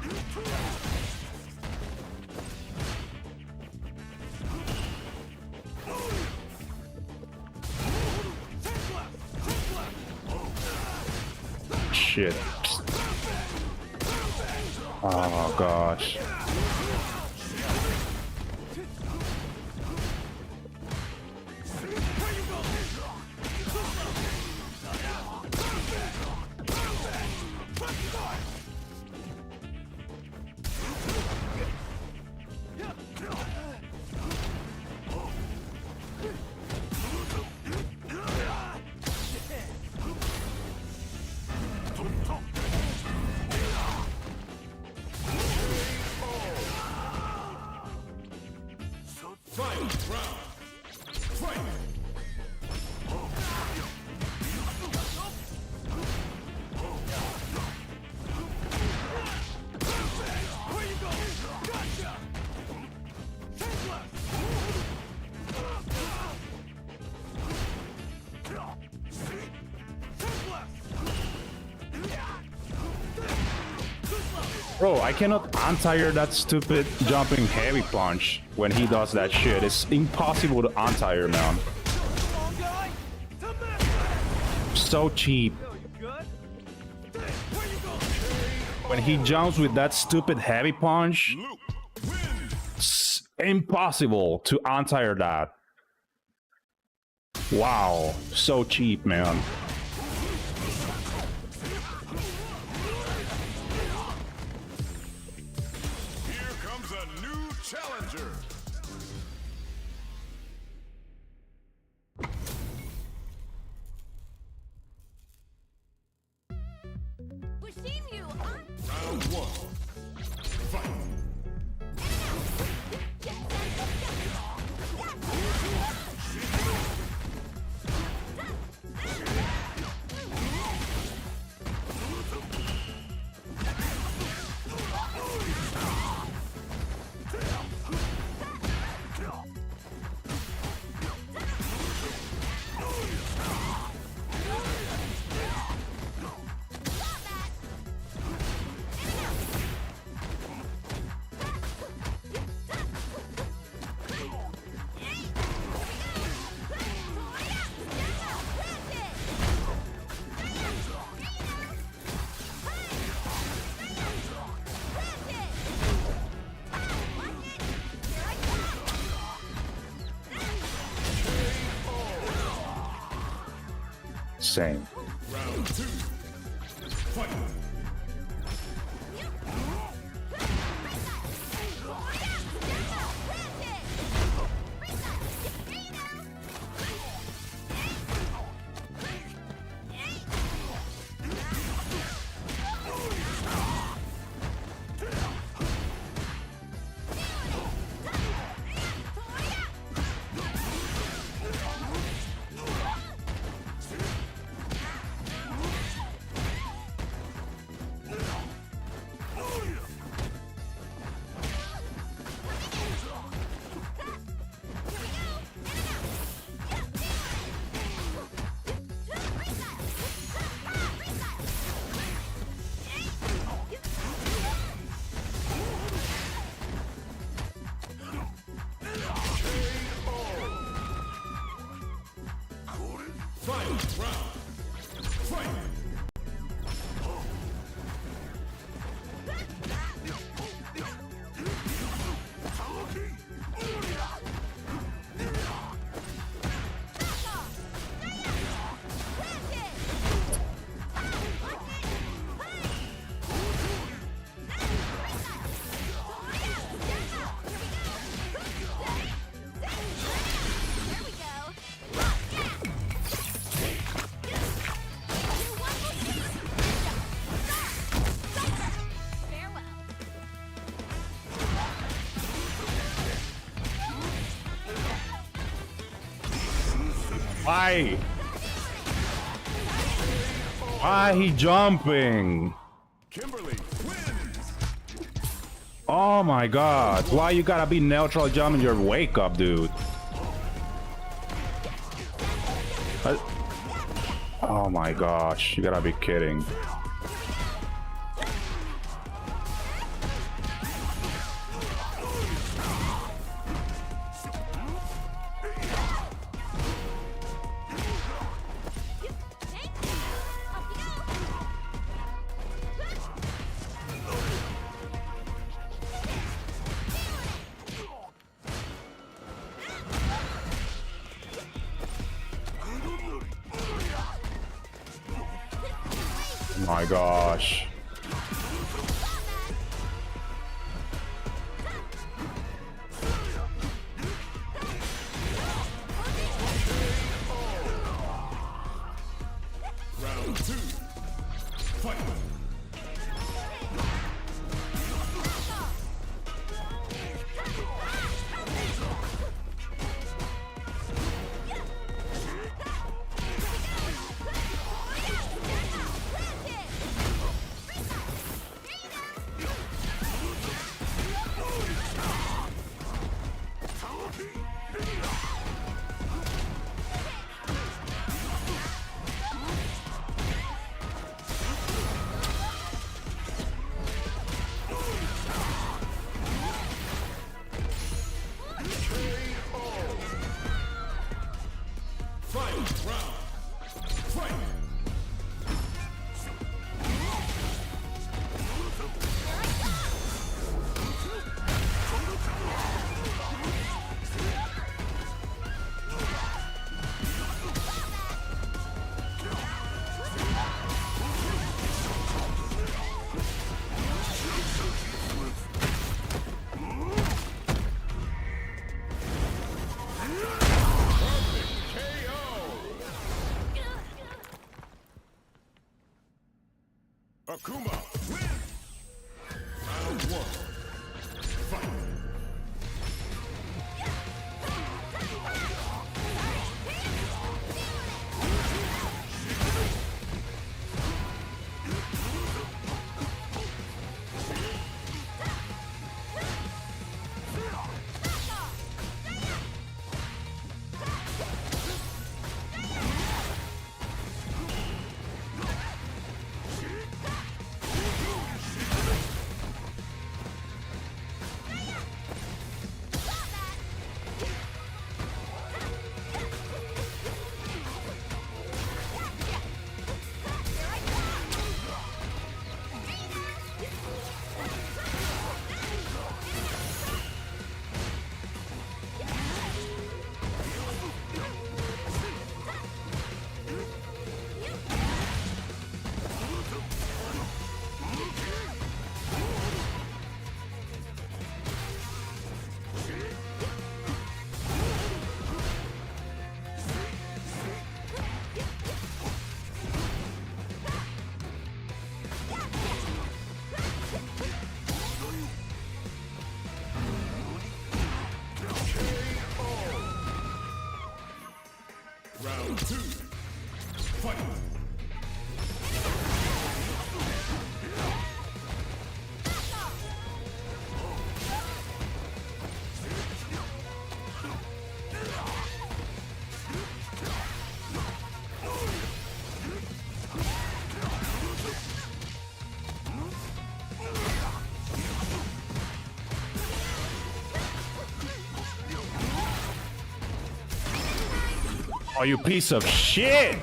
Shit. Oh gosh. Bro, I cannot untire that stupid jumping heavy punch when he does that shit. It's impossible to untire, man. So cheap. When he jumps with that stupid heavy punch, it's impossible to untire that. Wow, so cheap, man. Same. Round 2. Fight. Why? Why he jumping? Kimberly wins. Oh my god. Why you gotta be neutral jumping your wake up, dude? Oh my gosh. You gotta be kidding. My gosh. Round 2. Fight. Akuma, win! Round 1. Fight! Round 2. Fight! Oh, you piece of shit!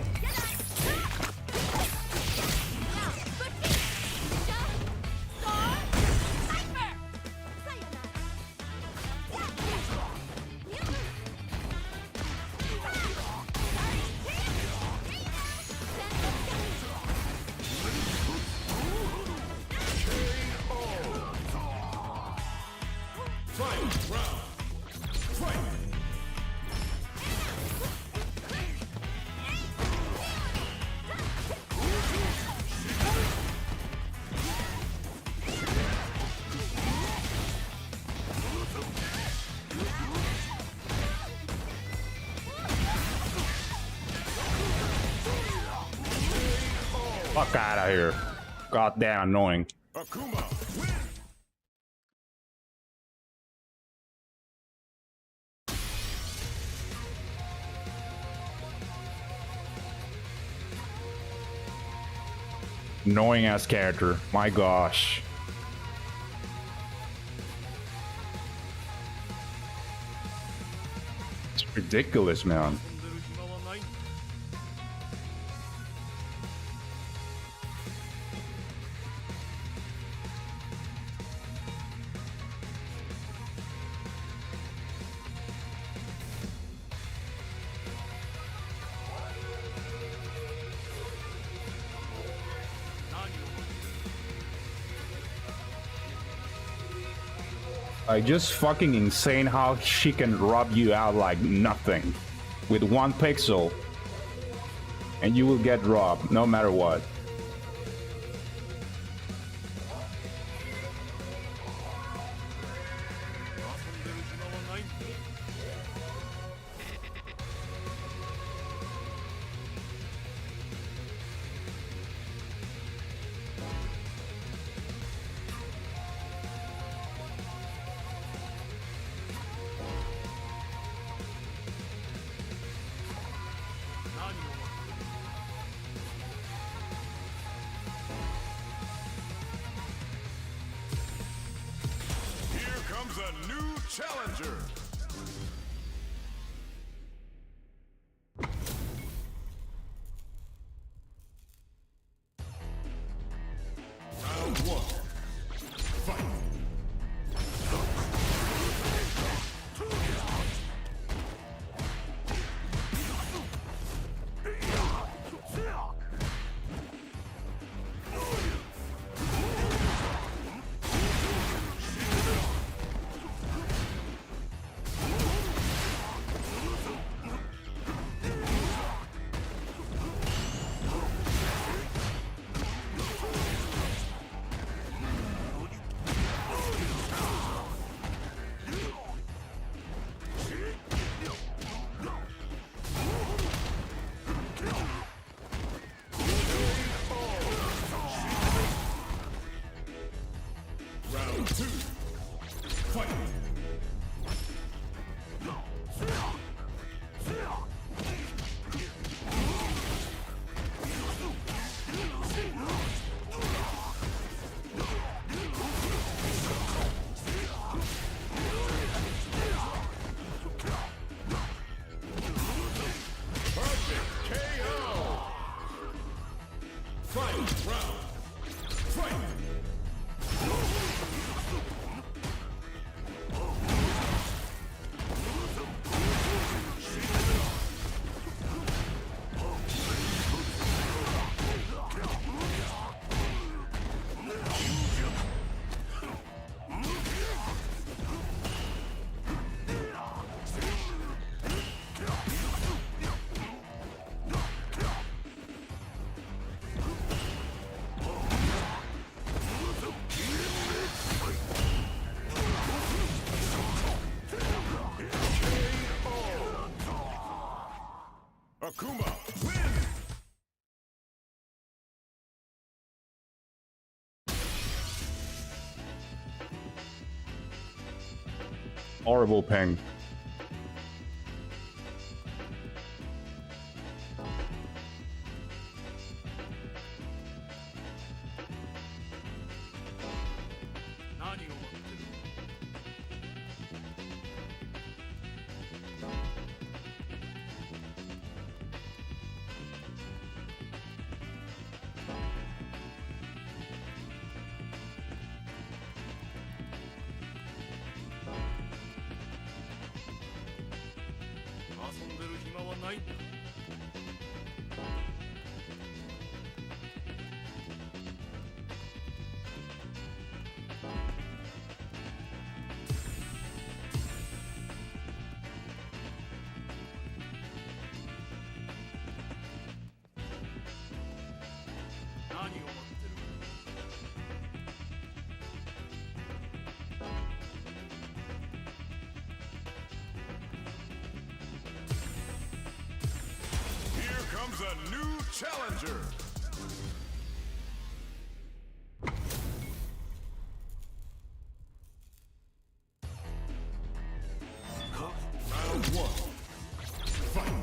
Fuck out of here. Goddamn annoying. Akuma, win! Annoying ass character. My gosh. It's ridiculous, man. Like, just fucking insane how she can rob you out like nothing. With 1 pixel. And you will get robbed, no matter what. A new challenger. Round 1. Fight. Round 2. Fight. Akuma, win! Horrible ping. Comes a new challenger. Round 1. Fight.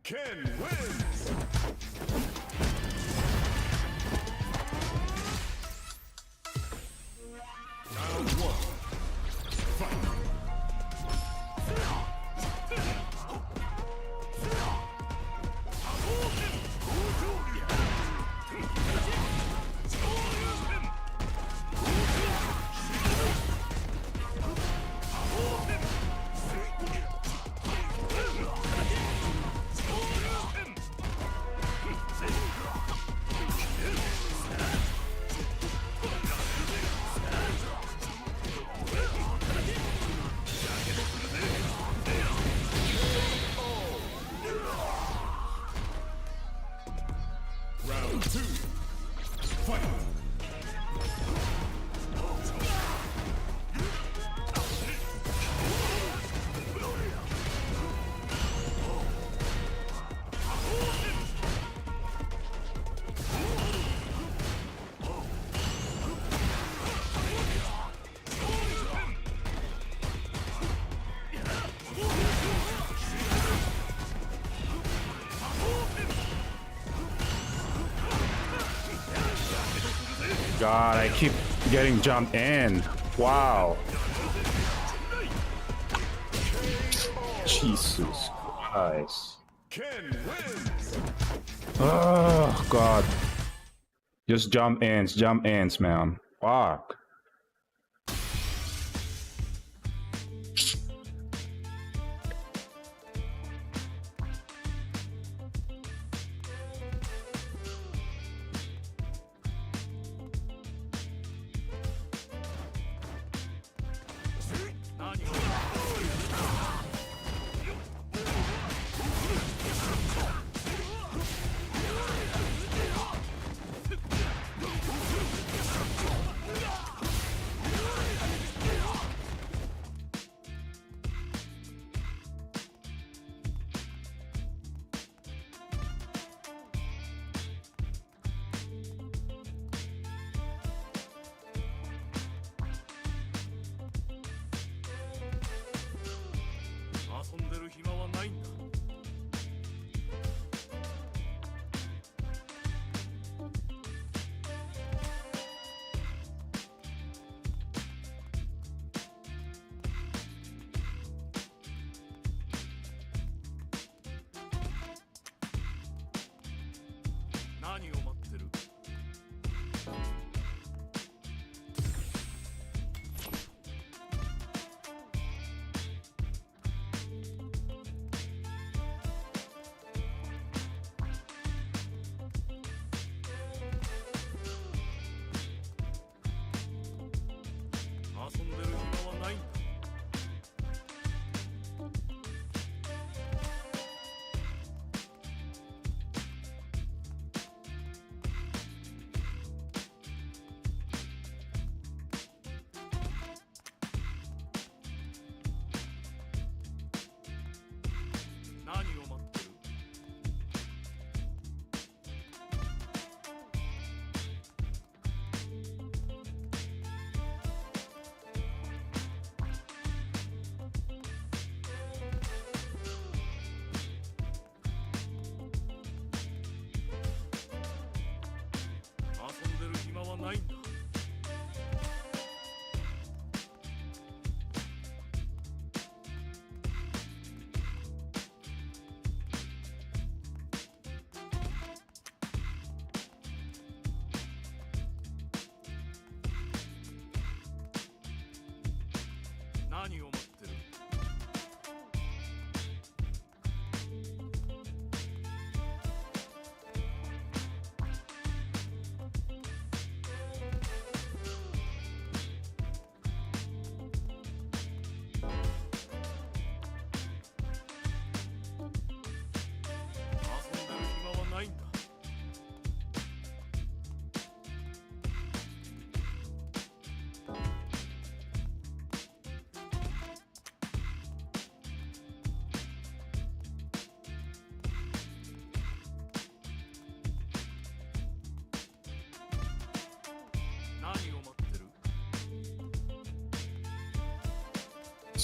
Ken wins! Round one. Fight! Round two. Fight! God, I keep getting jumped in. Wow. Jesus Christ. Ken wins! Oh, God. Just jump ins, man. Fuck.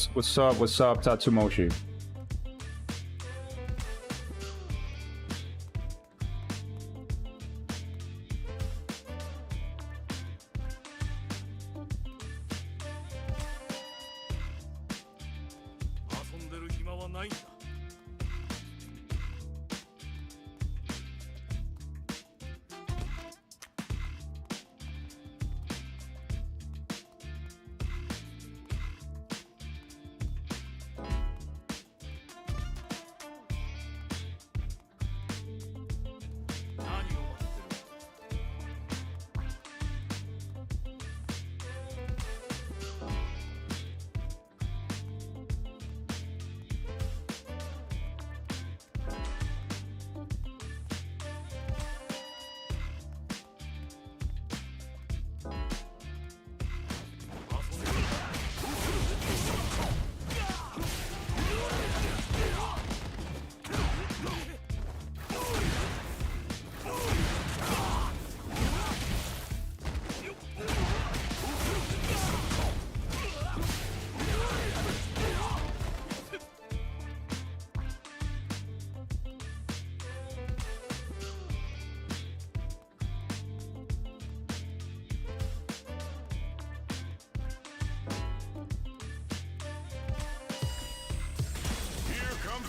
What's up? What's up, Tatsumoshi?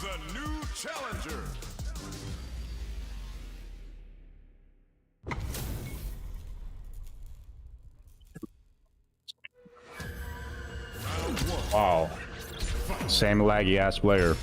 A new challenger. Wow. Same laggy ass player.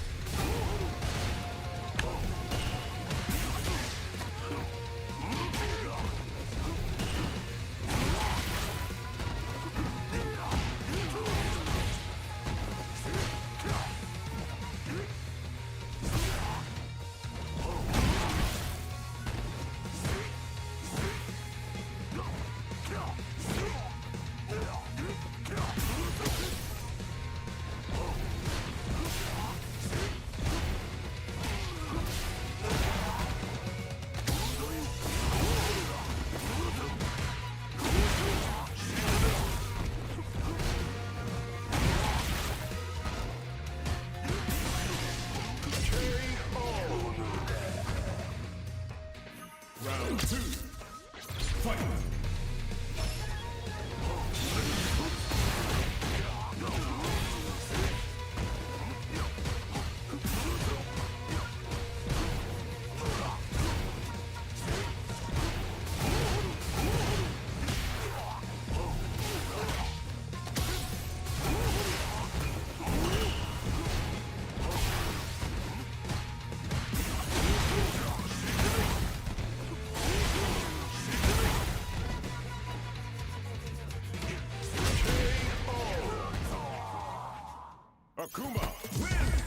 Akuma, win!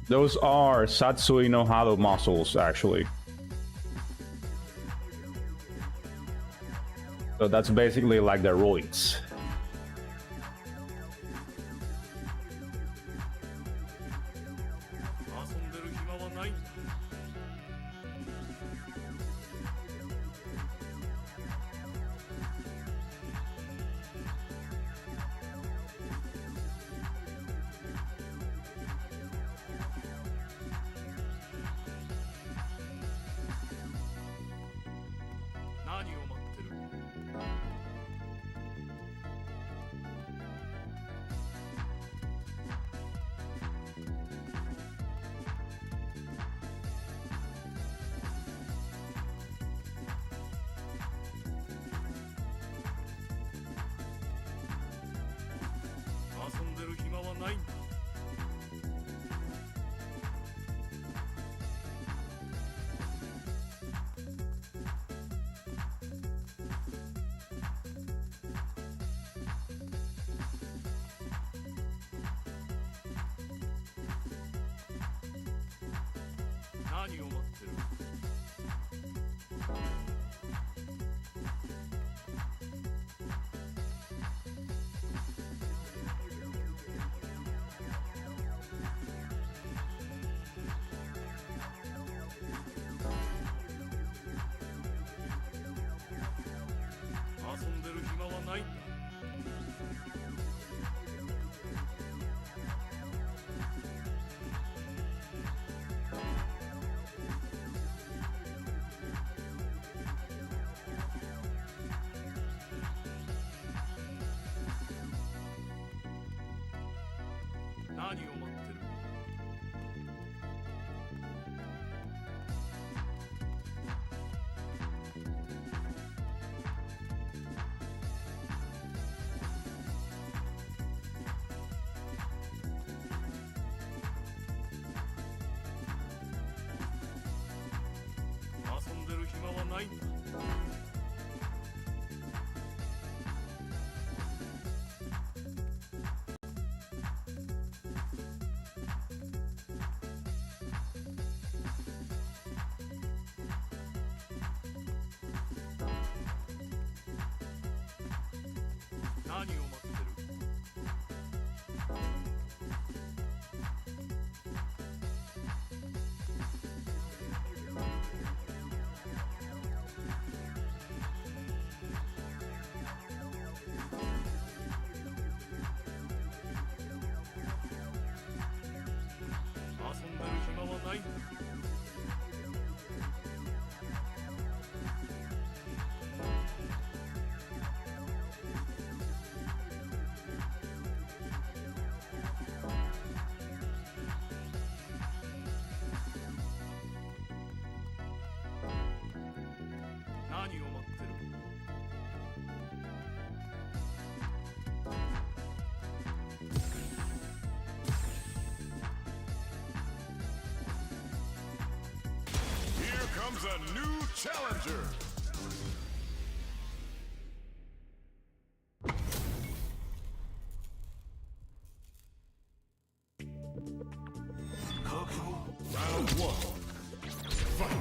Those are Satsui no Hado muscles, actually. So that's basically like the roids. Here comes a new challenger. Round one. Fight.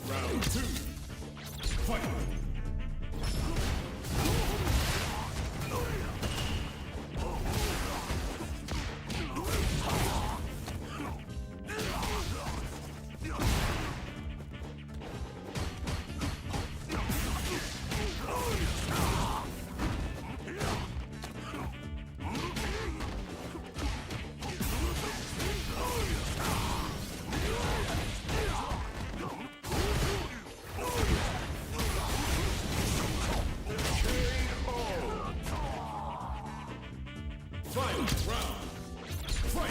Round two. Fight. Final round. Fight.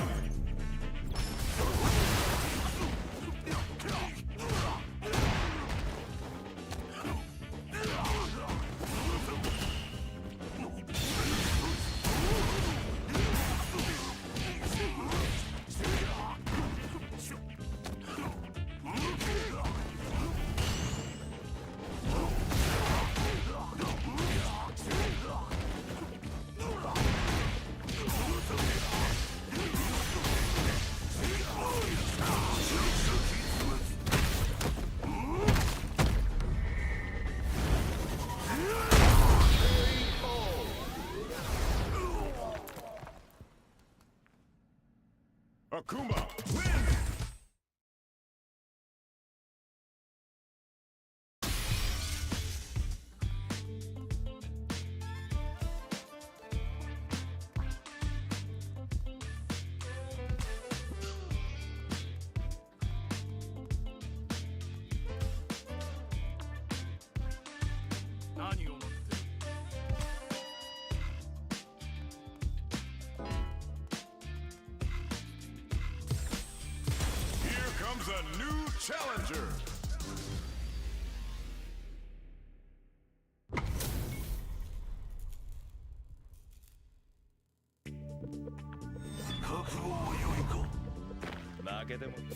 Akuma wins! Comes a new challenger.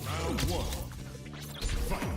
Round one. Fight.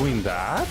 doing that?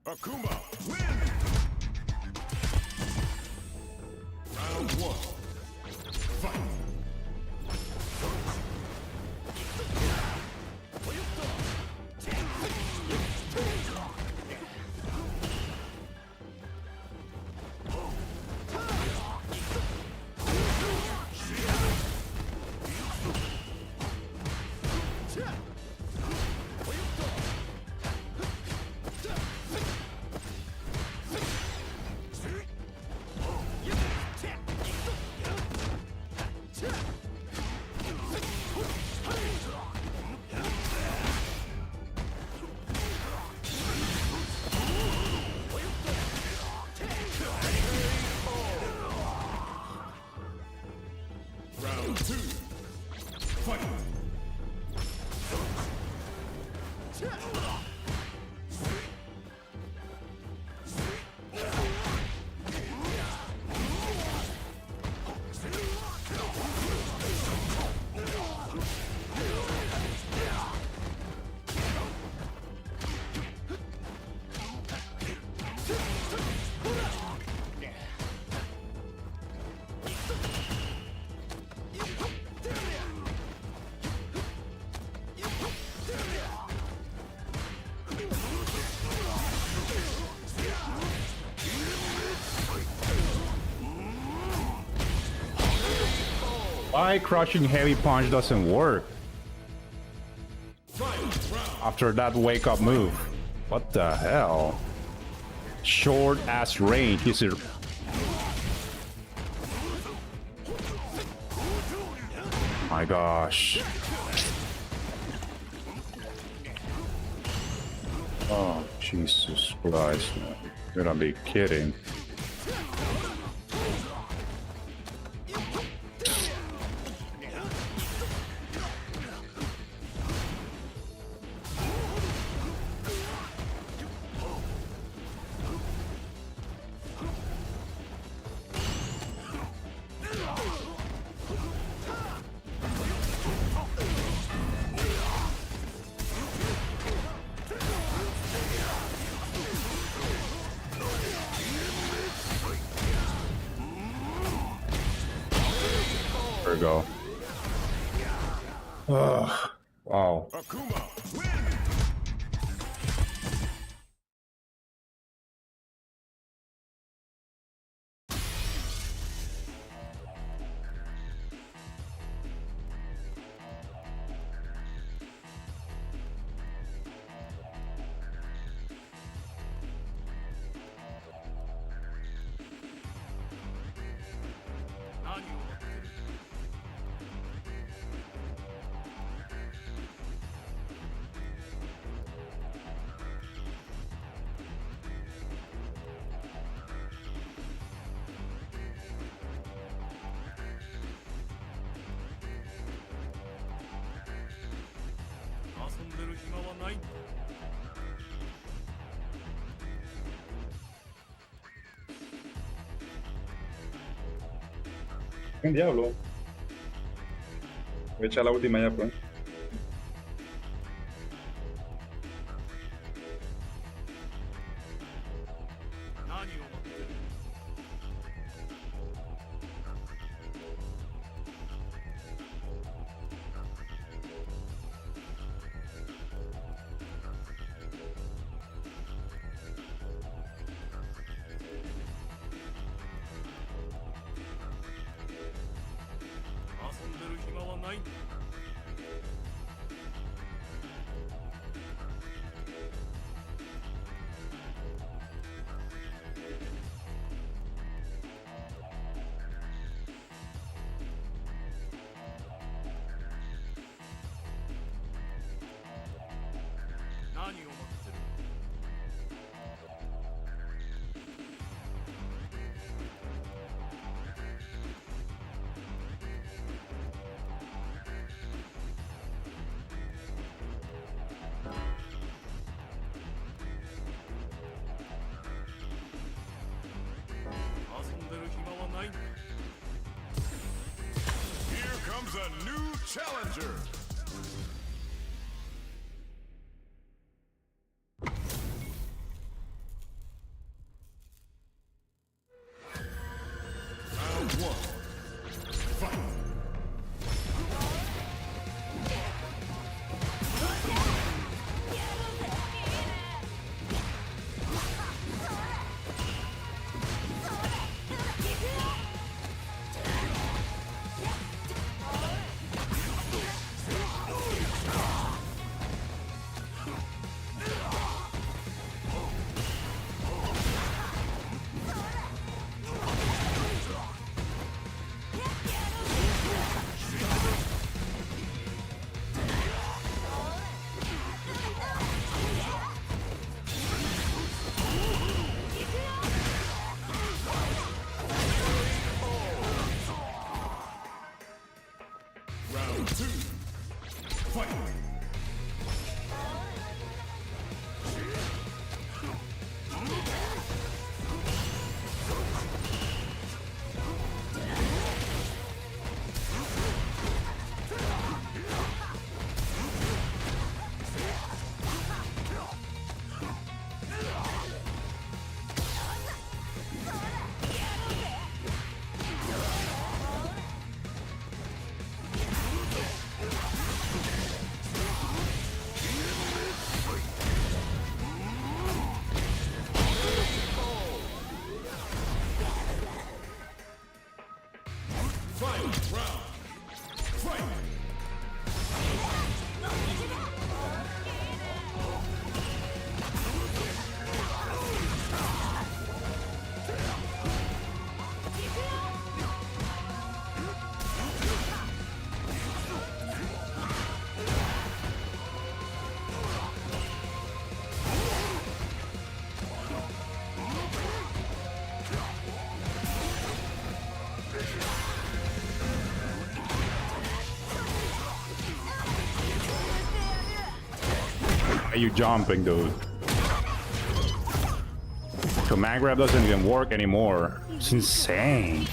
Akuma, win! Round one. Fight! Round two. Fight! Why crushing heavy punch doesn't work after that wake up move? What the hell? Short ass range. He's a... My gosh. Oh, Jesus Christ, man. You're gonna be kidding. There we go. Ugh. Wow. Akuma, win! Un diablo. Voy a echar la última ya, pues. Here comes a new challenger. Round one. Fight. Round two. Fight. Final round. Fight. Are you jumping, dude? Command grab doesn't even work anymore. It's insane.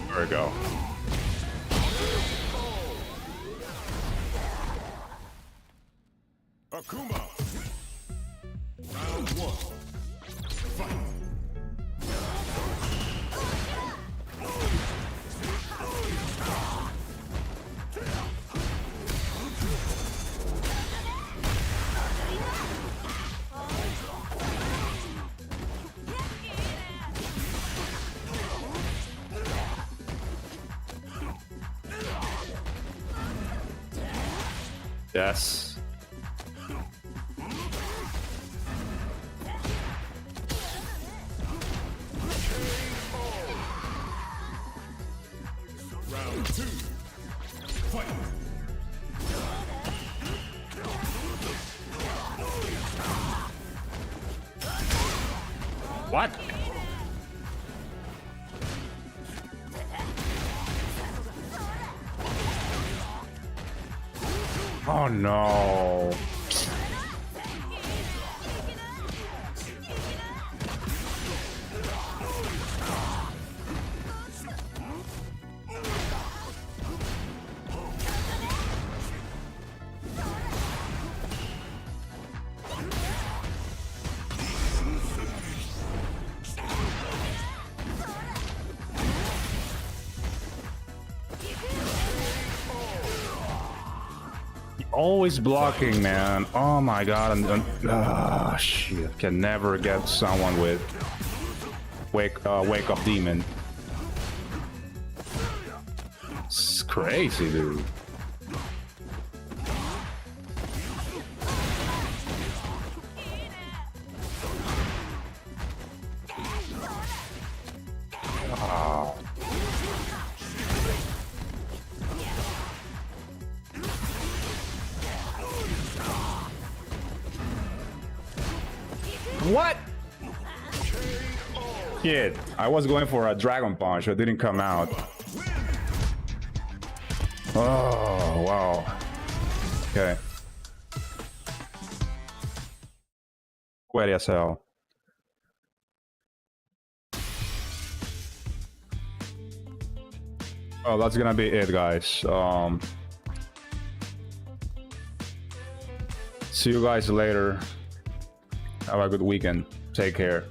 There we go. Akuma. Round one. Fight. Yes. Round two. Fight. What? Oh no. Always blocking, man. Oh my god. Shit. Can never get someone with wake up demon. It's crazy, dude. Wow. What? Kid, I was going for a dragon punch, it didn't come out. Oh, wow. Okay. Where as hell. Oh, that's gonna be it, guys. See you guys later. Have a good weekend. Take care.